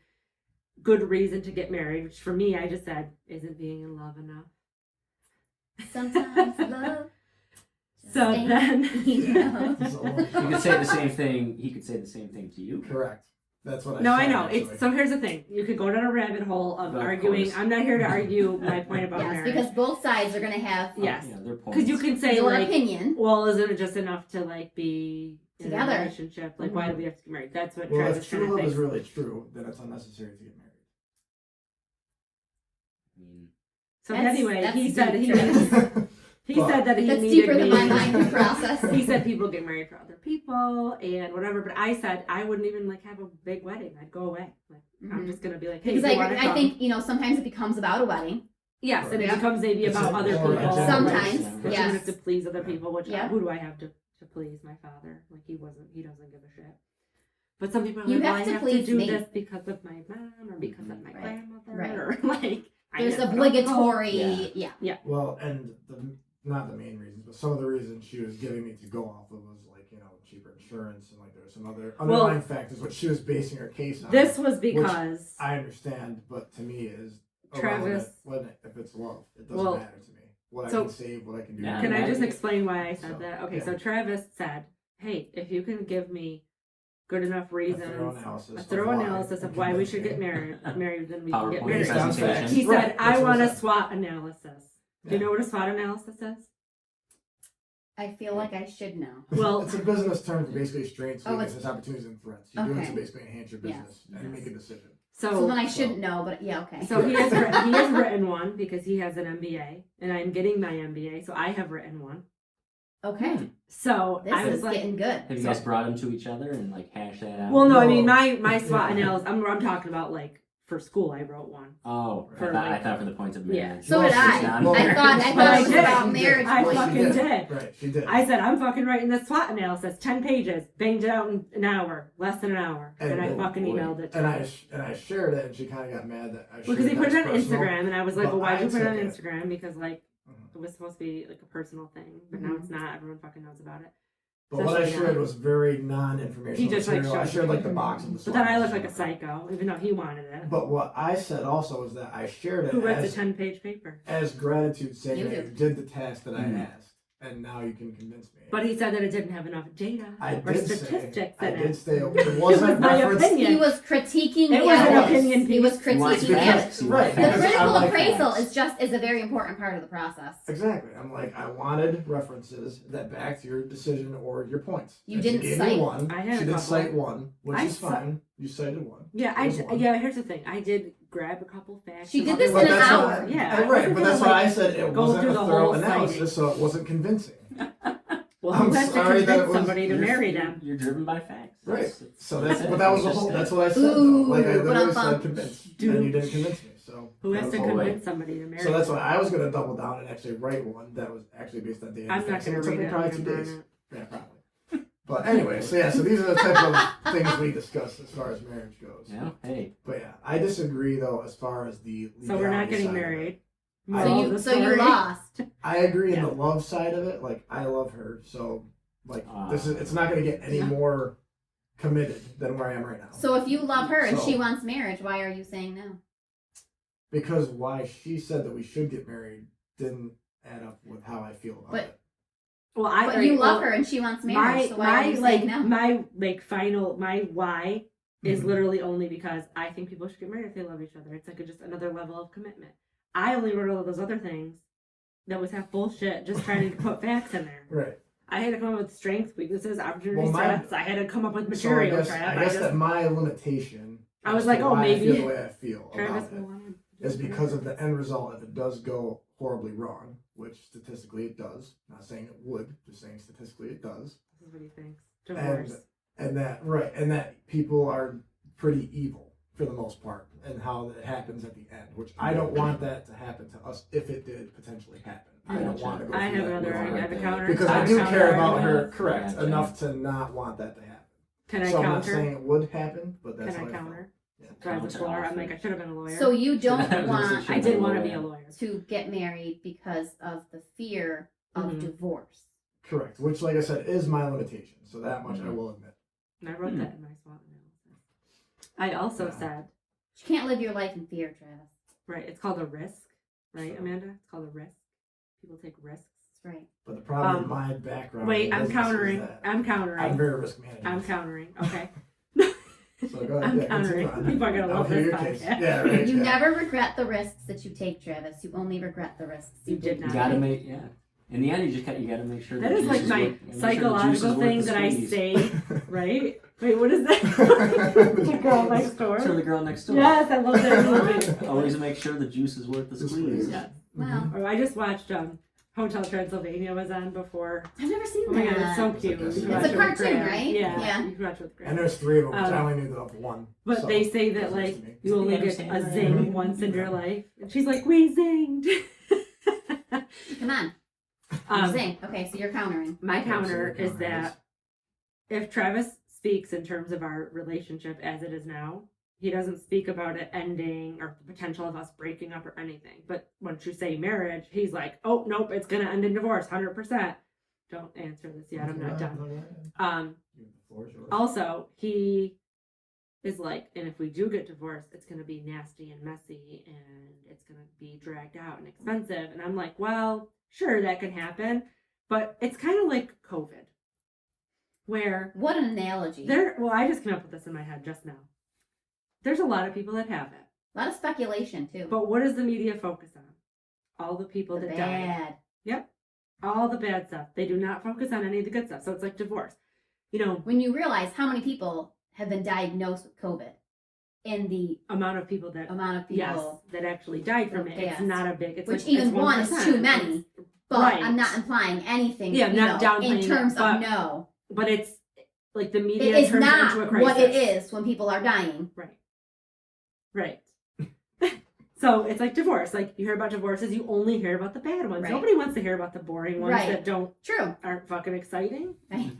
good reason to get married, which for me, I just said, isn't being in love enough? Sometimes love. So ain't then, enough. You could say the same thing. He could say the same thing to you. Correct. That's what I no, I said, know. actually. It's so. Here's the thing: you could go down a rabbit hole of Of arguing. course. I'm not here to argue my point about Yes, marriage. because both sides are going to have Yes. Yeah, their points. Because you can say your like, opinion. well, isn't it just enough to like be in Together. a relationship? Like, why do we have to get married? That's what Well, Travis if kind true of love is thinks. really true, then it's unnecessary to get married. I mean, So That's- anyway, that's he said he deep, needed, he But- said that he That's needed deeper me. than my mind process. He said people get married for other people and whatever, but I said I wouldn't even like have a big wedding. I'd go away. Like I'm Mhm. just gonna be like, hey, Because you wanna I come? think, sometimes it becomes about a wedding. Yes, and it Yeah. becomes maybe It's about a- other or a people. general Sometimes, thing. Which yes. you have to please other people, which Yeah. who do I have to please? My father. Like he doesn't give a shit. But some people are You like, well, have I to have to please do me. this because of my mom or because of my Right. grandmother Right. or like There's I know. obligatory, Yeah. Well, and not the main reasons, but some of the reasons she was giving me to go off of was like, cheaper insurance and like there were some other underlying factors, what she was basing her case on. This was because I understand, but to me is Travis- if it's love, it doesn't Well, matter to me. What so- I can save, what I can do. Yeah, Can I just I- explain why I said So, that? Okay, yeah. so Travis said, hey, if you can give me good enough reasons, a thorough analysis of why we should get married, then we can get PowerPoint married. Based on presentation. facts. He said, Right, I that's what want I a said. SWOT analysis. Do you Yeah. know what a SWOT analysis is? I feel like I should know. Well- it's a business term for basically strengths, Oh, weaknesses, opportunities, and threats. You do it Okay. to basically enhance your Yes. business and make a decision. So then I so- shouldn't know, but yeah, okay. So he has written one because he has an MBA, and I'm getting my MBA, so I have written one. Okay, So this I was is like, getting good. Have you guys brought them to each other and like hash that out? well, no, I No. mean my SWOT analysis. I'm talking about like for school I wrote one. Oh, For I like- thought for the points of Yeah. marriage. So Well, did she's I. not I married. thought Well, it I was did. about marriage. I points. fucking did. Right, she did. I said, I'm fucking writing this SWOT analysis, 10 pages, banged it out in an hour, less than an hour. And I And- fucking boy. emailed it to and her. I shared it, and she kind of got mad that I shared Because he put it on personal. Instagram, and I was like, but well, why'd you I put it on took it. Instagram? Because, like, Mhm. it was supposed to be, like, a personal thing. But now it's not. Everyone fucking knows about it. But what I Especially shared now. was very non-informational He just, like, material. I showed shared, me. like, the box of the But then I slides. looked like a psycho, even though he wanted it. But what I said also is that I shared it Who writes a as, 10-page paper? as gratitude, saying You that do. you did the task that I Mhm. asked, and now you can convince me. But he said that it didn't have enough data I or did statistics say, in I it. did say it It wasn't was my referenced. opinion. He was critiquing It the was an evidence. opinion He was piece. He wants critiquing the Because- evidence. facts. He right, wants The because facts. critical I like appraisal facts. is a very important part of the process. Exactly. I'm like, I wanted references that backed your decision or your points. You And didn't she gave cite- me one. I had She a did couple. cite one, which I is ci- fine. You cited one. Yeah, There's one. here's the thing. I did grab a couple facts. She from did other this But in an that's hour. why- Yeah, I right, wasn't but that's gonna, why I like, said it go wasn't through a the thorough whole analysis, citing. so it wasn't convincing. Well, I'm who has to sorry that it convince was- somebody to You're- marry you're- them? You're driven by facts. Right. So that's it. but that was It's the just whole. that. That's what I said though. Ooh, Like I but literally I'm said bummed. convinced, Dude. and you didn't convince me. So Who has to that was- Oh, wait. convince somebody to marry So that's them? why I was gonna double down and actually write one that was actually based on data. I'm not facts, and going to took read me it. probably I'm 2 gonna days. burn it. Yeah, probably. But anyway, so yeah, so these are the type of things we discussed as far as marriage goes. Yeah. Hey. But yeah, I disagree though as far as the So we're not legality getting side of it. married. So Moral of the So you story. lost. I agree in Yeah. the love side of it. Like I love her, so like this is Ah. it's not gonna get any Yeah. more committed than where I am right now. So if you love her and So- she wants marriage, why are you saying no? Because why she said that we should get married didn't add up with how I feel about But- it. Well, But you love her and she wants marriage, so why are you saying no? my why is Mhm. literally only because I think people should get married if they love each other. It's like just another level of commitment. I only wrote all those other things that was half bullshit, just trying to put facts in there. Right. I had to come up with strengths, weaknesses, opportunities, Well, my- threats. I had to come up with So I material. guess, Trav. I guess that my limitation I was as like, to oh, why I maybe feel the way I feel Travis about will it want is because of the end result if it does go horribly wrong, which statistically it does. Not saying it would, just saying statistically it does. This is what he thinks. Divorce. And that people are pretty evil for the most part, and how it happens at the end, which I don't want that to happen to us if it did potentially happen. I don't want to go I through have that another. with I her. have a counter. Because I I have do a care about counter. her, correct, Gotcha. enough to not want that to happen. Can I so I'm not counter? saying it would happen, but Can that's how I I counter? felt. Yeah. Drive the Counter floor. I'm offer. like, I should have been a lawyer. So you don't I was gonna want say, I did want to be a lawyer. to get married because of the fear of Mhm. divorce. Correct, which, like I said, is my limitation. So that much I Mhm. will admit. And I wrote that in my SWOT analysis. I also Yeah. said, You can't live your life in fear, Travis. right, it's called a risk, right, Sure. Amanda? It's called a risk. People take risks. That's right. But the problem with Um, my background. Wait, in I'm business is countering. that I'm countering. I'm very risk management. I'm countering. Okay. So go ahead. I'm yeah, countering. continue on. People are gonna I'll love hear this your case. podcast. Yeah, right. You yeah. never regret the risks that you take, Travis. You only regret the risks You did You not. gotta make In the end, you gotta make sure That the is juice like is my worth- make sure the juice is psychological worth thing the that I squeeze. say, right? Wait, what is that? The girl next door. For the girl next door. Yes, I love that movie. Always make sure the juice is worth the The squeeze. squeeze. Yeah. Wow. Oh, I just watched Hotel Transylvania was on before. I've never seen Oh my god, that. it's so It's cute. like a- You can It's watch a it with cartoon, Graham. right? Yeah, Yeah. you can watch it with Graham. And there's 3 of them, which I Um, only knew of one. But so they say that's that news like to me. you only get a zing once in your life, and she's like, "We zinged." Come on. Zing. Okay, so you're countering. My counter Absolutely is that if Travis speaks in terms of our relationship as it is now, he doesn't speak about it ending or the potential of us breaking up or anything. But once you say marriage, he's like, "Oh nope, it's gonna end in divorce, 100%." Don't answer this yet. I'm not done. The floor is yours. Also, he is like, and if we do get divorced, it's going to be nasty and messy and it's going to be dragged out and expensive. And I'm like, well, sure, that can happen. But it's kind of like COVID, where What an analogy. well, I just came up with this in my head just now. There's a lot of people that have it. A lot of speculation, too. But what does the media focus on? All the people The that died. bad. Yep. All the bad stuff. They do not focus on any of the good stuff. So it's like divorce. You know, When you realize how many people have been diagnosed with COVID and the amount of people that amount of yes, people, that actually died from it. Yes. It's not a big. It's which like, even it's one is 1%. too many. But Right. I'm not implying anything, Yeah, I'm not downplaying in terms it, but of no. But it's like the media It is turns it not into a crisis. what it is when people are dying. Right. Right. So it's like divorce. Like you hear about divorces, you only hear about the bad ones. Right. Nobody wants to hear about the boring ones Right. that True. aren't fucking exciting. Right.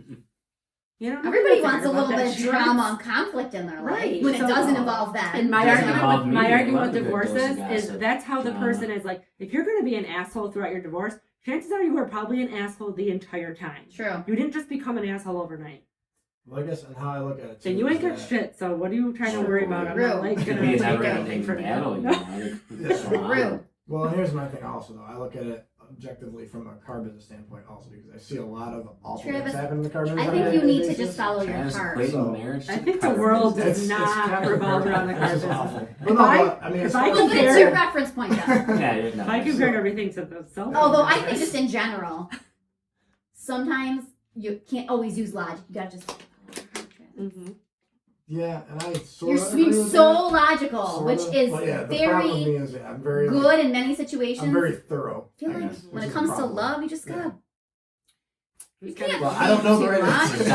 You know, Everybody nobody wants to a hear little about bit that of shit. drama and conflict in their life Right. when it So- doesn't involve that. And my Doesn't argument, involve with, me. my I argument love with a good dose of divorces is gossip, that's how the drama. person is like. If you're going to be an asshole throughout your divorce, chances are you were probably an asshole the entire time. True. You didn't just become an asshole overnight. Well, I guess, and how I look at it too. Then you ain't is got that- shit. So what are you trying to worry about? I'm True. not like It could gonna be a take anything never-ending from battle, you. you know. Yeah. True. Well, and here's my thing also though. I look at it objectively from a car business standpoint also because I see a lot of awful Travis, things happen in the car business. I on a think you daily need to basis. just follow your Travis heart. equating So- marriage to I think car the world business. does not revolve around the car It's just business. awful. If But no, I- but, I mean, if it's I Well, but it's compare- your reference point though. Yeah, no, If I compare everything to the cell phone Although I think business- just in general, sometimes you can't always use logic. You gotta just. Mhm. yeah, and I sort You're of being agree with so that, logical, sort which of. is But yeah, the problem with me very is that I'm very like, good in many situations. I'm very thorough. I feel I like guess, when which it is comes the to problem. love, you just Yeah. gotta. You You can't- can't. Well, I don't know the be right too answer. much.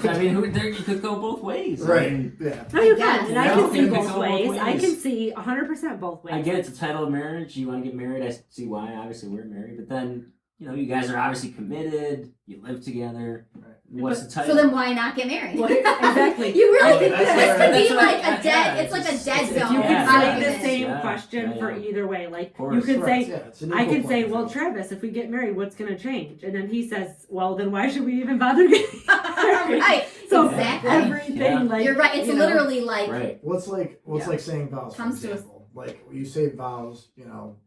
Yeah, I mean, there you could go both ways. I Right. mean, Yeah. No, you Yes. can, and I Yeah. can see Yeah. both Go both ways. I ways. can see 100% both ways. I get it's a title of marriage. You want to get married. I see why. Obviously, we're married, but then you guys are obviously committed. You live together. Right. What's the title? So then why not get married? Well, exactly. You really Oh, could. that's This right. could be That's like right. a dead. Yeah, It's like a it's dead just- zone. You Yeah, can say the argument. same Yeah, question yeah, for yeah. either way. Like course. you can Correct, say, yeah, it's an I equal can say, playing well, field. Travis, if we get married, what's going to change? And then he says, well, then why should we even bother getting married? Right. So Exactly. everything, Yeah. like You're right. It's you know, literally like Right. What's like Yeah. saying vows, for Comes to us- example. Like you say vows,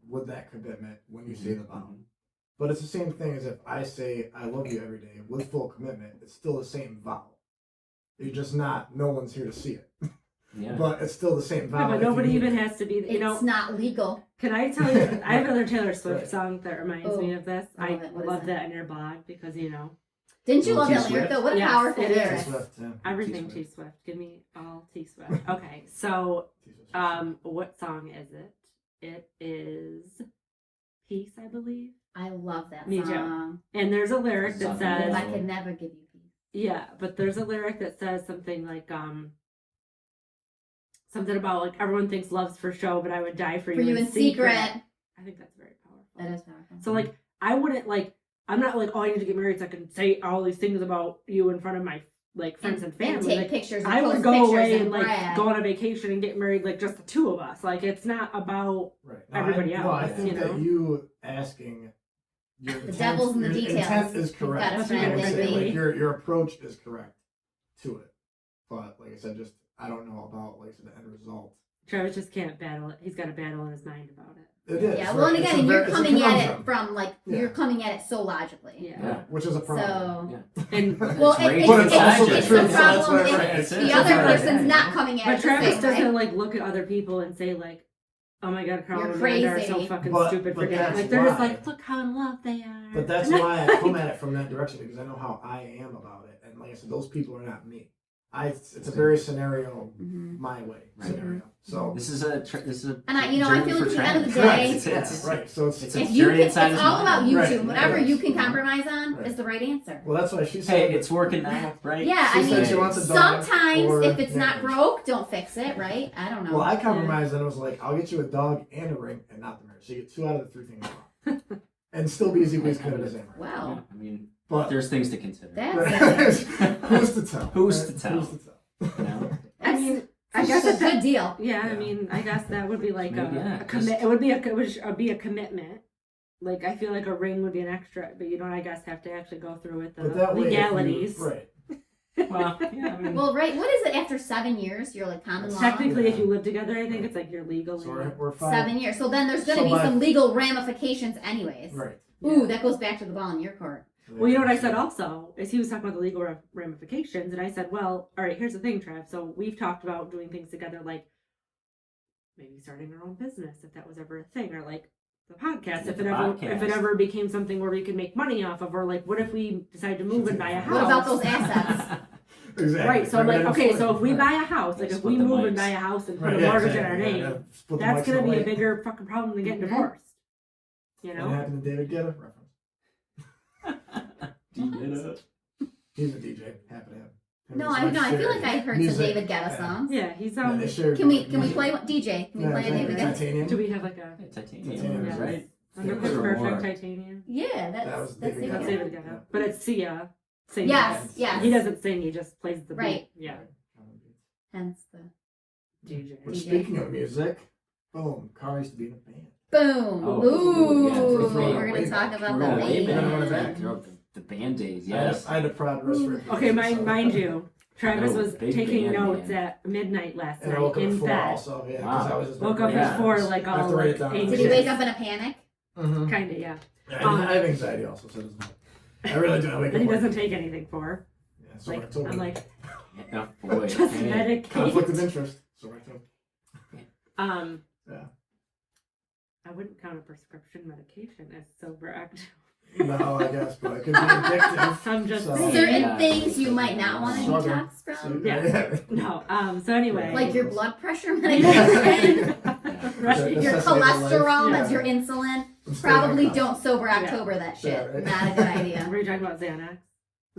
with that commitment when you say the vow. Mhm. But it's the same thing as if I say I love you every day with full commitment. It's still the same vow. You're just not. No one's here to see it, Yeah. but it's still the same vow. yeah, but if you nobody mean even it. has to be. it's not legal. Can I tell you? I have another Taylor Swift Right. song that reminds me of this. I I love it. What is love it? that in your blog because Didn't you Little love that T lyric Swift? though? What a Yes, powerful it is. lyric. T-Swift, yeah. everything T-Swift. T Swift. Give me all T Swift. Okay, so T-Swift. what song is it? It is Peace, I believe. I love that Me too. song. And there's a lyric that Something If says, I could never give you peace. yeah, but there's a lyric that says something like, something about like everyone thinks love's for show, but I would die for For you in secret. I think that's very powerful. That is powerful. So like, I wouldn't like, I'm not like, oh, I need to get married so I can say all these things about you in front of my like friends and family. And take Like, pictures. And I would post go pictures away and and like brag. go on a vacation and get married, like just the two of us. Like it's not about Right. everybody No, I else, think you that know? you asking your The intent, devil's in the your details. intent is You've correct. got a That's what friend you're in gonna me. say. Like your approach is correct to it, but like I said, just I don't know about like the end result. Travis just can't battle it. He's got a battle in his mind about it. It is. Yeah, right? well, and It's again, a and you're it's a coming at it conundrum. from like Yeah. you're coming at it so logically. Yeah. Yeah. Which is a problem. So, And well, It's it, raging it's, But it's also it's the the truth, so that's problem why- if right, it's- the it's other right. person's Yeah. not coming at but it the Travis same way. doesn't like look at other people and say like, "Oh my God, Carl You're and Amanda are crazy. so fucking But- stupid for but dating." that's Like they're just why- like, "Look how in love they are." But that's why I come at it from that direction because I know how I am about it, and like I said, those people are not me. It's a very scenario Mhm. my way Right. scenario. So This is a And I feel like at the end of the correct, day, it's right. So it's it's if a you journey can, inside it's his all about mind. you Right, two. Whatever right. you can compromise on Right. is the right answer. well, that's why she said. Hey, it's working now, right? Yeah, She I said mean, she wants a dog sometimes or if it's not marriage. broke, don't fix it, right? I don't know. Well, I compromised and it was like, I'll get you a dog and a ring and not the marriage. So you get 2 out of the 3 things wrong. And still be as equally as committed as Amber. Wow, Yeah, I mean, But there's things to consider. that's who's to tell? Who's to tell? Who's to tell? You know? I mean, I guess guess a good deal. yeah. I Yeah. mean, I guess that would be like Maybe, yeah, a commit. It would be a commitment. Like I feel like a ring would be an extra, but you don't. I guess have to actually go through with the But that way, if you- legalities. right. Well, yeah, I mean, Well, right. What is it after 7 years? You're like common law. Technically, if Yeah. you live together, I think it's like you're legally. So we're fine. 7 years. So then there's going to So be by- some legal ramifications, anyways. Right. Ooh, that goes back to the ball in your court. Well, you know what I said also is he was talking about the legal ramifications, and I said, well, all right, here's the thing, Trav. So we've talked about doing things together, like maybe starting our own business if that was ever a thing, or like the podcast if The it podcast. ever became something where we could make money off of, or like what if we decide to move and buy a house? What about those assets? Exactly. Right, so I'm like, Right. okay, so if we Right. buy a house, like Yeah, if we split the move and mics. buy a house and put Right, a yeah, mortgage in exactly. our Yeah, name, yeah. Split the that's mics gonna be a away. bigger fucking problem than getting Mhm. divorced. You What know? happened to David Guetta reference? Do you get it? He's a DJ. Happy to No, I feel like I heard some David Guetta songs. Yeah, he's Yeah, they share Can we music. play one? DJ? Can we play a David Guetta? Titanium? Do we have like a Titanium, Yes. right? under There were perfect more. titanium? Yeah, That that's was that's David That's David Guetta. Guetta. David Guetta, but it's Sia singing. Yes, yes. He doesn't sing; he just plays the beat. Right. Yeah, Hence the DJ. Which, DJ. speaking of music, boom, Carl used to be in a band. boom. Oh, Ooh, yeah, we're way gonna talk back. about We're the going way band. back. back. You know, the band days, I had a- yes. I had a proud wrist for it. Okay, mind you, Travis Oh, was big taking band, notes man. at midnight last And I night woke up at in 4 bed. also, yeah, Wow. because I was just Woke up Yeah. at 4, like I have all to write like it down. Did he wake up in a panic? Mm-hmm. Kinda, yeah. I have anxiety also, so it doesn't help. I really do. I wake But up he like- doesn't take anything for. Yeah, so Like October. I'm like, Oh, boy. just Hey. conflict of medicate. interest. So October. Yeah. I wouldn't count a prescription medication as sober active. No, I guess, but it could be addictive. I'm just So- saying. Certain Yeah. things you might not want to Sugar. detox So, from, Yeah. No. So anyway. like your blood pressure medication, Right. your Necessity of life. cholesterol, Yeah. that's your insulin. I'm staying Probably on don't sober Yeah. October that shit. Yeah, right. Not a good idea. Were you talking about Xanax?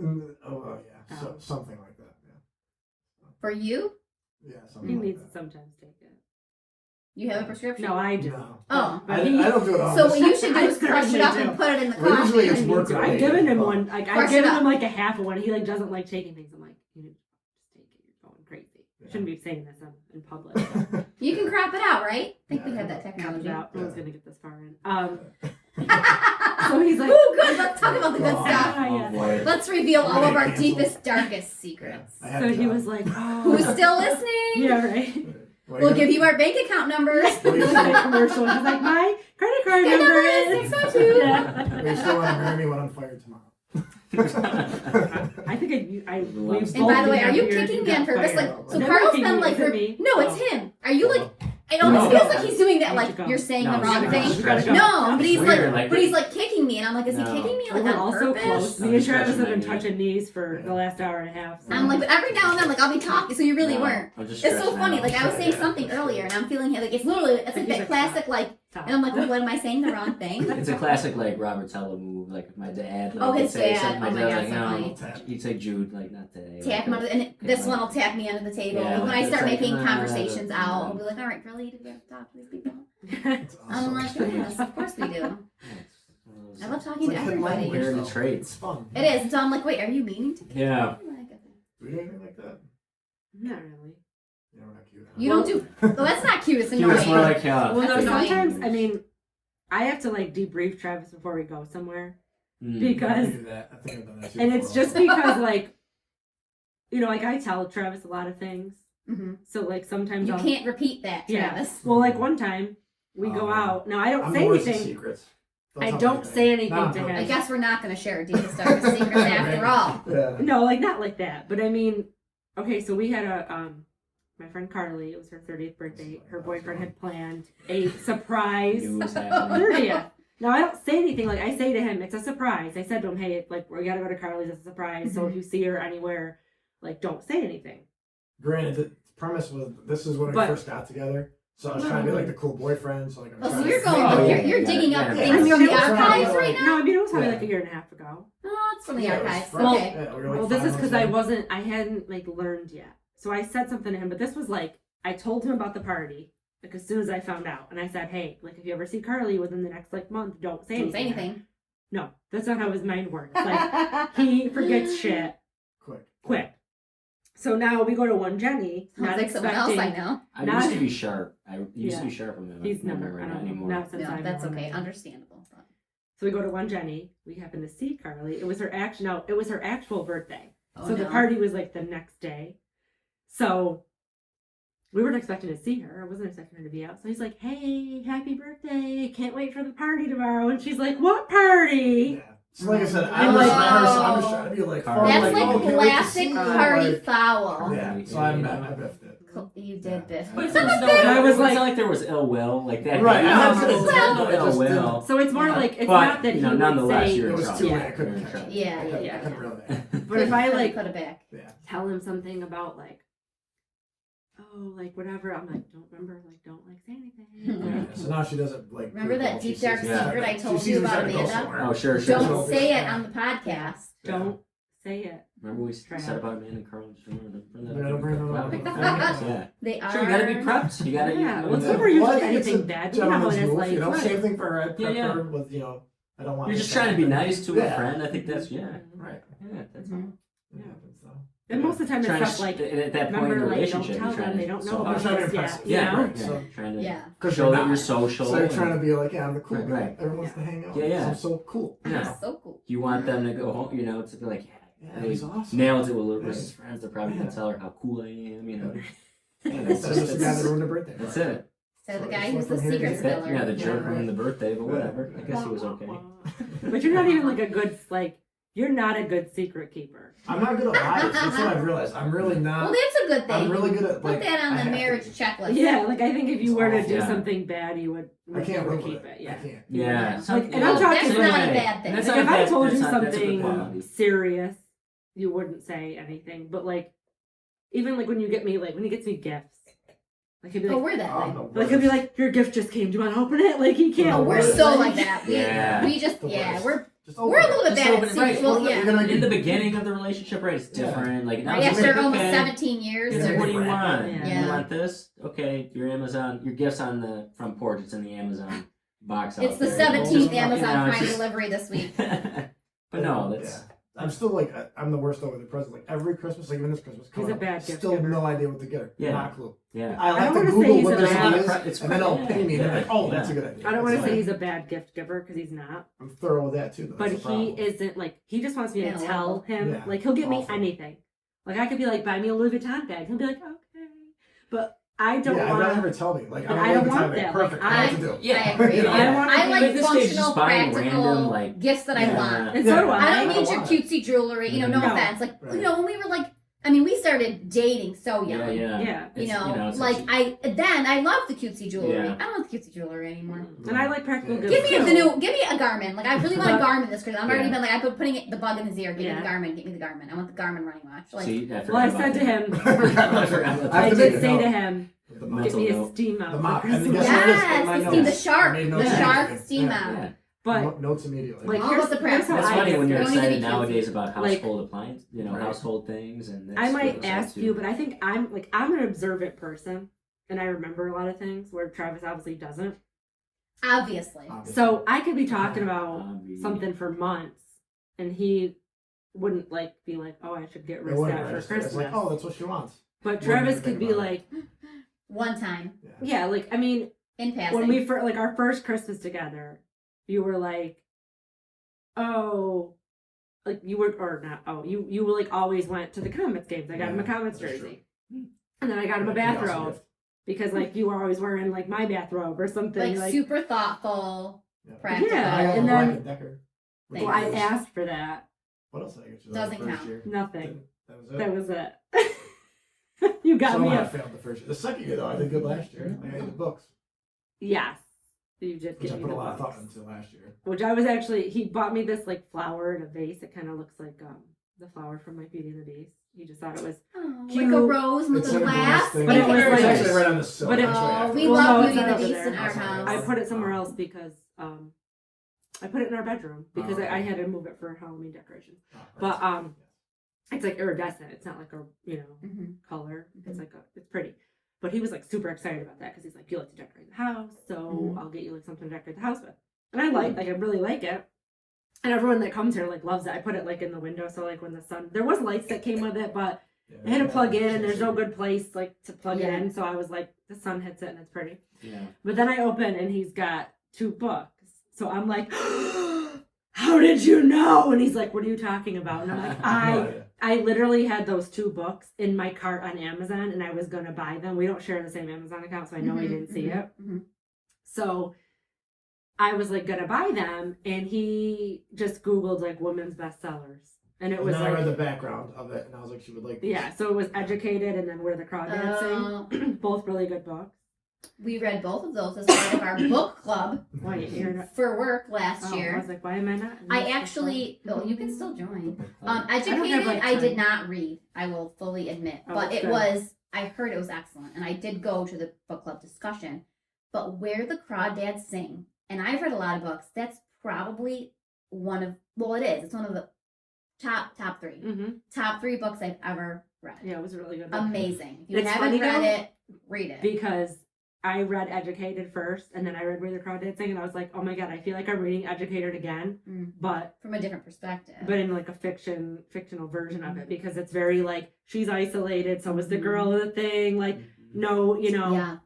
Oh, yeah. So, Oh. something like that. Yeah. For you, Yeah, He something like needs to that. sometimes take it. you have a prescription. No, I do. No. Oh. But I he, don't do it all. So what you should do I is crush it certainly up do. and put it in the Well, usually coffee. it's work I've related. given him one. Like I've Crush it given up. him like a half of one. He like doesn't like taking things. I'm like, you need to just take it. You're going crazy. Yeah. Shouldn't be saying this in public. So You can crop it out, right? I think we Yeah. have that count technology. it out. No one's Yeah. gonna get this far in. So he's like, Ooh, good. Let's talk about the good Oh. stuff. yeah. Oh, boy. Let's reveal all of our Cancel. deepest, darkest secrets. I had So a he job. was like, oh. Who's still listening? Yeah, right. Well, We'll give you our bank account numbers. Well, you Like still- a commercial. He's like, my credit card Your number number is is 602. Yeah. you still want to marry me when I'm fired tomorrow. I think we And both by the way, been are you happier kicking if me you on got purpose? fired. Like, so No, Carl's kicking been me, like, is it me? no, it's Oh. him. Are you like? It almost No. feels like he's doing that. You Like have to go. you're saying No, the you wrong gotta thing. go. You gotta go. No, but he's Weird, like, like- but he's like kicking me, and I'm like, is he No. kicking me like We're on all so purpose? close. No, Me and he's Travis have scratching been my knee. touching knees for the last hour and a half. So. I'm like, but every now and then, like I'll be talking, so you really No, weren't. I'm just It's so stretching funny. out. Like I was saying something earlier, and I'm feeling like it's literally it's like He's that like, classic like, Stop. and I'm like, well, what am I saying the wrong thing? It's a classic like Robertello move. Like if my dad. Like, Oh, would his say dad. something, Oh my dad's God, like, so no. funny. He'd say Jude, like not today. Tap him like, under, and this one will tap me under the table. Yeah, when like I it's start like, making nah, conversations nah. out, I'll be like, all right, really, do we have to talk to these people? It's I'm awesome. like, yes, of course we do. I love talking to It's like everybody. language, Learn the though. traits. It's fun. It is. So I'm like, wait, are you meaning to? Yeah. Do we do anything like that? Not really. Yeah, we're not cute. You don't do. Well, that's not cute. It's He was more annoying. like, Well, no, That's annoying. sometimes, I mean, I have to like debrief Travis before we go somewhere. mm. Because, I do that. I think I've done that too. and it's before. just because, like, you know, like I tell Travis a lot of things. Mhm. So, like, sometimes You I'll. can't repeat that, Yeah. Travis. Well, like one time we go out. Now, I don't I'm say the worst at anything. secrets. I tell me don't say anything Not on to purpose. I him. guess we're not going to share our deepest, darkest secrets after all. Yeah. No, like not like that. But I mean, okay, so we had my friend Carly. It was her 30th birthday. Her boyfriend had planned a surprise Knew it was happening. 30th. Now I don't say anything. Like I say to him, it's a surprise. I said to him, hey, like we gotta go to Carly's. It's a surprise. So if you see her anywhere, like don't say anything. Granted, the premise was this is when we But- first got together. So I was trying to be like the cool boyfriend. So like I'm Oh, so trying you're to going. Oh, you're yeah, you're yeah, digging up yeah, things yeah. from the Yeah. archives Yeah. right now. No, I mean it was probably Yeah. like a year and a half ago. Oh, it's from the Yeah, it was archives. fresh. Well, Okay. Yeah, we were like Well, this 5 is because months I hadn't like learned yet. So I said something to him, but this was like I told him about the party like as soon as I found out, and I said, hey, like if you ever see Carly within the next like month, don't say Don't say anything. anything. No, that's not how his mind works. Like he forgets shit quick. So now we go to one Jenny, Sounds not like someone else I expecting. know. I Not- used to be sharp. I used to Yeah. be sharp on him. He's I'm never. I not don't know. anymore. Not since No, I've that's known okay. him. Understandable. So we go to one Jenny. We happen to see Carly. It was her it was her actual birthday. Oh, So the no. party was like the next day. So we weren't expecting to see her. I wasn't expecting her to be out. So he's like, hey, happy birthday. Can't wait for the party tomorrow. And she's like, what party? Yeah. So like I said, I And was like- met her, so I'm just trying to be like fun. That's like, like oh, can't wait to classic see you, party like- foul. Yeah. So I biffed it. You did biff. But it's Yeah. not, And I was it's like- not like there was ill will like that. Right, No, I had no, to- no, well, no I ill just will. So it's more like, it's But, not that you he know, would nonetheless, say, you're It in was trouble. too late. I Yeah. couldn't You're in catch it. trouble. Yeah, I couldn't- yeah. I couldn't reel it in. But if I like put it back. Yeah. tell him something about like, oh, like whatever, I'm like, don't remember, like, don't like say anything. Yeah, so now she doesn't like. Remember that she deep dark sees- Yeah. secret I she told sees you me about trying to go Amanda? somewhere. Oh, sure, sure. Don't So- say it on the podcast. Yeah. Don't Say it. Remember we Trav. said about Amanda and Carl? Just remember Yeah. They are. Sure, you gotta be prepped. You gotta. Yeah, you, well, it's you know, never usually I think it's anything a bad. You know how it gentleman's is, move, like, you know, right. same thing for I prep Yeah. her with, you know, I don't want You're her just trying to be nice to a Yeah. friend. I think that's Right. Yeah, that's Mhm. It happens, though. And most of the time it's trying to stuff like, and at that point in remember, the like, relationship, don't tell you're trying them, they to don't know solve about I'm trying to this yet, impress- you Yeah, know? right. So- Trying to Yeah. Because show that you're social. So you're and trying to be like, yeah, I'm the cool Right, guy. right. Everyone wants to hang out. Yeah, yeah. I'm so cool. Yeah. So cool. You want them to go home, you know, to be like, Yeah, he's awesome. nailed it with little Yeah. versus friends. They're probably Yeah. gonna tell her how cool I am, you know. Yeah, Yeah, that's that's just the guy that ruined her birthday. That's party. it. So the So guy it's who's the like from here to secret there. spiller. Yeah, the jerk Yeah. ruined the birthday, but whatever. I Yeah. guess he was okay. But you're not even like a good, like, you're not a good secret keeper. I'm not good at lies. That's what I've realized. I'm really not. Well, that's a good thing. I'm really good at Put like. that on I the have to marriage be. checklist. Yeah, like I think if you It's were to awful. do Yeah. something bad, you would I can't live keep with it. it. Yeah. I can't. Yeah. Like, and I'm Well, talking that's like, not a bad thing. That's like not if a I bad- told you that's a good something quality. serious, you wouldn't say anything. But like, even like when you get me, like when he gets me gifts, like he'd be Oh, like, we're that Oh, thing. no like he'll be like, your gift just came. Do you want to open it? Like he can't. Oh, we're worst. so like that. Yeah. We just, The yeah, worst. Just we're a open it. little bit Just bad open at it, right. secrets. Well, You're yeah. gonna In the beginning of the relationship, right, it's Yeah. different. Like, now Right it's after like, almost okay, 17 years. Yeah. or- what do you want? Yeah. You want this? Okay, your Amazon, your gift's on the front porch. It's in the Amazon box out It's the there. 17th You know, Amazon it's Prime just- delivery this week. But no, that's Yeah. I'm still like I'm the worst over the presents. Like every Christmas, like even this Christmas, He's a coming up, bad gift still giver. no idea what to get her. Yeah. Not a clue. yeah. I like don't to wanna say Google he's what a this bad- is, It's and then it'll yeah. ping me. And I'm like, oh, that's a Yeah. good idea. I don't want to It's say like, he's a bad gift giver because he's not. I'm thorough with that too. Though. But That's the he problem. isn't like he just wants me to Yeah, tell well, him yeah. like he'll get me Awful. anything. Like I could be like, buy me a Louis Vuitton bag. He'll be like, okay, but I don't Yeah, I'd rather have her want. tell me. Like But I I don't don't want like that. perfect. Like, I know what to do. Yeah. I agree. You know, I don't want I to like At this stage, just functional, buying practical random, like, gifts that I yeah. want. And so do I I. don't need your want it. cutesy jewelry, you know, no No. offense. Like, Right. you know, when we were like, I mean, we started dating so young. Yeah, yeah. Yeah. You It's, know, it's like actually- I love the cutesy jewelry. Yeah. I don't want the cutesy jewelry anymore. And I like practical Yeah. gifts. Give me too. the new, give me a Garmin. Like I really want a Garmin this Christmas. I've already Yeah. been like I've been putting the bug in his ear. Give me Yeah. the Garmin. Give me the Garmin. I want the Garmin running watch. Like See, I Well, forgot I about said to that. him, I forgot about I I have to did make a say to note. him, The get Mental me a note. steam out The for mop. And Christmas. guess what it is in yes, my the notes? steam, the shark, I made the notes shark immediately. steam Yeah. out. Yeah. But Notes immediately. like All here's, about the here's how practical. That's I funny do when it. you're Don't need to excited be nowadays cutesy. about Like- household appliance, Right. household things, and that's I what might it's all ask too. you, but I think I'm an observant person, and I remember a lot of things where Travis obviously doesn't. Obviously. So I could be talking about Obvi- something for months, and he wouldn't like be like, "Oh, I should get It wrist wouldn't that for register. Christmas." It's like, oh, that's what she wants. But wouldn't Travis even think could be about like, One time "Yeah, like I mean, in passing. when we like our first Christmas together, you were like, oh, like you were or not? Oh, you were like always went to the Comets games. I got him a Yeah, Comets that's jersey, and then I got him a Like, he also bathrobe gift. because like you were always wearing like my bathrobe or something. like super thoughtful, Yeah. practical. Yeah, I got and a then- Black & Decker, which Well, I was- asked for that. What else did I get you? Doesn't the first count. Year? Nothing. That was it. That was it. You got me Somehow I a failed the first year. The second year though, I did good last year. I got the books, yes. You did which get I me put the a lot of books. thought into last year. Which I was actually, he bought me this like flower in a vase. It kind of looks like the flower from my Beauty and the Beast. He just thought it was, Oh, like Cute. a rose with It's a in a glass glass. thing. But it was It's like- actually right on the sill. but it- actually, Oh, after. we Well, love no, it's Beauty and not the over Beast in there. our That's not house. over I there. put it somewhere else because I put it in our bedroom because Oh, okay. I had to move it for Halloween decorations. Oh, right. But it's like iridescent. It's not like a Mhm. color. It's like it's pretty. But he was like super excited about that because he's like, you like to decorate the house, so Mhm. I'll get you like something to decorate the house with. And I I really like it. And everyone that comes here like loves it. I put it like in the window, so like when the sun, there was lights that came with it, but Yeah, I had to plug in, and yeah, there's no good place like to plug Yeah. it in. So I was like, the sun hits it, and it's pretty. Yeah. But then I open, and he's got 2 books. So I'm like, how did you know? And he's like, what are you talking about? And I'm like, I literally had those 2 books in my cart on Amazon, and I was gonna buy them. We don't share the same Amazon account, so I know he Mhm, didn't see mhm, it. mhm. So I was like gonna buy them, and he just Googled like women's bestsellers, and it And was then I read like, the background of it, and I was like, she would like this. yeah. So it was Educated, and then Where the Crawdads Sing. Both really good books. We read both of those as part of our book club Wait, you're not. for work last Oh, I year. was like, why am I not? in I this book actually, club? well, you can still join. don't Educated, have, like, I did time. not read. I will fully admit, Oh, but that's it good. was. I heard it was excellent, and I did go to the book club discussion. But Where the Crawdads Sing, and I've read a lot of books. That's probably one of. Well, it is. It's one of the Top 3. Mm-hmm. Top 3 books I've ever read. Yeah, it was a really good. Amazing. If you It's haven't funny, read though, it, read it. Because I read Educated first, and then I read Where the Crowd Dancing, and I was like, oh my god, I feel like I'm reading Educated again, but from a different perspective. But in like a fictional version of it, because it's very like she's isolated, so was the girl in the thing, like no, you know. Yeah.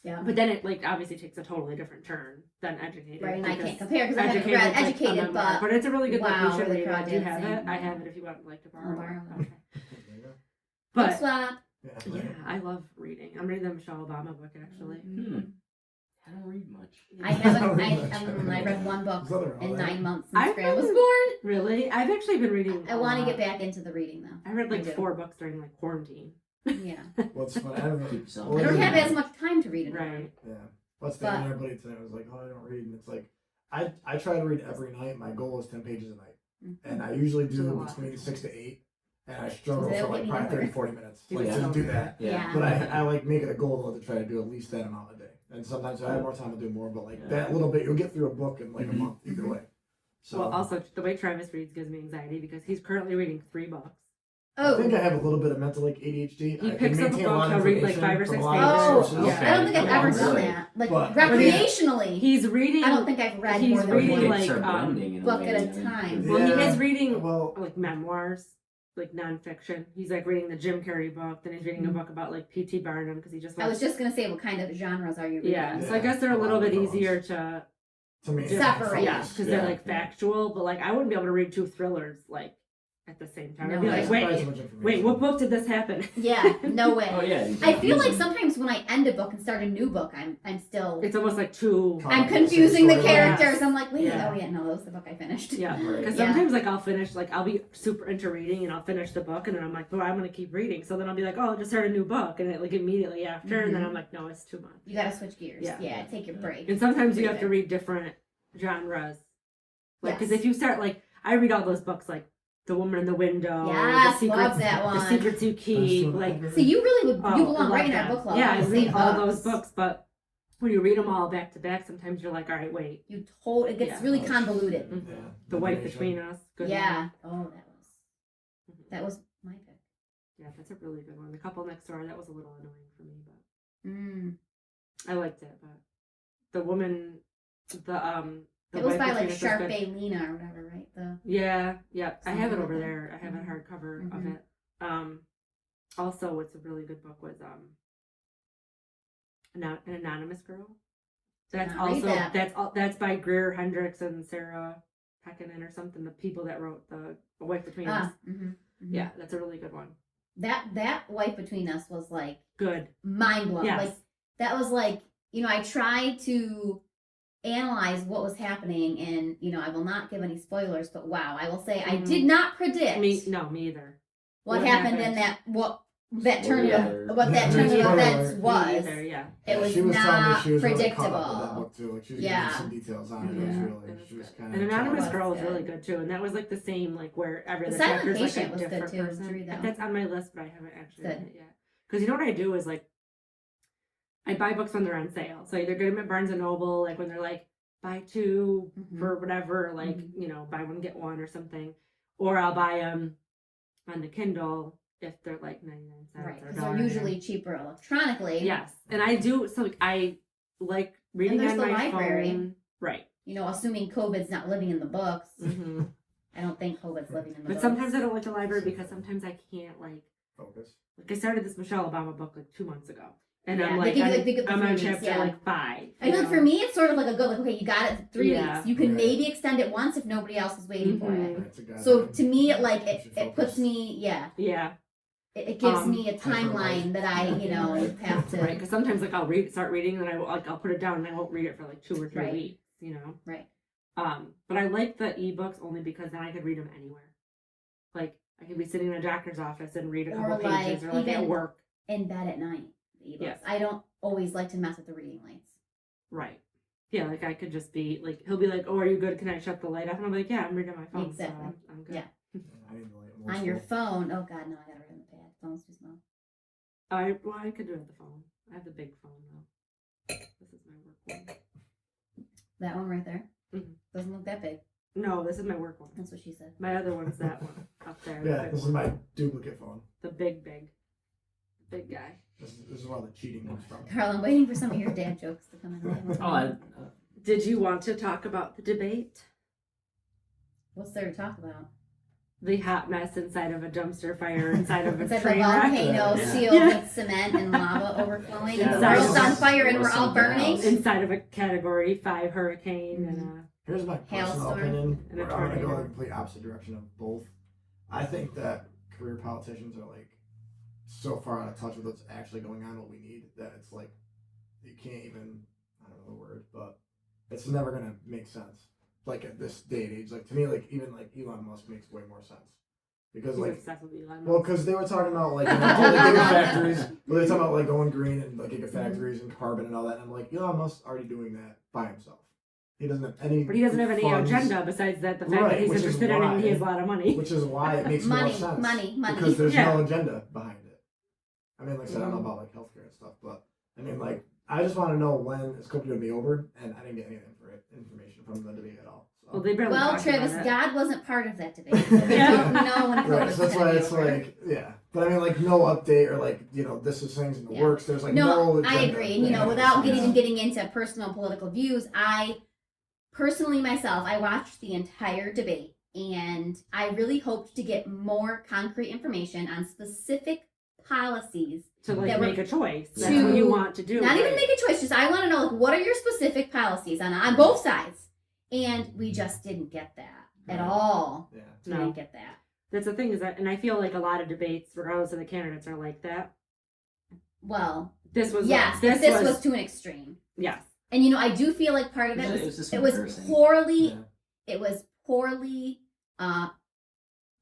Yeah. But then it like obviously takes a totally different turn than Educated. Right, and I can't compare because I haven't read Educated's, like, Educated, a memoir. But it's a really good book. wow, You should Where the read Crowd it. Do you have Dancing. it? I have it if you want like to borrow. I'll borrow it. Okay. Book But swap. yeah, I love reading. I'm reading the Michelle Obama book actually. I don't read much. I haven't. I read one book in 9 months since Graham was born. Really? I've actually been reading. I want to get back into the reading though. I read like 4 books during like quarantine. Yeah. Well, it's fun. I don't know. I don't have as much time to read it. Right. Yeah. What's the everybody today was like, oh, I don't read, and it's like, I try to read every night. My goal is 10 pages a night, and I usually do between 6 to 8, and I struggle for like probably 30-40 minutes, like just do that. Yeah. But I like make it a goal though to try to do at least that amount a day, and sometimes if I have more time, I'll do more. But like that little bit, you'll get through a book in like a month either way. So well, also the way Travis reads gives me anxiety because he's currently reading 3 books. I think I have a little bit of mental like ADHD. He I picks can up a maintain book, lot he'll of read like 5 or 6 information pages. from a lot of sources. I don't think I've ever done that. Like But- recreationally, He's reading. I don't think I've read he's more than reading, one like, book at a time. Well, he Yeah, is reading well, like memoirs, like nonfiction. He's like reading the Jim Carrey book, then he's reading a book about like P.T. Barnum because he just. I was just gonna say, what kind of genres are you reading? Yeah, so I guess they're a little bit easier to me, separate. Yeah, because they're like factual, but like I wouldn't be able to read 2 thrillers like at the same time. No I'd be way. like, wait, what book did this happen? Yeah, no way. Oh yeah. I feel like sometimes when I end a book and start a new book, I'm still. It's almost like too. I'm confusing the characters. Yes. I'm like, wait, Yeah. oh yeah, no, that was the book I finished. Yeah, because Yeah. sometimes like I'll finish, like I'll be super into reading and I'll finish the book and then I'm like, well, I'm gonna keep reading. So then I'll be like, oh, I'll just start a new book and it like immediately after, and then I'm like, no, it's too much. You gotta switch gears. Yeah. Yeah, take your break. And sometimes you have to Breathe read different genres, like because Yes. if you start like I read all those books like The Woman in the Window, Yes, The love Secrets, that one. The Secrets You Keep, like So you really would, oh, you I belong love right in our that. book club. Yeah, I the read same all books. those books, but when you read them all back to back, sometimes you're like, all right, wait. It gets Yeah. really convoluted. Mhm. Yeah. The Wife Between Us, good Yeah. one. Oh, Mhm. that was my pick. Yeah, that's a really good one. The Couple Next Door, that was a little annoying for me, but Mm. I liked it. But the woman, the It was Wife by like Between Us was good. Sharpay Lena or whatever, right? Yeah. I have it Something over like there. that. I have a hardcover of Mhm. it. Also, what's a really good book was An Anonymous Girl. That's Not read also that. that's by Greer Hendricks and Sarah Pekkanen or something. The people that wrote the Wife Between Us. Yeah, that's a really good one. That Wife Between Us was like Good. mind blowing. Yes. Like that was like, I tried to analyze what was happening, and I will not give any spoilers, but wow, I will say I did not predict Me either. what happened in that turn Spoiler. of what that turn of Spoiler. events Me was. either, yeah. It was she was telling me not she was really caught predictable. up with that book too. Like she was Yeah. giving some details on it. It was Yeah. really, she was kind of. An Anonymous was Girl was good. really good too, and that was like the same, like where every The other Silent chapter is like Patient a was good, different too, to person. read that That's on my list, but I haven't actually Good. read it yet. Because you know what I do is like, I buy books when they're on sale. So either get them at Barnes and Noble, like when they're like buy 2 for whatever, like buy 1 get 1 or something, or I'll buy them on the Kindle if they're like 99 cents. Right, or because they're $1. usually cheaper electronically. Yes, and I do. So like, I like reading there's on the my library. phone. Right. Assuming COVID's not living in the books. hmm I don't think COVID's living in the But books. sometimes I don't like the library because sometimes I can't like focus. I started this Michelle Obama book like 2 months ago, and Yeah, I'm they like, give you, like, the good I'm on readings, chapter yeah. like 5. I feel like for me, it's sort of like a good, like, okay, you got it 3 Yeah. weeks. You can Right. maybe extend it once if nobody else is waiting for it. That's a guy So that to me, you like, should it puts focus. me, Yeah, it gives me a Hyper timeline that I, have to. right. Because sometimes like I'll start reading, and I'll put it down, and I won't read it for like 2 or 3 Right. weeks. Right. But I like the ebooks only because then I could read them anywhere. Like I could be sitting in a doctor's office and read a couple Or, like, pages, or like at even- work. In bed at night, the ebooks. Yes. I don't always like to mess with the reading lights. Right. Yeah, like I could just be like, he'll be like, "Oh, are you good? Can I shut the light off?" And I'm like, "Yeah, I'm reading on my phone, Exactly. so I'm good." Yeah. I need to like more On your school. phone, oh god, no, I gotta read on the pad. Phone's too small. I could do it on the phone. I have the big phone though. This is my work one. That one right there Mhm. doesn't look that big. No, this is my work one. That's what she said. My other one's that one up there. Yeah, this is my duplicate phone. The big guy. This is where all the cheating comes from. Carl, I'm waiting for some of your dad jokes to come in. Oh, Did you want to talk about the debate? What's there to talk about? The hot mess inside of a dumpster fire, inside of a It's like a train wreck. volcano Yeah. sealed Yeah. with cement and lava overflowing, and Yeah. the world's on Inside- fire, and we're all something burning. else. Inside of a Category 5 hurricane and Here's my personal Hailstorm. opinion. And a Where I'm gonna go tornado. the complete opposite direction of both. I think that career politicians are like so far out of touch with what's actually going on, what we need, that it's like you can't even, I don't know the word, but it's never gonna make sense. Like at this day and age, like to me, like even like Elon Musk makes way more sense because he's like. obsessed with Elon Well, Musk. because they were talking about like, you know, all the gigafactories. Well, they were talking about like going green and like gigafactories and carbon and all that. And I'm like, Elon Musk's already doing that by himself. He doesn't have any. But he doesn't have any funds, agenda besides that the fact Right, that he's which is interested in it and he why- has a lot of money. Which is why it makes Money, more sense. money. Because there's Yeah. no agenda behind it. I mean, like I said, I don't know about like healthcare and stuff, but I mean, like I just want to know when is COVID going to be over, and I didn't get anything for it, information from the debate at all. So. Well, they barely Well, talked Travis, about it. God wasn't part of that debate, so we Yeah. don't know when Right, COVID's so that's gonna why be it's over. like, yeah. But I mean, like, no update or like, you know, this is things in the Yeah. works. There's like No, no. I agenda. agree. And, you know, Yeah. without Yeah. getting into personal political views, I personally myself, I watched the entire debate, and I really hoped to get more concrete information on specific policies. to like that were- make a choice. That's to- what you want to do. Not even right? make a choice, just I want to know, like, what are your specific policies on both sides? And we just didn't get that at Right. all. Yeah. We No. didn't get that. That's the thing is that, and I feel like a lot of debates, regardless of the candidates, are like that. Well, This was yes, but this was to an extreme. yes. And, you know, I do feel like part of it It was was just it was embarrassing. poorly Yeah. it was poorly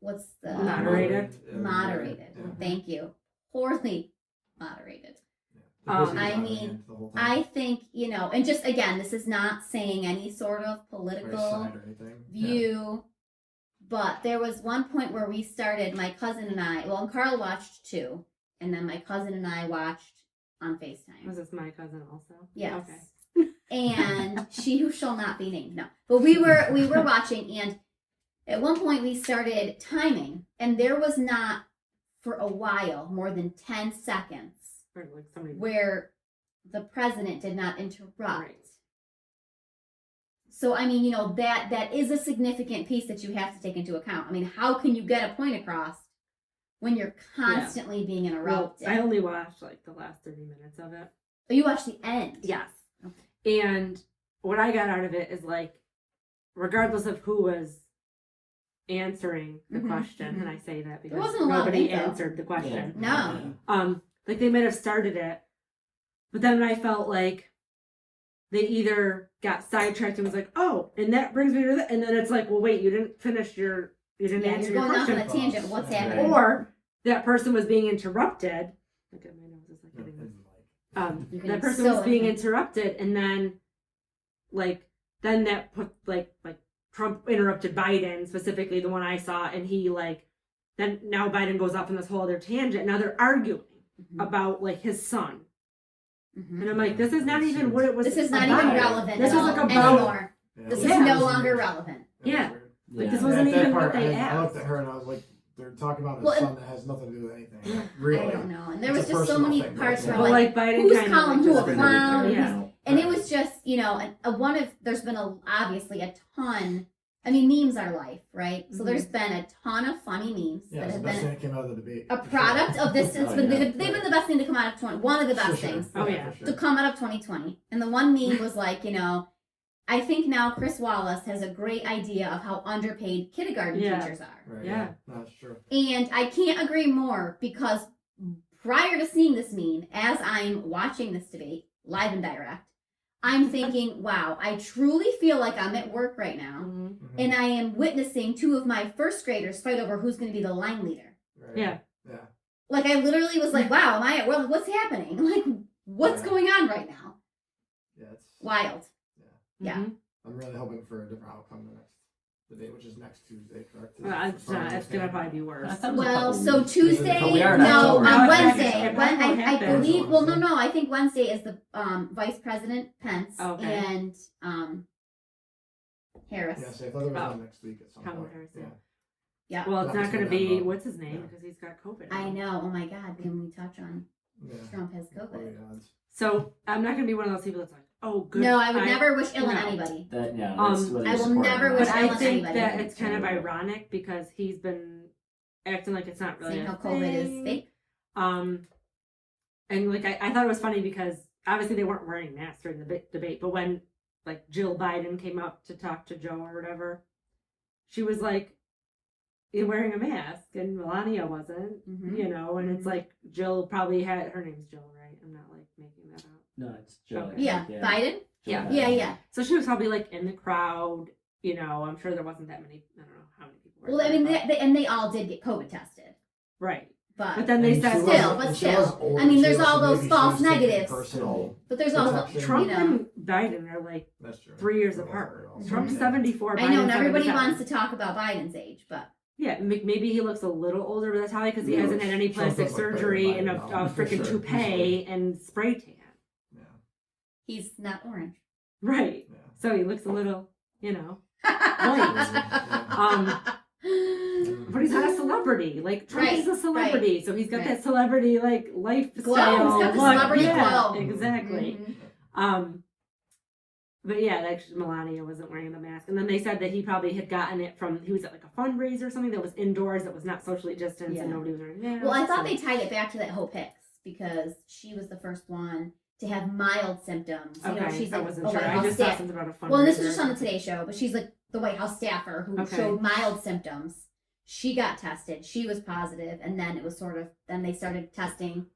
what's the Moderated. moderated. Yeah. Thank you. Poorly moderated. Yeah. It's I basically mean, hand the whole time. I think, you know, and just again, this is not saying any sort of Right political side or anything. Yeah. view, but there was one point where we started, my cousin and I, well, Carl watched too, and then my cousin and I watched on FaceTime. Was this my cousin also? Yes. Okay. And she who shall not be named. No. But we were watching, and at one point we started timing, and there was not for a while more than 10 seconds Or like somebody. where the president did not interrupt. Right. So I mean, you know, that is a significant piece that you have to take into account. I mean, how can you get a point across when you're constantly being Well, interrupted? I only watched like the last 30 minutes of it. Oh, you watched the end. Yes. Okay. And what I got out of it is like, regardless of who was answering the Mhm, question, mhm. and I say that because wasn't a lot of nobody info. answered the question. No. Like they might have started it, but then I felt like they either got sidetracked and was like, oh, and that brings me to that, and then it's like, well, wait, you didn't finish you didn't Yeah, answer you're your going off on question. a tangent. What's Right. happening? Or that person was being interrupted. Look at my nose, is like Yeah, hitting this. and, like, You're That getting person so was being intense. interrupted, and then that put like Trump interrupted Biden, specifically the one I saw, and he like then now Biden goes off on this whole other tangent. Now they're arguing Mhm. about like his son, Mhm. and I'm like, this is not even what it was. This is not about. even relevant This at was all like about anymore. yeah, This it is Yeah. was no weird. longer relevant. It was Yeah. weird. like this Yeah. wasn't At that even part, what they I looked asked. at her and I was like, they're talking about his Well, and- son that has nothing to do with anything. Yeah. Really. I don't know. And there It's was a just so personal many thing, parts right? where But I'm like, like Biden who's kind calling of who like, a just- clown? Yeah. and it was just, you know, one of there's been obviously a ton. I mean, memes are life, right? So Mhm. there's been a ton of funny memes Yeah, that it's have the best been thing that came out of the debate. a for sure. product of this. It's Oh, been yeah. they've been the best thing to come out of one of the best For sure. things Oh, yeah. for sure. to come out of 2020. And the one meme was like, you know, I think now Chris Wallace has a great idea of how underpaid kindergarten Yeah. teachers are. Right, Yeah. No, that's true. And I can't agree more because prior to seeing this meme, as I'm watching this debate live and direct, I'm thinking, wow, I truly feel like I'm at work right now. Mhm. Mhm. And I am witnessing two of my first graders fight over who's going to be the line leader. Right. Yeah. Yeah. Like, I literally was like, wow, am I at work? What's happening? Like, what's Yeah. going on right now? Yeah. It's. Wild. Yeah. Mhm. I'm really hoping for a different outcome the next debate, which is next Tuesday, correct? Well, it's not. It's gonna probably be worse. I thought it was a Well, couple so weeks. Tuesday, But we are in no, October. on No, it's Wednesday. not- When, it I won't believe, well, happen. no, I think Wednesday is the Vice President Pence. Okay. And Harris. Yeah, so I thought there was Oh. one next week at some Kamala point. Harris, Yeah. Yeah. Well, it's Not not going to between them, be, though. what's his name? Yeah. Because he's got COVID. I know. Oh my God. Can we touch on Yeah. Trump has What are COVID? the odds? So I'm not going to be one of those people that's like, oh, good. No, I would never wish ill on no. anybody. That yeah. Um, That's whether I you will support it or never not. wish But ill I on think anybody. that it's kind of ironic because he's been acting like it's not really Saying a how COVID is thing. fake. And like I thought it was funny because obviously they weren't wearing masks during the debate, but when like Jill Biden came up to talk to Joe or whatever, she was like, "You're wearing a mask," and Melania wasn't, Mhm. you know. And it's like Jill probably had her name's Jill, right? I'm not like making that up. No, it's Joe. Okay. Yeah. Biden. Joe Yeah. Biden. Yeah. So she was probably like in the crowd, you know. I'm sure there wasn't that many. I don't know how many people were. Well, I there, mean, but- they all did get COVID tested, right. but But then they And said she Still, wasn't- but and she still. was older, I mean, there's too, all so those maybe she false was taking negatives. Personal. but there's also protection. Trump you know. and Biden are like That's true. 3 years Both apart. are also- Trump's Yeah. 74. I know, Biden's and everybody 77. wants to talk about Biden's age, but Yeah, maybe he looks a little older, but that's probably because he Yeah, hasn't had any Trump plastic does look better surgery than and a Biden now, for freaking sure, toupee easily. and spray tan. Yeah. he's not orange. Right. Yeah. So he looks a little, you know. Yeah. But he's not a celebrity. Like Trump Right, is a celebrity, so he's got right. that celebrity like lifestyle. Glow. He's got the look. celebrity Yeah, glow. exactly. Mhm. But yeah, actually Melania wasn't wearing the mask. And then they said that he probably had gotten it from, he was at like a fundraiser or something that was indoors, that was not socially distanced, Yeah. and nobody was wearing masks. Well, I thought so- they tied it back to that Hope Hicks because she was the first one to have mild symptoms. You know, Okay, she's I like wasn't a sure. White I House just saw staff. something about a fundraiser. Well, and this was just on the Today Show, but she's like the White House staffer who Okay. showed mild symptoms. She got tested. She was positive, and then it was then they started testing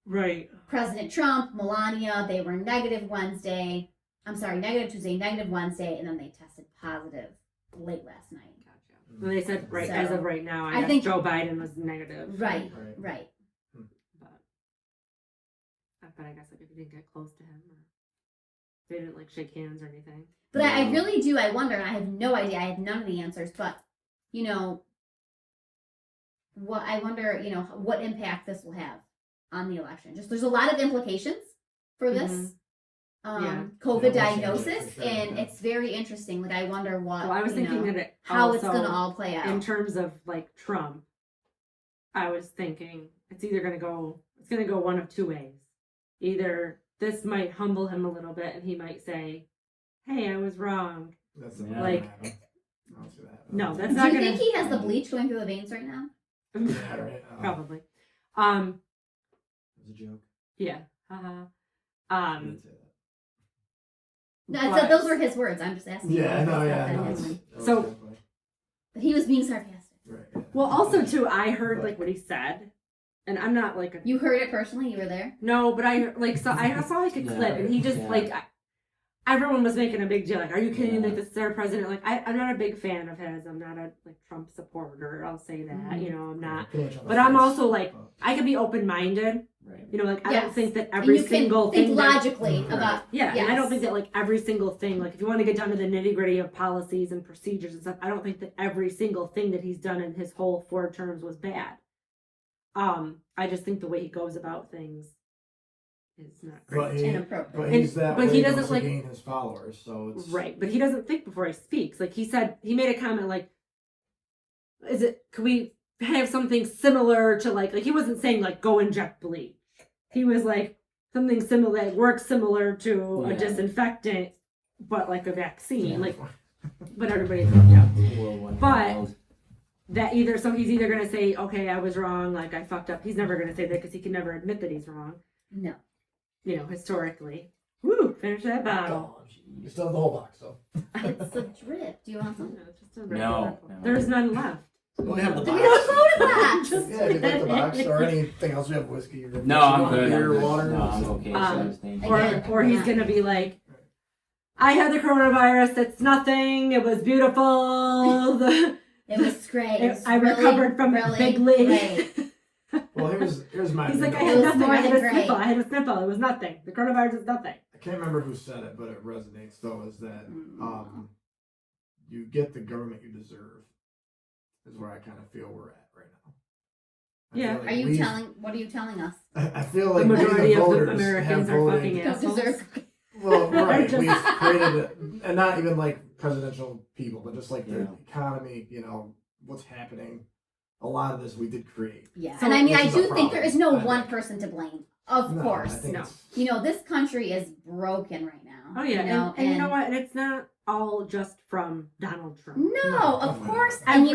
Right. President Trump, Melania. They were negative negative Tuesday, negative Wednesday, and then they tested positive late last night. Gotcha. Well, they said So, as of right now, I I guess think- Joe Biden was negative. Right, Right. right. But I guess like if you didn't get close to him, or they didn't like shake hands or anything. But I Yeah. really do. I wonder, and I have no idea. I have none of the answers, but you know, what I wonder, you know, what impact this will have on the election. Just there's a lot of implications for this Yeah. COVID Yeah, we'll change it diagnosis, for sure, and yeah. it's very interesting. Like I wonder what Well, I was you thinking know, that it how also, it's going to all play out. in terms of like Trump, I was thinking it's gonna go one of two ways. Either this might humble him a little bit, and he might say, "Hey, I was wrong." That's Yeah. Like- I don't see that happening. No, that's Do not you gonna. think he has the bleach going through the veins right now? Yeah, right. Probably. It was a joke. Yeah. Haha. I didn't say that. No, but- those were his words. I'm just asking. Yeah, if no, it's yeah, not no. him. It's, that was So- definitely- But he was being sarcastic. right. Yeah. Well, also too, I heard like what he said, and I'm not like a You heard it personally. You were there. no, but I like saw like a Yeah, clip, and he just yeah. like everyone was making a big deal. Like, are you kidding? Like, this is our president. Like, I'm not a big fan of his. I'm not a like Trump supporter. I'll say that. Mhm. You know, I'm not. Pretty much on the But I'm fence. also like, Oh. I can be open minded. Right. You know, like I Yes. don't think that And every you single can think thing that- logically Right. about. yeah, and I don't Yes. think that like every single thing, like if you want to get down to the nitty gritty of policies and procedures and stuff, I don't think that every single thing that he's done in his whole 4 terms was bad. I just think the way he goes about things is not great. But, he, Inappropriate. but he's that but way he doesn't, to like- gain his followers, so it's Right, but he doesn't think before he speaks. Like he said, he made a comment like, could we have something similar to like he wasn't saying like go inject bleach. He was like something similar, like, works similar to a Yeah. disinfectant, but like a vaccine. Yeah. Like, but everybody, yeah. Whirlwind But- wild. That either, so he's either gonna say, okay, I was wrong, like I fucked up. He's never gonna say that because he can never admit that he's wrong. No. You know, historically. Woo, finish that bottle. Oh, you still have the whole box, though. It's a drip. Do you want some? No, it's just a No, regular- no. There's none left. We have the Do box. we have a soda box? Just Yeah, if you'd like the box kidding. or anything else, we have whiskey. Or No, I'm good. Beer, I'm good. water. No, I'm okay. Um, Thank Or, you. Again, or he's not- gonna be like, I had the coronavirus. It's nothing. It was beautiful. It was great. It was I really, recovered from it really bigly. great. Well, here's my. He's like, I thing. It had was nothing. more I had than a great. sniffle. I had a sniffle. It was nothing. The coronavirus is nothing. I can't remember who said it, but it resonates though. Is that you get the government you deserve? Is where I kind of feel we're at right now. I Yeah. feel like Are you we've- telling? What are you telling us? I feel like The we, majority of the voters Americans have are voted fucking Don't assholes. deserve. Well, right. Just- We've created it, and not even like presidential people, but just like the Yeah. economy, what's happening. A lot of this we did create. Yeah, So and I mean, this I is a do think there is no problem, I one think. person to blame. Of No, I course, think No. it's- this country is broken right now. Oh yeah, you know, and you know what? And it's not all just from Donald Trump. No, No, of definitely course, not. and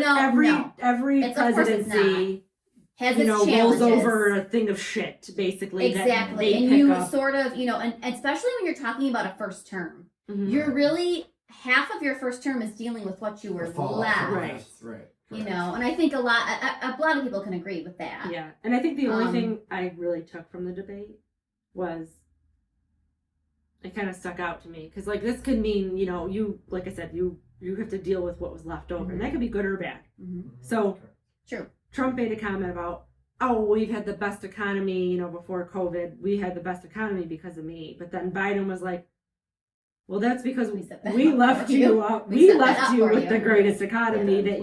every It's- of course it's presidency, has you its know, challenges. rolls over a thing of shit, basically. That Exactly, they and pick you up. sort of, and especially when you're talking about a first term, Mhm. you're really half of your first term is dealing with what you were the fall left. off, Right. Right. You know, and I think a lot of people can agree with that. Yeah, and I think the only Um, thing I really took from the debate was it kind of stuck out to me because, like, this could mean, you, like I said, you have to deal with what was left over, and that could be good or bad. Mhm. So True. Trump made a comment about, oh, we've had the best economy, before COVID, we had the best economy because of me. But then Biden was like, well, that's because We set that we up left for you you. up. We We set that left up you for with you. the greatest economy Yeah,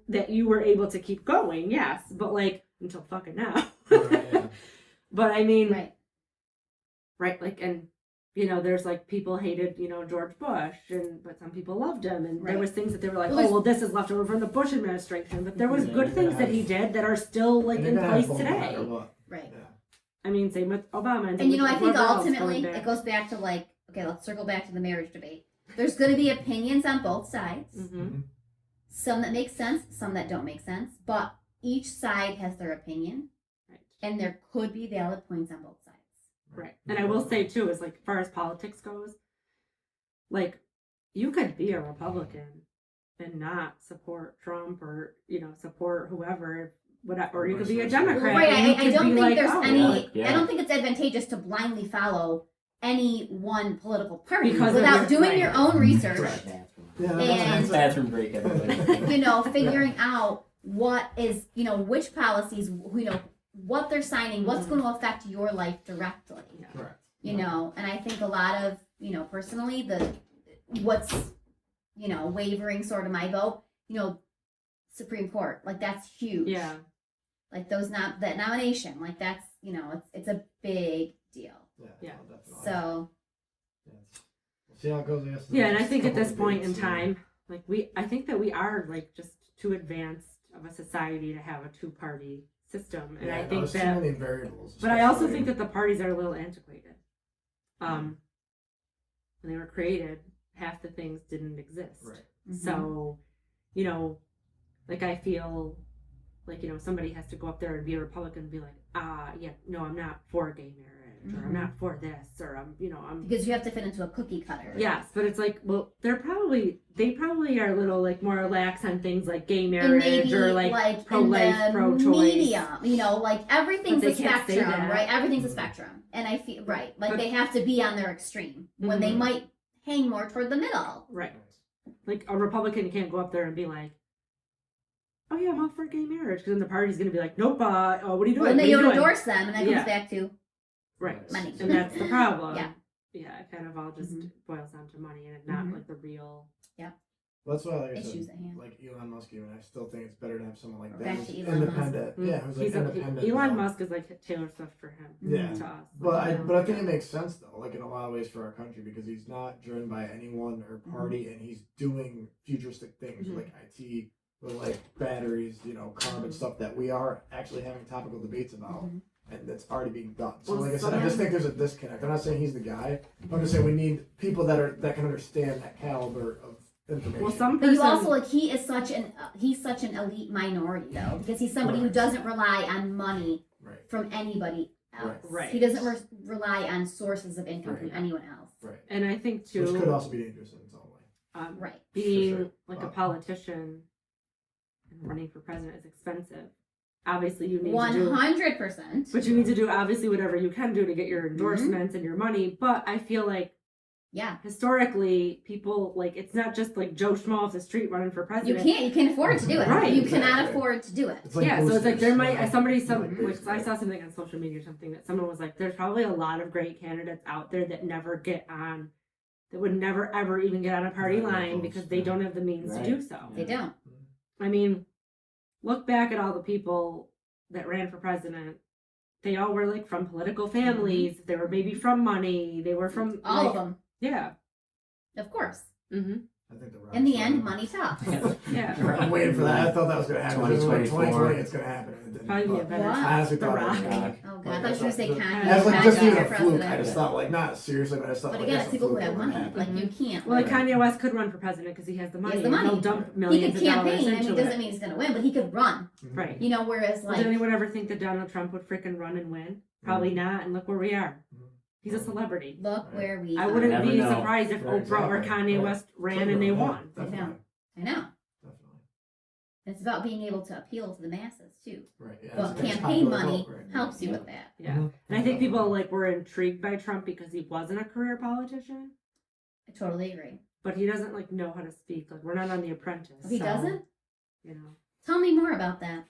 that you were able to keep going. Yes, but like until fucking now. Right, yeah. But I mean, Right. like, and there's like people hated George Bush, but some people loved him, and there Right. was things that they were like, Well, oh well, this is left over from the Bush administration, but there was Yeah, good you're things gonna that he have- did that are still like And in you're gonna have place both no today. matter what. Right. Yeah. I mean, same with Obama, And same with I think whoever else ultimately going it goes back to like, okay, let's circle back to the marriage debate. There's going to be opinions on both sides. Mm-hmm. Some that make sense, some that don't make sense. But each side has their opinion, Right. and there could be valid points on both sides. Right. And I will say too, is like, as far as politics goes, like, you could be a Republican and not support Trump or support whoever, whatever, or you could be a Democrat. Right. and you I could don't be think like, there's oh, any. yeah. I don't think it's advantageous to blindly follow any one political party Because of without your- doing right. your own research. Bathroom. Yeah, And- Bathroom break, everybody. Figuring out what is, which policies, what they're signing, what's going to affect your life directly. Yeah. Correct. And I think a lot of, personally, what's, wavering sort of my vote, Supreme Court, like that's huge. Yeah. Like that nomination, like that's, it's a big deal. Yeah. well, definitely. So, We'll see how it goes. I guess. Yeah, and I think at Couple this point in debates, time, like I think that we are like just too advanced of a society to have a two-party system, and Yeah, I no, think there's too that. many variables. But I also especially- think that the parties are a little antiquated. When they were created, half the things didn't exist. Right. So, like I feel like, somebody has to go up there and be a Republican and be like, yeah, no, I'm not for gay marriage, or I'm not for this, or I'm because you have to fit into a cookie cutter. Yes, but it's like, well, they probably are a little like more lax on things like gay And marriage maybe or like in pro-life, the pro-choice. medium, like everything's But a they can't say spectrum, that. right? Everything's a spectrum, and I feel right, like But- they have to be on their extreme when they Mhm. might hang more toward the middle. Right. Like a Republican can't go up there and be like, oh yeah, I'm all for gay marriage, because then the party's gonna be like, nope, what are you doing? Well, then What are they you don't doing? endorse them, and that Yeah. comes back to Right. money. And that's the problem. Yeah. Yeah, it kind of all just Mhm. boils down to money and not Mhm. like the real. Well, that's why, like I Issues said, at hand. like Elon Musk, even I still think it's better to have someone like that. Back who's to Elon Musk. independent. Yeah, who's like He's independent. Elon though. Musk is like Taylor Swift for him. Yeah. To us. But I Yeah. think it makes sense though, like in a lot of ways for our country, because he's not driven by anyone or party, and he's doing futuristic things Mhm. like IT with like batteries, carbon stuff that we are actually having topical debates about, Mhm. and that's already being done. So Well, like I said, I just think there's a disconnect. I'm not saying he's the guy. I'm just saying we need people that can understand that caliber of information. Well, some But you person. also like he's such an elite minority though, because he's somebody who Correct. doesn't rely on money right, from anybody else. Right. He doesn't rely on sources of income from Right. anyone else. right, And I think too, which could also be dangerous in its own way. Right. being sure. like a Wow. politician and running for president is expensive. Obviously, you need to 100%. but you need to do obviously whatever you can do to get Mm-hmm. your endorsements and your money. But I feel like Yeah. historically, people like it's not just like Joe Schmo off the street running for You president. can't afford to do it. Right. You cannot Exactly. afford to do it. It's like Yeah, so it's like there might boosters, somebody like like I saw something on social media or something that someone was like, there's probably a lot of great candidates out there that never get on, that would never ever even get on a party Right, line votes, because they yeah. don't have the means Right. to do so. They don't. I mean, look back at all the people that ran for president. They all were like from political families. They were maybe from money. They were from All like, of them. Yeah. Of course. Mm-hmm. I think In the end, money talks. Yeah. I'm waiting for that. I thought that was gonna happen. 2024. It's gonna happen. And it didn't. Probably be a But better What? I honestly The thought Rock. it was gonna. Oh god, I thought you were gonna say Kanye. As like just even a for fluke, I president. just thought like not seriously, but I just thought But like again, that's it's a people who fluke have that money. happened. Like you can't. Well, like Right. Kanye West could run for president because he has the money. He has the and He'll money. dump He millions could of dollars campaign. I into mean, it. doesn't mean he's gonna win, but he could run. Right. You know, whereas Well, like did anyone ever think that Donald Trump would freaking run and win? Probably not. And look where we are. Mhm. He's a celebrity. look where we. I are. wouldn't never be know. surprised if Right, Oprah or exactly. Kanye Right. West ran and they won. Definitely. I know. Definitely. It's about being able to appeal to the masses too. Right. Yeah, Well, it's a campaign popular money vote, right. helps you Yeah. with that. Yeah. Mhm. And I think people like were intrigued by Trump because he wasn't a career politician, I totally agree. but he doesn't like know how to speak. Like we're not on The Apprentice. If he so, doesn't, you know. tell me more about that.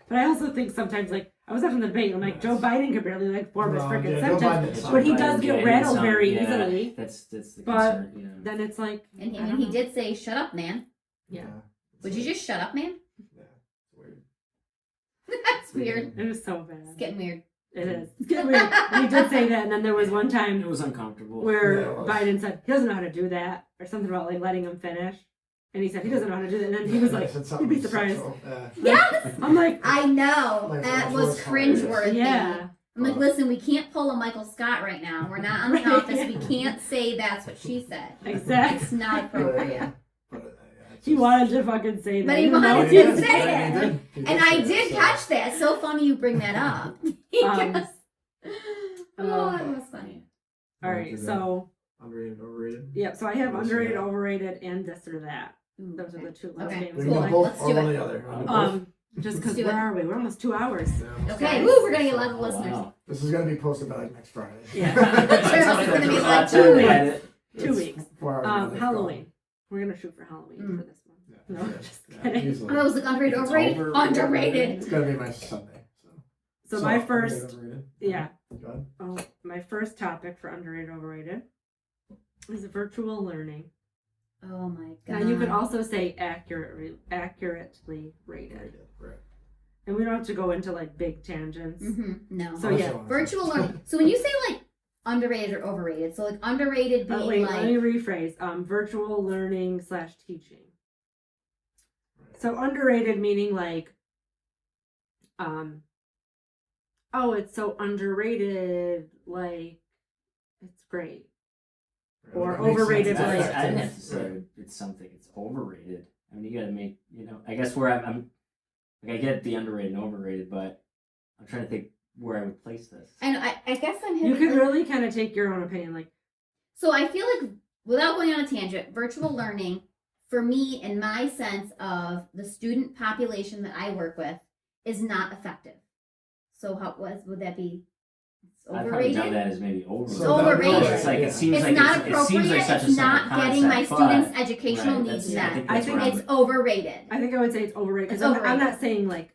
But I also think sometimes like I was watching the debate. I'm like Joe Biden could barely like form his No, freaking yeah, Joe sentence, Biden- but he Biden, does get yeah, rattled some- very yeah, easily. That's the But- concern. Yeah. Then it's like And I he, don't he know. did say, "Shut up, man." Yeah. It's Would you like- just shut up, man? Yeah. It's weird. That's weird. It was so bad. It's getting weird. It is. It's getting weird. And he did say that, and then there was one time It was uncomfortable. where Yeah, it was. Biden said he doesn't know how to do that, or something about like letting him finish, and he said he doesn't know how to do that, and then he was Yeah, like, said "You'd something be surprised." sexual. Yes, I'm like, I know. Like, That it was was hilarious. cringeworthy. yeah, I'm like, listen, we can't pull a Michael Scott right now. We're not on the Right. office. We can't say that's what she said. exactly. It's not appropriate. But, yeah, it's He just- wanted to fucking say that. But he even though wanted he to didn't. say Yeah, it. he did. He And say I it, did so- catch that. So funny you bring that up. Because, oh, it was funny. All right, so Underrated, overrated. yeah, so I have Let's underrated, see. overrated, and this or that. Ooh, Those are okay. the two last Okay. names. We Cool. can Like, go both Let's or do one it. or the other. just Let's because do where it. are we? We're almost 2 hours. Yeah. Okay, woo, we're gonna get a lot of listeners. Wow. This is gonna be posted by like next Friday. Yeah. It's gonna be like That's 2 it. weeks. Edit. 2 weeks. 4 hours. ago, let's Halloween. We're gonna shoot for Halloween Mm. for this one. go. No, Yeah, just yeah, kidding. easily. I was like underrated, It's overrated, overrated. underrated. It's gonna be my Sunday. So my underrated, first, overrated. yeah, Go ahead. oh, my first topic for underrated, overrated is virtual learning. Oh my Now god. you could also say accurately rated, Overrated, right. and we don't have to go into like big tangents. No. So Unless yeah, you want to. Virtual learning. So when you say like underrated or overrated, so like underrated being Wait, like let me rephrase. Virtual learning / teaching. Right. So underrated meaning like, oh, it's so underrated, like it's great. or That makes sense. overrated, That's like- right, I didn't too. have to say Right. it's something. It's overrated. I mean, you gotta make. I guess where I'm like I get the underrated and overrated, but I'm trying to think where I would place this. and I guess I'm You hitting can like, really kind of take your own opinion, like so I feel like without going on a tangent, virtual learning for me in my sense of the student population that I work with is not effective. So how would that be? It's I'd probably done overrated. that as maybe overrated. So that- overrated. It's like Yeah. it seems It's like not it seems appropriate. like such a It's simple not getting my concept, but- students' educational Right, needs that's- met. I think I that's think where I'm- It's overrated. I think I would say it's overrated because It's I'm overrated. not saying like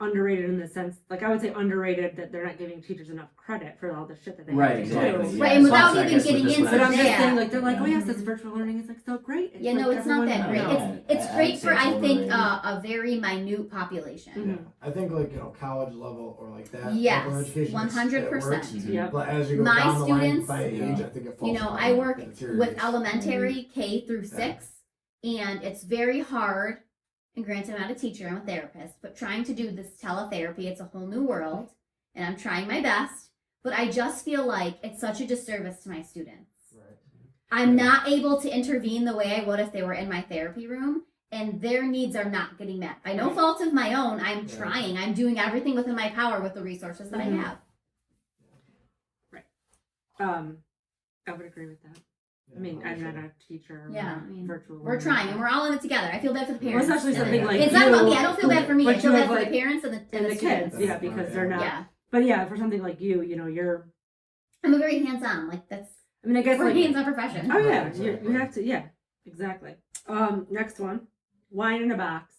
underrated in the sense like I would say underrated that they're not giving teachers enough credit for all the shit that they Right, have to exactly. do. Yeah. Right, and So without I even guess getting with this into But one, I'm just Yeah. saying like they're like, oh Yeah. yes, this virtual learning is like so great. It's Yeah, like no, it's not everyone- that great. No. It's I'd great say for it's I think overrated. a very minute population. Mhm. I think like college level or like that Yes, level of education. 100%. It works. Yeah. But as you go My down the line students- by age, Yeah. I think it falls. You know, apart I work and deteriorates. with elementary K through Yeah. 6, and it's very hard. And granted, I'm not a teacher, I'm a therapist, but trying to do this teletherapy, it's a whole new world, and I'm trying my best. But I just feel like it's such a disservice to my students. Right. I'm not able to intervene the way I would if they were in my therapy room, and their needs are not getting met. By no Right. fault of my own, I'm Yeah. trying. I'm doing everything within my power with the resources that Mhm. I have. I would agree with that. I mean, I'm not a teacher. Or Yeah, I mean, virtual. We're learner. trying, and we're all in it together. I feel bad for the Well, parents. especially And something the- like it's not about you, me. I don't feel bad for me. but I feel you bad have, for like, the parents and the and the kids, students. yeah, because they're not. Yeah, But yeah, for something like you know, you're. I'm a very hands-on. Like that's I mean, I guess we're a like. hands-on profession. Oh yeah, Right, you exactly. have to. Yeah, exactly. Next one, wine in a box.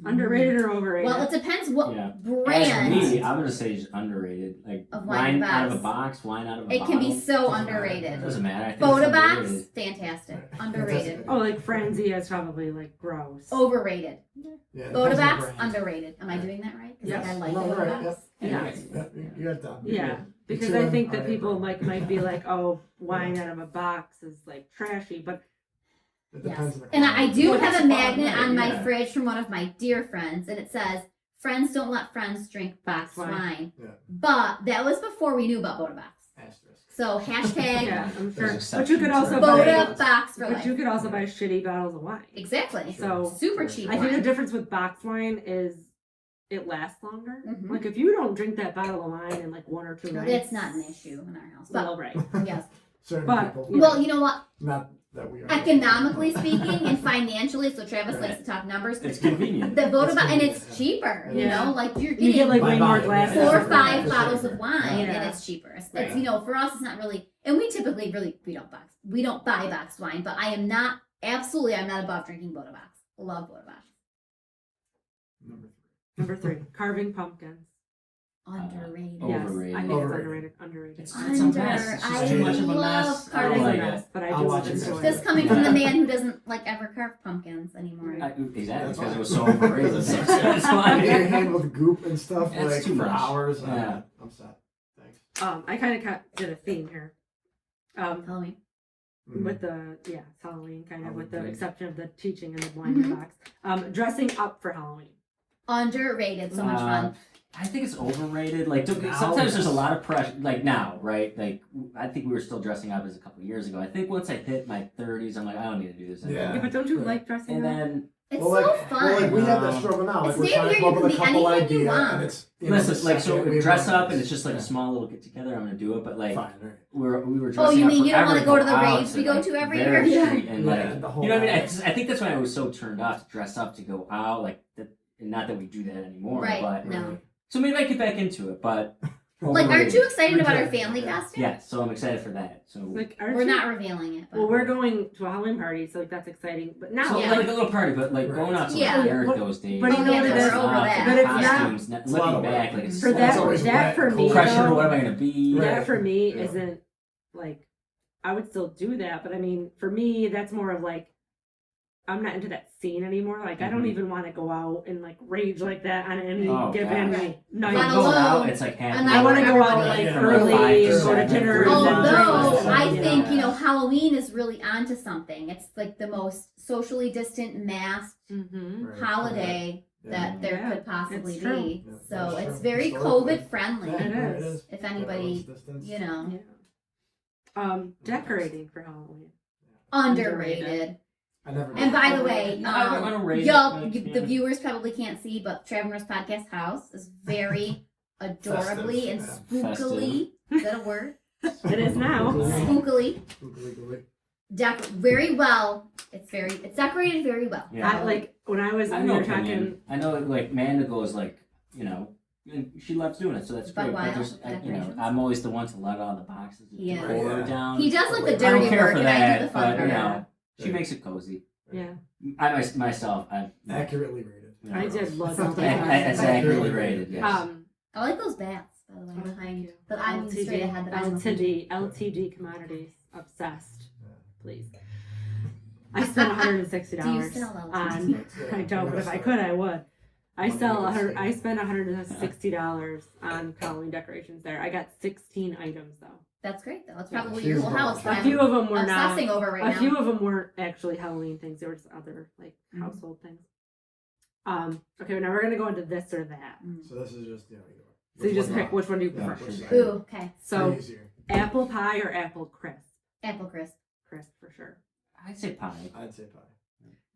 Underrated or overrated? Well, it depends what Yeah. brand. As for me, I'm gonna say it's underrated. Like Of wine in a out of a box. box, wine out of a It bottle. can be so Doesn't matter. underrated. Doesn't matter. I think Soda it's box, underrated. fantastic. Right. Underrated. Oh, like Franzia is probably like gross. Overrated. Yeah, Soda depends on box, the brand. underrated. Am I doing that right? 'Cause Yes. like I like No, Soda right, box. yeah. Yeah. Yeah, you got it done. Yeah. Because I think that people might be like, oh, wine out of a box is like trashy, but It Yes. depends on the And I quality. do Well, have that's a fine, magnet right, on my yeah. fridge from one of my dear friends, and it says, "Friends don't let friends drink box Box wine." wine." Yeah. But that was before we knew about Boda Box. Asterisk. So hashtag yeah, I'm sure. There's But you could exceptions, also right? buy, Boda Box for but life. you could also buy shitty bottles of wine. Exactly. So Super cheap I think the wine. difference with box wine is it lasts longer. Mhm. Like if you don't drink that bottle of wine in like 1 or 2 No, nights, that's not an issue in our house. But Well, right. yes. Certain But- people. Yeah. Well, you know what? Not that we are. Economically speaking and financially, so Travis Right. likes to talk numbers. It's convenient. The Boda It's Box, and convenient, it's yeah. cheaper. You Yeah. know, like you're You getting get like By way more volume, glasses. yeah. 4 or Yeah. 5 Yeah. bottles of wine, Yeah. and it's cheaper. It's Right. you know, for us, it's not really. And we typically we don't buy boxed wine. But I'm not above drinking Boda Box. Love Boda Box. Number 3. Number 3, carving pumpkins. Underrated. Oh. Yes, Overrated. I think Overrated. it's underrated. It's a mess. It's just too much of a love mess. It carving is a like mess, but I I'll do watch it enjoy next This it. coming from the man who doesn't like ever carve pumpkins anymore. Exactly, That's because fine. it was so overrated. Because it's That's Getting why. your hand with goop and stuff That's like too for much. hours. Yeah. I'm set. Thanks. I kind of did a theme here. Tell me. With the it's Halloween kind of with the Halloween. exception of the teaching in the blind Mhm. box. Dressing up for Halloween. Underrated. So much fun. I think it's overrated. Like Now, sometimes there's a yes. lot of pressure. Like now, right? Like I think we were still dressing up as a couple years ago. I think once I hit my 30s, I'm like, I don't need to do this anymore. Yeah. Yeah, but don't you Right. like dressing And up? then It's Well, so like, fun. Well, like we have No. that struggle now. Like It's we're damn trying to near come up you with a can be couple anything you idea, want. and it's you know, listen, the like so second we we dress up realize- and it's just like yeah. a small little get together. I'm gonna do it, but like Fine, right. we were Oh, dressing you up mean you don't forever want to go to the out raves we go like, to every Bear year? Street and Yeah, like the whole you know what I mean. night. I think that's why I was so turned off to dress up to go out like that. And not that we do that anymore, Right. but No. so maybe I get back into it. But Like, aren't you excited about our Rejected, family yeah. costume? yeah, so I'm excited for that. So Like, aren't We're you? not revealing it. But Well, we're going to a Halloween party, so like that's exciting. But now, So Yeah. like a little party, but like Right. going out to Yeah. like Eric But- those days. but you know what it is? dressing We're over up, that. the But it's not- costumes, It's a lot looking of work. back, like it's For It's that, always that wet, for me, cold. pressure. though, What am I gonna be? Right. that for me Yeah. isn't like I would still do that, but I mean, for me, that's more of like I'm not into that scene anymore. Like I don't Mhm. even want to go out and like rage like that on any Oh, given gosh. night. If Let I'm alone- going out, it's like half. and I want to go out everybody- like Yeah. early Five to and go to seven, dinner. three. and then Although drink, I you think know. you know Halloween is really onto something. It's like the most socially distant masked Mhm. Right. holiday Yeah. that there Yeah, could possibly it's true. be. Yeah, So that's it's true. very Historically. COVID friendly. Yeah, It right, is. If Yeah, anybody, those distance. you know, Yeah. Decorating for Halloween. underrated. I never. And by the way, No, I don't rate it, y'all, but, the yeah. viewers probably can't see, but Traveler's Podcast house is very adorably and Festive, yeah. spookily. Is that a word? It is now. Spookily. Spookily. Very well. It's decorated very well. Yeah. I like when I was I have we no were opinion. talking. I know like Amanda goes like you know. And she loves doing it, so that's But great. why But there's, else? you know, Decorations? I'm always the one to let all the boxes and He is. pour Yeah. down. He does like the I I dirty don't care work, for and I do that, the fun but you part. know, she makes it cozy. Yeah, Myself, I Accurately rated. you know, I did love all It's that. It's accurately rated. Yes. I like those bats, by the way, Oh, behind. thank you. But I'm straight ahead. But I'm LTD commodities obsessed. Yeah. Please. I spent $160 Do you sell on. LTD? I don't, but if I could, I would. I spent $160 on Halloween decorations there. I got 16 items though. That's great, though. It's Yeah, probably she's your whole the house. one. that A I'm few of them were not. obsessing over right A now. few of them weren't actually Halloween things. They were just other like Mhm. household things. Okay, now we're gonna go into this or that. Mm. So this is just either. So you just Which one pick which one do you Yeah, prefer. which- Ooh, okay. So Way easier. apple pie or apple crisp? Apple crisp. Crisp for sure. I'd say pie. I'd say pie.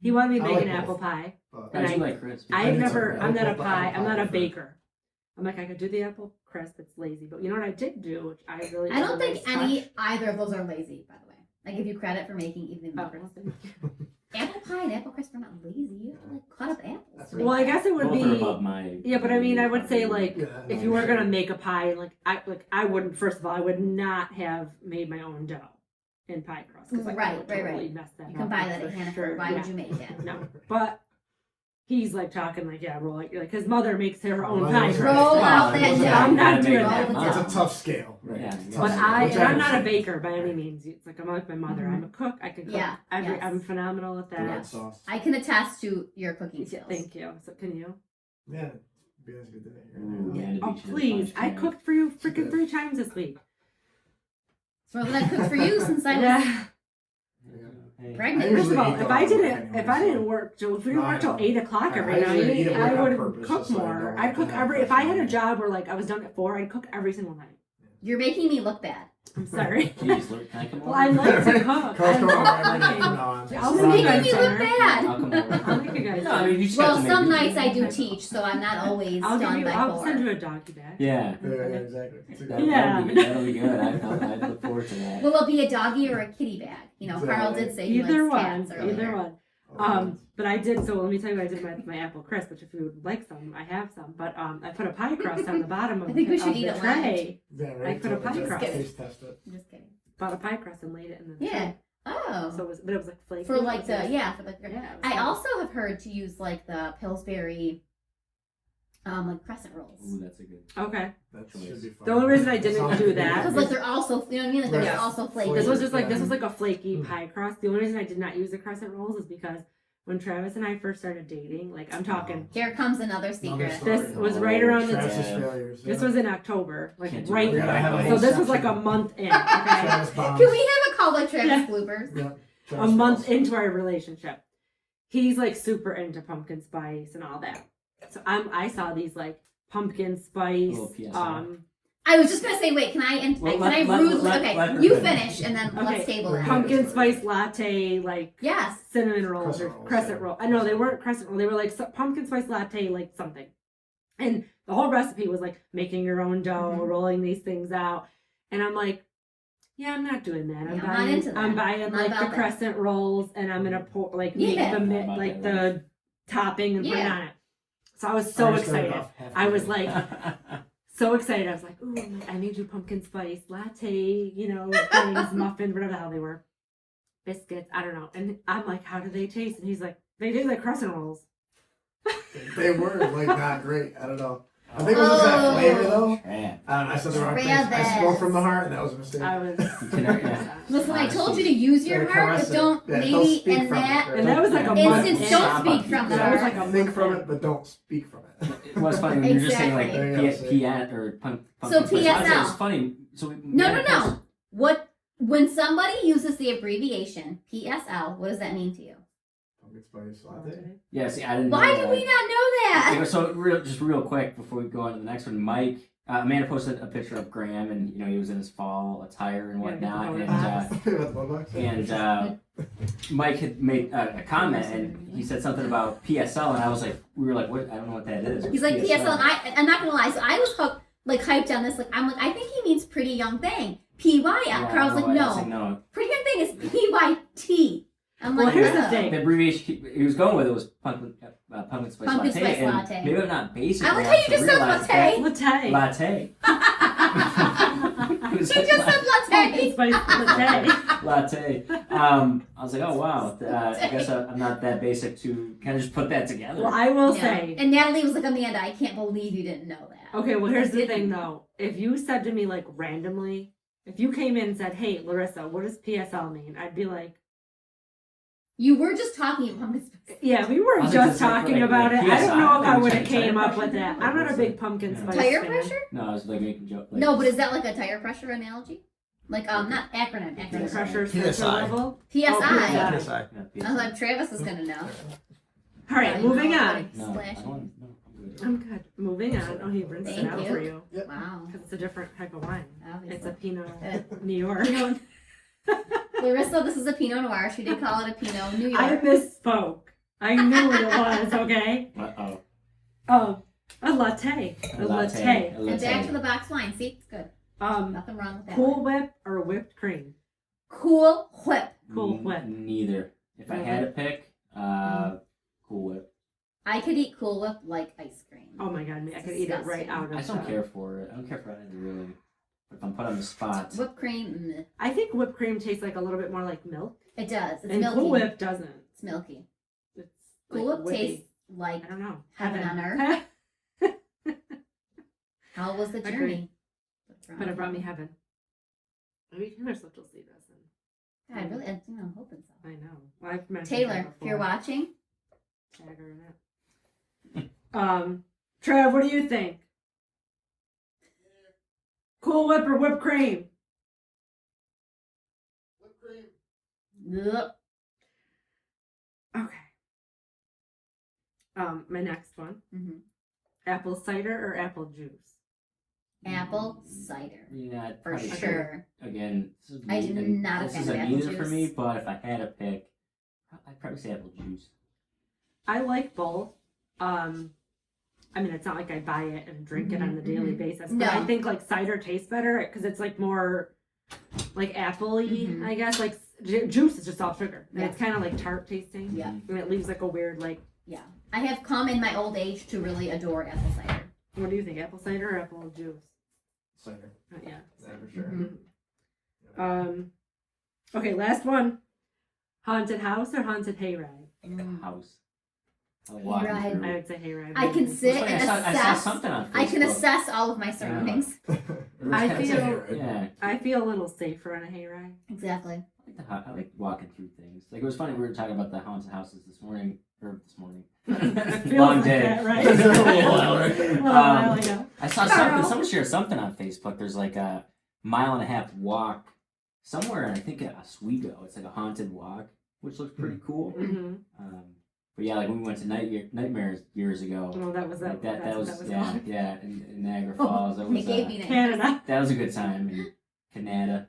He wanted me to I make like an both. apple pie. But And I I- do like crisp. I I've do never. too. I'm not a Apple pie. pie I'm not a preferred. baker. I'm like I could do the apple crisp. It's lazy, but you know what I did do, which I really. I don't was a think nice either of those are lazy, by the way. I give you credit for making even touch. more. Oh, well, thank you. Apple pie and apple crisp are not lazy. You have to like cut up apples. That's to right. make Well, I that. guess it would Both are be. above my. Yeah, but I mean, I would say like Yeah, if no, you were sure. gonna make a pie, like I wouldn't. First of all, I would not have made my own dough in pie crust because I Right, would right, totally right. mess that You up. can buy that for at Hannaford. sure. Why Yeah. would you make that? No, but he's like talking like roll like his mother makes her own Well, pie that's crust. Roll right. out that Yeah, dough. I'm not Gotta doing make it that. Roll It's the a dough. tough scale. Right? Yeah. It's a But tough scale, and I'm whichever not a is- baker by any means. It's like I'm like my mother. I'm a cook. I can cook. Yeah, yes. I'm phenomenal at The red that. sauce. I can attest to your cooking Yeah, skills. thank you. So can you? Yeah, Be nice if you did it here. Ooh, yeah, Oh, beat you to the please. punch, I Trav. cooked for you freaking 3 times this week. It's more than I cooked for you since I was Yeah. Hey. pregnant. I First of usually all, eat if the I whole didn't, anyway, if I so- didn't work, if we No, didn't I work till know. 8 o'clock every I usually night, eat it I like on would purpose, cook just so I more. don't I'd cook have every. If pressure I had on a me. job where like I was done at 4, I'd cook every single night. You're making me look bad. I'm sorry. Jeez, look, can I come over? Well, I like to cook. Coach, I come love on, every night cooking. from now on. I'll You're make making me dinner. look bad. I'll come over. I'll make you guys No, I mean, you just Well, have to some make nights I do Okay. teach, so I'm not always I'll done by I'll 4. send you a doggy bag. Yeah. Yeah, exactly. It's a good Yeah. That'll be good. I look forward to that. Will it be a doggy or a kitty bag? You know, Carl did say he Either likes one. cats earlier. Either one. But I did. So let me tell you what I did with my apple crisp. Which, if you would like some, I have some. But I put a pie crust on the bottom of, I think we should of eat the it live. tray. Yeah, right. I put a pie Just crust. Taste test it. I'm just kidding. Bought a pie crust and laid it in the Yeah. tray. Oh. So it was, but it was like flaky. For like So it the was- yeah, for like Yeah, it was I good. also have heard to use like the Pillsbury like crescent rolls. Ooh, that's a good. Okay. That should be fun. The only reason I didn't Sounds do good. that Because like they're also you know what I mean? Like they're Right. also flaky. This was just like Yeah. this was like a flaky Mm. pie crust. The only reason I did not use the crescent rolls is because when Travis and I first started dating, like I'm talking, Here comes another Another secret. story. this was right around the Travis's Yeah. failures. this yeah. was in October, like Can't do right that. We gotta have a there. whole So this was like a section. month in. Okay, Travis bombs. Can we have a call like Travis Yeah. bloopers? Yeah. a Travis month fails. into our relationship, he's like super into pumpkin spice and all that. So I saw these like pumpkin spice. Little PSL. I was just gonna say, wait, can I Well, can I let- rudely let okay, her you finish. finish and then Okay. let's table it. Pumpkin spice latte, like Yes. cinnamon rolls Crescent or rolls, crescent yeah. roll. I know they weren't crescent roll. They were like pumpkin spice latte, like something. And the whole recipe was like making your own dough, Mhm. rolling these things out. And I'm like, yeah, I'm not doing that. I'm Yeah, I'm not buying, into that. I'm buying Not like about the that. crescent rolls, and I'm gonna pour like make Yeah. the I'm about like that the topping and put it Yeah. on it. So I was so Already started excited. off half I was the like, yeah. so excited. I was like, ooh, I made you pumpkin spice latte, you know, things, muffins, whatever the hell they were. Biscuits, I don't know. And I'm like, how do they taste? And he's like, they taste like crescent rolls. They were like not great. I don't know. I think it was just that Oh. flavor though. Trav. I don't know. I said the wrong thing. Travis. I spoke from the heart, and that was a mistake. I was. Yeah. Listen, I told you Honesty. to use your Yeah, heart, caress but it. don't Yeah, don't maybe speak in from it, that right? And that was like a Yeah. month instance, in. don't speak from the That was heart. like a Think month from in. it, but don't speak from it. It was funny when you were just saying like Exactly. PN or pumpkin So spice latte. PSL. It's funny. So we No. What when somebody uses the abbreviation PSL, what does that mean to you? Pumpkin spice latte. Yeah, see, I didn't. Why know did that. we not know that? Yeah, so real quick before we go on to the next one, Mike, Amanda posted a picture of Graham, and you know he was in his fall attire and Yeah, whatnot, get the and With one box? Mike had made a comment, and he said something about PSL, and I was like, we were like, what? I don't know what that is. He's like PSL, and I'm not gonna lie. So I was hooked, like hyped on this. Like I'm like, I think he means pretty young thing. PYL. Yeah, Carl's like, I no, was like, no. pretty young thing is PYT. I'm Well, like, here's the oh. thing. The abbreviation he was going with it was pumpkin spice Pumpkin latte. spice and latte. Maybe I'm not basic. I like enough how you to just said realize latte. Latte. that- Latte. It was He like just said Pumpkin latte. spice latte. latte. I was like, oh wow. I guess I'm not that basic to kind of just put that together. Well, I will Yeah. say. And Natalie was like, Amanda, I can't believe you didn't know that. Okay, well, here's I the didn't. thing though. If you said to me like randomly, if you came in and said, "Hey, Larissa, what does PSL mean?" I'd be like, You were just talking about pumpkin spice. "Yeah, we were I was just like, talking like about it. I PSI, don't know if I like would have tire came up pressure? with that. I'm not a big pumpkin Yeah. spice Tire fan. pressure? No, I was like making joke. Like, No, but is that like a tire pressure analogy? Like not acronym. Tire Acronym. pressure, PSI. sensor level. PSI. Oh, PSI. Yeah, I was PSI. like, Travis is gonna know. All right, Yeah, you moving know, on. like, No, I splash. don't want. No, I'm good. I'm good. Moving on. Oh, he rinsed it Thank out you. for you Wow. because it's a different type of wine. Obviously. It's a Pinot Uh, New York. Pinot. Larissa, this is a Pinot Noir. She did call it a Pinot New I York. misspoke. I knew what it was. Okay. Uh-oh. Oh, a latte. A latte. And back to the box wine. See, it's good. Nothing wrong with that. Cool Whip or whipped cream? Cool Whip. Cool Whip. Neither. If I had to pick, Cool Whip. I could eat Cool Whip like ice cream. Oh my god, I could eat it right Disgusting. out of I just don't the- care for it. I don't care for anything really. If I'm put on the spot. Whipped cream, meh. I think whipped cream tastes like a little bit more like milk. It does. It's And milky. Cool Whip doesn't. It's milky. It's Cool like Whip whippy. tastes like I don't know. heaven on earth. how was the Agreed. journey? But it brought me heaven. Maybe Taylor Swift will see this. And God, really, I'm hoping so. I know. Well, I've mentioned Taylor, her if you're before. watching, Tag her in it. Trav, what do you think? Cool Whip or whipped cream? Ugh. Okay. My next one. Mhm. Apple cider or apple juice? Apple cider. Yeah, I'd For probably say- sure. Again, this is I am not a this fan is of a apple neither for juice. me, but if I had to pick, I'd probably say apple juice. I like both. I mean, it's not like I buy it and drink it on a daily Mhm. basis, No. but I think like cider tastes better because it's like more like apple-y, Mhm. I guess. Like juice is just all sugar, and Yeah. it's kind of like tart tasting. Yeah. And it leaves like a weird like. Yeah. I have come in my old age to really adore apple cider. What do you think? Apple cider or apple juice? Cider. Yeah. Yeah, for sure. Mhm. Okay, last one. Haunted house or haunted hayride? Like the house. I like Hayride. walking I through. would say hayride. I can sit It's funny, and I saw assess. something on Facebook. I can assess all of my surroundings. I feel- Yeah, I feel a little safer on a hayride. Exactly. I like walking through things. Like it was funny. We were talking about the haunted houses this morning. It feels Long like day. that, right? It's been a little while, right? A little while ago. I saw Carl. something. Someone shared something on Facebook. There's like a 1.5 mile walk somewhere. I think Oswego. It's like a haunted walk, which looks pretty cool. Mm-hmm. But yeah, like when we went to Nightmares years ago. Well, that was Like that. that was yeah, long. yeah, in Niagara Falls. That It was gave me that. Canada. that was a good time in Canada.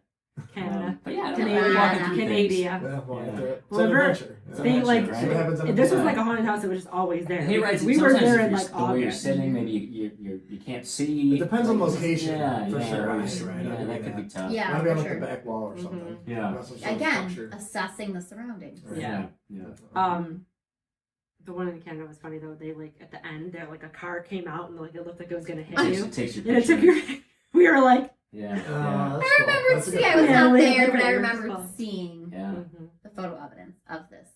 Canada. But yeah, I Canada. like walking through things. Canada. Yeah, well, Yeah. it's an Remember, adventure. It's Yeah. They, an like, adventure, See what right? happens in If this was Yeah. like a haunted house, it was just always there. Hey, right. Because we were there in The like way you're August. sitting, maybe you can't see. It depends on Like, location, Yeah, for yeah, sure. right, Right, yeah, I agree that with could be that. tough. Yeah. Wanna be on for like sure. the back wall or something. Yeah. That's some sort of Again, structure. assessing the surroundings. Right. Yeah. The one in Canada was funny though. They like at the end, there like a car came out and like it looked like it was gonna hit It you, takes your and it took picture. your. We were like, Yeah. That's I cool. remember That's a good seeing, I was point. Yeah, not we there, look but at I your remember response. seeing Yeah. mhm. the photo evidence of this.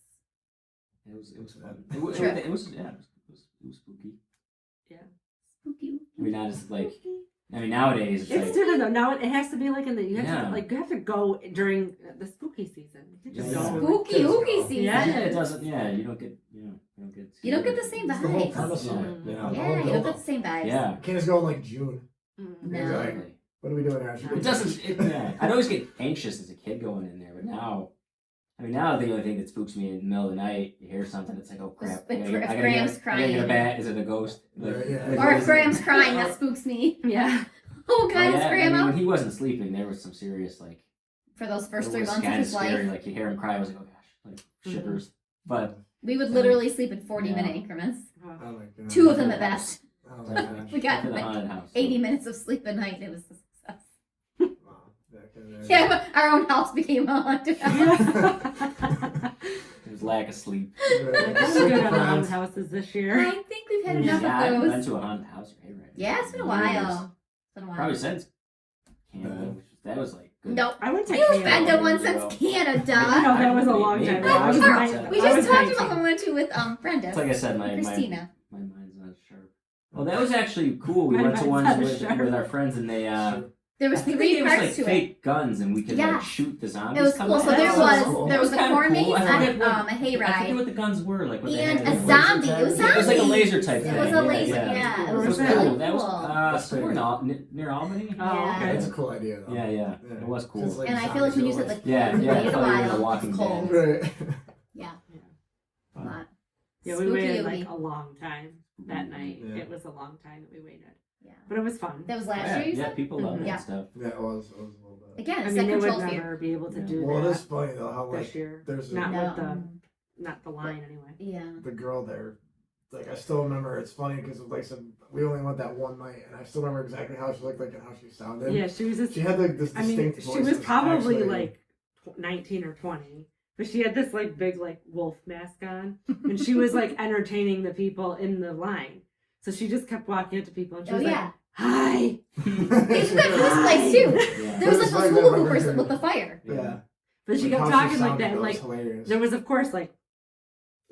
It was fun. It It was Trip. spooky. Spooky. I mean, not as like. I mean, nowadays it's It's like. different though. Now it has to be like in the you have Yeah. to like you have to go during the spooky season. You can't just Yeah. go. Spooky, Kids ooky go. season. Yeah. Yeah, it doesn't. Yeah, you don't get. You don't get the same It's the whole vibes. premise of Yeah. it. You know, the Yeah, whole you don't build-up. get the same vibes. Yeah. You can't just go in like June. Mhm. No. Exactly. What are we doing here? Should we It doesn't. Yeah. I'd always get anxious as a kid going in there, but now. I mean, now the only thing that spooks me in the middle of the night, you hear something, it's like, oh crap. If I gotta get- Graham's I gotta get a crying. bat. Is it a ghost? Right, yeah. Or if Graham's crying, that spooks me. Yeah. Oh, can I Oh, ask yeah, Graham I mean, out? when he wasn't sleeping, there was some serious like. For those first it 3 was months of kinda his scary. life, Like you hear him cry, I was like, oh gosh, like shivers. But we would literally sleep in 40 Yeah. minute increments. Oh my God. 2 of them at best. Oh my gosh. We got to the like haunted house. 80 minutes of sleep a night. It was a success. Wow. Back in there. Yeah, but our own house became a haunted house. It was lack of sleep. Right. I'm good Super on the haunted friends. houses this I year. think we've had Yeah, enough I haven't of been those. to a haunted house or hayride. Yeah, it's been a in while. years. It's been a while. Probably since Canada. That was like good. Nope. I went to You've Canada. been to one years since ago. I Canada. know that was a long time ago. I was Carl, nine- we I was just talked 19. about the one too with Brenda. It's like I said, my Christina. mind's not sharp. Well, that was actually cool. We My went to mind's ones not sharp. with our friends, and they There was I think 3 they gave us, parts like to it. fake guns, and we could like Yeah. shoot the zombies. It was coming cool. So at there us. was cool. there was a Kinda corn cool. maze I and forget what- a I forget hayride what the guns were. Like what they and had. a Like zombie. It was laser zombies. tag? It was like a laser type It thing. was a laser. Yeah, it Where was was really that? cool. That was somewhere near Albany. Oh, Yeah. okay. It's a cool idea though. Yeah, yeah, Yeah. it was cool. It's like And I feel like when you said zombies the Yeah, we yeah, waited I a thought you were The while. Walking It's cold. Right. Yeah. But- But Yeah, we spooky waited ooky. like a long time that night. Yeah. It was a long time that we waited, Yeah. but it was fun. That was last yeah, year, you yeah, said? people love Mhm. that Yeah. stuff. Yeah, it was a little bit. Again, I it's mean, that they would control fear. never be able to Yeah. do Well, it that is funny though how this like year. there's Not No. with not the line anyway. Yeah. the girl there. Like I still remember. It's funny because like I said, we only went that one night, and I still remember exactly how she looked like and how she sounded. Yeah, she was just. She had like this I mean, distinct she voice. was It probably actually- like 19 or 20, but she had this like big like wolf mask on, and she was like entertaining the people in the line. So she just kept walking up to people, and she Oh was yeah. like, "Hi." They did that for this place too. Yeah. There was like It's those like hula that hoopers record. with the fire. Yeah. But she Like, kept how talking like sounded, that. was Like hilarious. there was, of course, like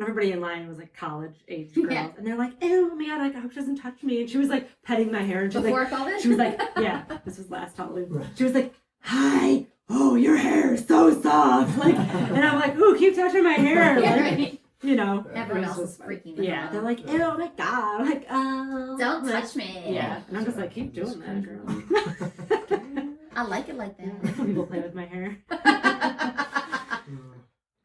everybody in line was like college age girls, Yeah. and they're like, "Ew, oh my god, like I hope she doesn't touch me." And she was like petting my hair, and she was like, Before COVID? she was like, yeah, this was last Halloween. She was like, "Hi, oh, your hair is so soft," like, and I'm like, "Ooh, keep touching my hair," Yeah, like, right. you know. Everyone it else was is just freaking Yeah, out. they're like, "Ew, oh my god," I'm like, Don't Like, touch me. Yeah, and I'm just like, keep doing that, girl. I like it like Yeah, that. that's how people play with my hair.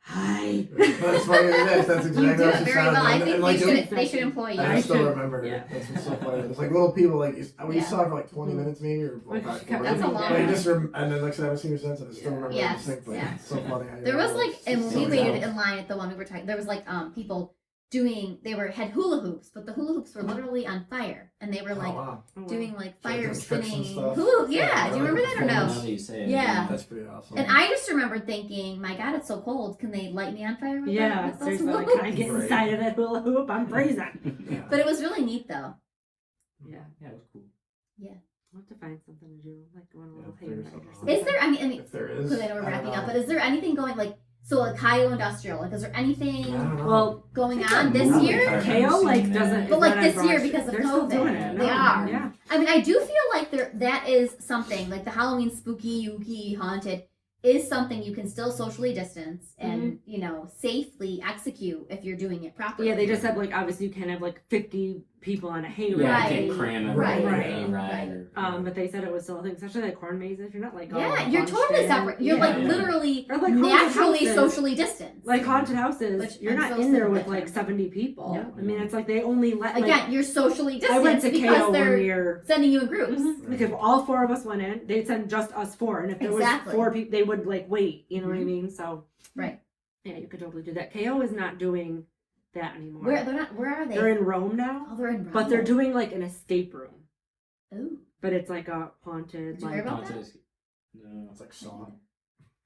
Hi. That's funny. That's exactly You do how it she very sounds. well. I And think like, they should employ you. I I still should- remember yeah. it. That's what's so funny. It's like little people like we Yeah. saw it for like 20 minutes maybe or Like, about she kept 40. That's a long But you time. just and then like I said, I haven't seen her since, and I still remember Yes, the distinctly. yeah. It's so funny. How you There was know, like, it's and just we so waited dumb. in line at the one we were talking. There was like people had hula hoops, but the hula hoops were literally on fire, and they were like Oh, wow. doing like So like fire doing tricks and spinning stuff? hula. Yeah, Yeah, do you remember like that or Now no? that you say it, Yeah. That's pretty awesome. And I just remember thinking, my God, it's so cold. Can they light me on fire with Yeah, with those seriously, hula like, hoops? can I get Right. inside of that hula hoop? I'm freezing. Yeah. But it was really neat though. Yeah, Yeah, it was cool. I'll have to find something to do, like go on a little Yeah, hayride figure or something out. something. Is there? I mean, If there is, because I know we're I don't wrapping up, know. but is there anything going like so like Kaio Industrial? Like, is there anything I don't know. Well, going I on think this I'm year? moving. KO like seen doesn't. that. is But, like, not this on year Broad because of Street. They're still COVID. doing it. They No. are. Yeah. I mean, I do feel like that is something like the Halloween spooky, yuki, haunted is something you can still socially distance and safely execute if you're doing it properly. Yeah, they just said like obviously you can't have like 50 people on a hayride. Yeah, Right. you can't cram Right. everybody Right. in a ride. Or, But they said it was still a thing, especially like corn mazes. You're not like all Yeah, you're bunched totally in. separate. You're Yeah. like literally Or like haunted naturally houses. socially distanced. Like haunted houses, Which you're I'm not so in sick there of with that like term. 70 people. No. I mean, it's like they only let like, Again, you're socially I distanced went to because KO they're one year. sending you in groups. Mhm. Like if all 4 of us went in, they'd send just us 4, and if there Exactly. was 4 people, they would like wait. You know what I Mhm. mean? So Right. yeah, you could totally do that. KO is not doing that anymore. Where they're not? Where are they? They're in Rome now, Oh, they're in Rome. but they're doing like an escape room. Ooh. But it's like a haunted. Did you like, hear about Not that? to- No. It's like Saw.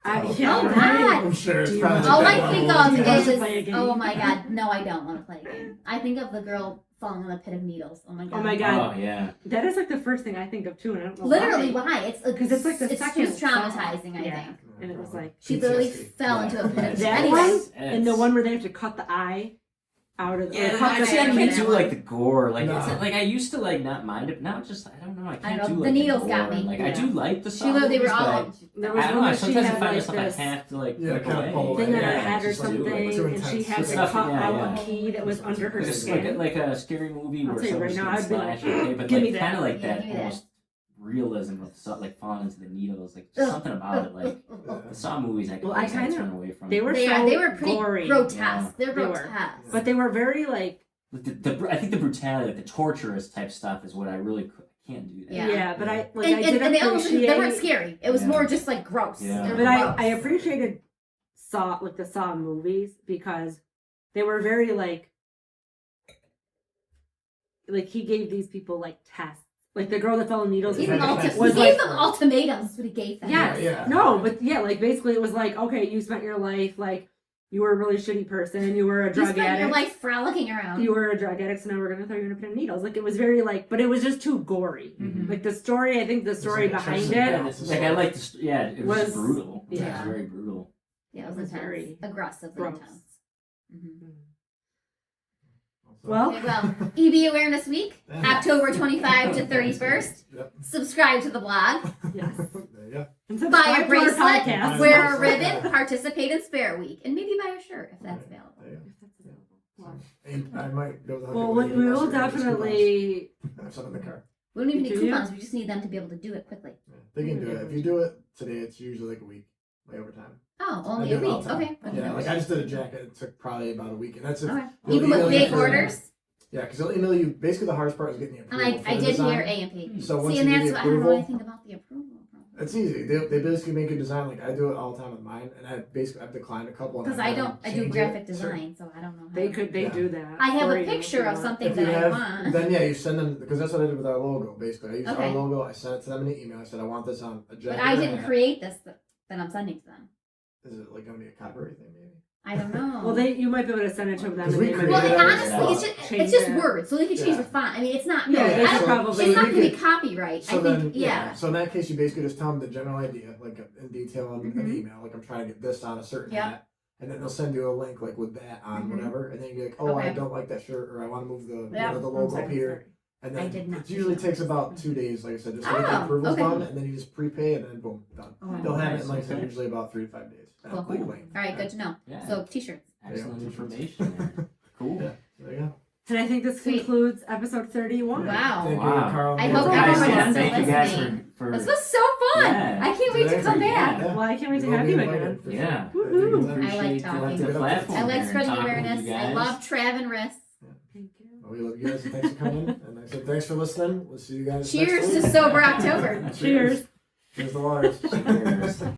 yeah, Oh, right? God. I'm sure it's Do you probably. want All to I think Do of you want to is, play a game? oh my God, no, I don't want to play a game. I think of the girl falling in the pit of needles. Oh my God. Oh my God. Oh yeah. That is like the first thing I think of too, and I don't know Literally, why. why? It's 'Cause it's like the second just traumatizing. Saw. I Yeah. think And it was like she literally PTSD. fell into a pit. Yeah. of That Anyway, one? It's- and the one where they have to cut the eye out of the Yeah, or cut I the see, I skin. can't do like the gore. Like No. it's like I used to like not mind it. Now it's just I don't know. I can't know, do the like needles gore. got me. Like I Yeah. do like the she Saw literally were movies, but all. There I was don't one know. that she Sometimes I had find like myself this I have to like Yeah, look kinda away. pull thing away. on her Yeah, head or just like, something, too and she intense. had to Stuff, cut yeah, out yeah. a key that was under her Like a, skin. like a scary movie I'll where tell you right someone's now, getting I'd be like, slashed, okay, but give me like that. kind of like Yeah, that give me that. almost realism of like falling into the needles, like Ugh, something about it. Like the Saw movies, I can Well, I always kinda kinda- turn away from. they were They so were pretty gory. grotesque. Yeah. They're They were. grotesque. But they were very like I think the brutality, like the torturous type stuff, is what I really can't do. That. Yeah. but I like And, I did and they almost appreciate. they weren't scary. It was Yeah. more just like gross. Yeah. They were But I gross. appreciated Saw like the Saw movies because they were very like he gave these people like tests. Like the girl that fell in needles He gave them He was he like gave them ultimatums. Is what he gave them. Yes. Yeah. No, but yeah, like basically it was like, okay, you spent your life like you were a really shitty person, you were a You drug spent your addict. life frolicking around. You were a drug addict, so now we're gonna throw you in a pit of needles. Like it was very like, but it was just too gory. Mhm. Like the story, I think the story like a behind Chester it. Bennett. Like I like the it was, Was- brutal. yeah. It was very brutal. Yeah, it was It was intense. very Aggressively gross. intense. Mhm. Well, Okay, well, EB Awareness Week, October 25 to 31st. Yep. Subscribe to the blog. yes. There you go. And Buy a subscribe to our bracelet, podcast. wear a ribbon, participate in Spare Week, and maybe buy a shirt if that's available. There you If that's available. go. Wow. And I might be able to hook Well, you we, with we an will email so you can get definitely. coupons. I have some in the car. We don't even need Do you? coupons, we just need them to be able to do it quickly. Yeah, they can do it. If you do it today, it's usually like a week, like overtime. Oh, I only do a it all week. the time. Okay. good to Yeah, know. like I just did a jacket. It took probably about a week, and that's it. Okay. They'll Even with email you big for- orders, Yeah, because they'll email you. Basically, the hardest part is getting the and approval. I for the did design. hear A and P. So once See, you and get that's the what I don't know approval, anything about the approval. it's easy. They basically make a design. Like I do it all the time with mine, and I've declined a couple. and Because I've I had don't, them I do change graphic it. design, so I don't know. How They to- could. They Yeah. do that. I have for a you if picture you of want. something If you that I have, want. then yeah, you send them because that's what I did with our logo. Basically, I used Okay. our logo. I sent it to them in an email. I said I want this on a jacket. But I and a didn't hat. create this that I'm sending to them. Is it like gonna be a copyright thing, maybe? I don't know. Well, you might be able to send it to them. Because And we they might be Well, created able and to it. honestly, change it's just it. words, so they can change Yeah. the font. I mean, it's not. Yeah, no, they I could don't- probably. It's So not you going to be could- copyright. So I think. then, Yeah. So in that case, you basically just tell them the general idea, like in detail in Mhm. an email. Like I'm trying to get this on a certain Yep. hat, and then they'll send you a link like with that on Mhm. whatever, and then you be like, oh, I Okay. don't like that shirt, or I want to move the Yep. the I'm logo sorry, up here. sorry. And I then did not it do usually that. takes about 2 days, like I said, just to get the Oh, approvals okay. done, and then you just prepay, and then boom, done. Oh, They'll have it in nice, like I said, okay. usually about 3 to 5 days. Cool. Like, All right, good to know. Yeah. So t-shirts. Excellent information there. Cool. Yeah. There you go. And I think this Sweet. concludes episode 31. Wow. Thank you, Wow. Carl. I and hope Debra. Guys, everyone yeah, is thank you guys listening. for This was so fun. Yeah. I can't wait to come back. Well, I can't wait to We'll have be you invited, again. for Yeah. sure. Woohoo. I like appreciate talking. the platform I like here and spreading talking with you awareness. I guys. love Trav and Riss. Thank you. Well, we love you guys, and thanks for coming. And like I said, thanks for listening. We'll see you guys. Cheers next to week. Sober October. Cheers. Cheers to waters. Cheers.